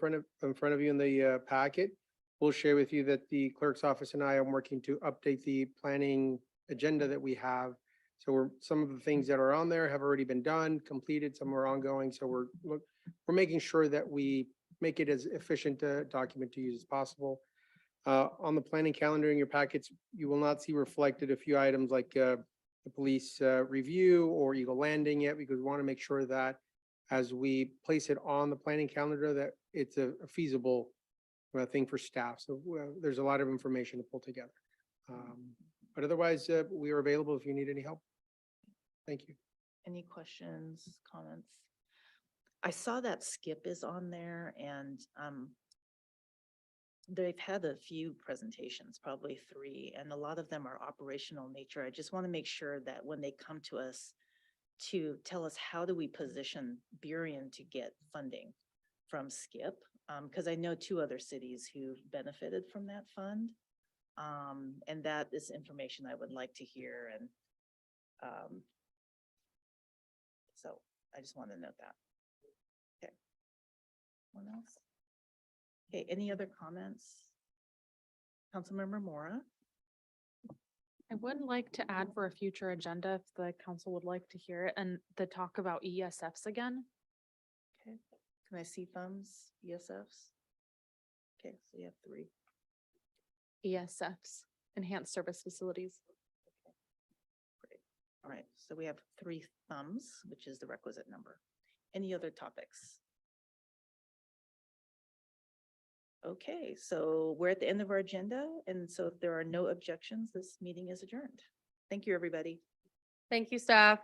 front of you in the packet. We'll share with you that the clerk's office and I are working to update the planning agenda that we have. So some of the things that are on there have already been done, completed, some are ongoing. So we're making sure that we make it as efficient a document to use as possible. On the planning calendar in your packets, you will not see reflected a few items like the police review or Eagle Landing yet, because we want to make sure that as we place it on the planning calendar, that it's a feasible thing for staff. So there's a lot of information to pull together. But otherwise, we are available if you need any help. Thank you. Any questions, comments? I saw that Skip is on there and they've had a few presentations, probably 3, and a lot of them are operational nature. I just want to make sure that when they come to us to tell us how do we position Burien to get funding from Skip, because I know 2 other cities who've benefited from that fund. And that is information I would like to hear, and so I just want to note that. Okay. One else? Okay, any other comments? Councilmember Mora? I would like to add for a future agenda, if the council would like to hear it, and the talk about ESFs again. Okay, can I see thumbs, ESFs? Okay, so you have 3. ESFs, Enhanced Service Facilities. Great. All right, so we have 3 thumbs, which is the requisite number. Any other topics? Okay, so we're at the end of our agenda, and so if there are no objections, this meeting is adjourned. Thank you, everybody. Thank you, staff.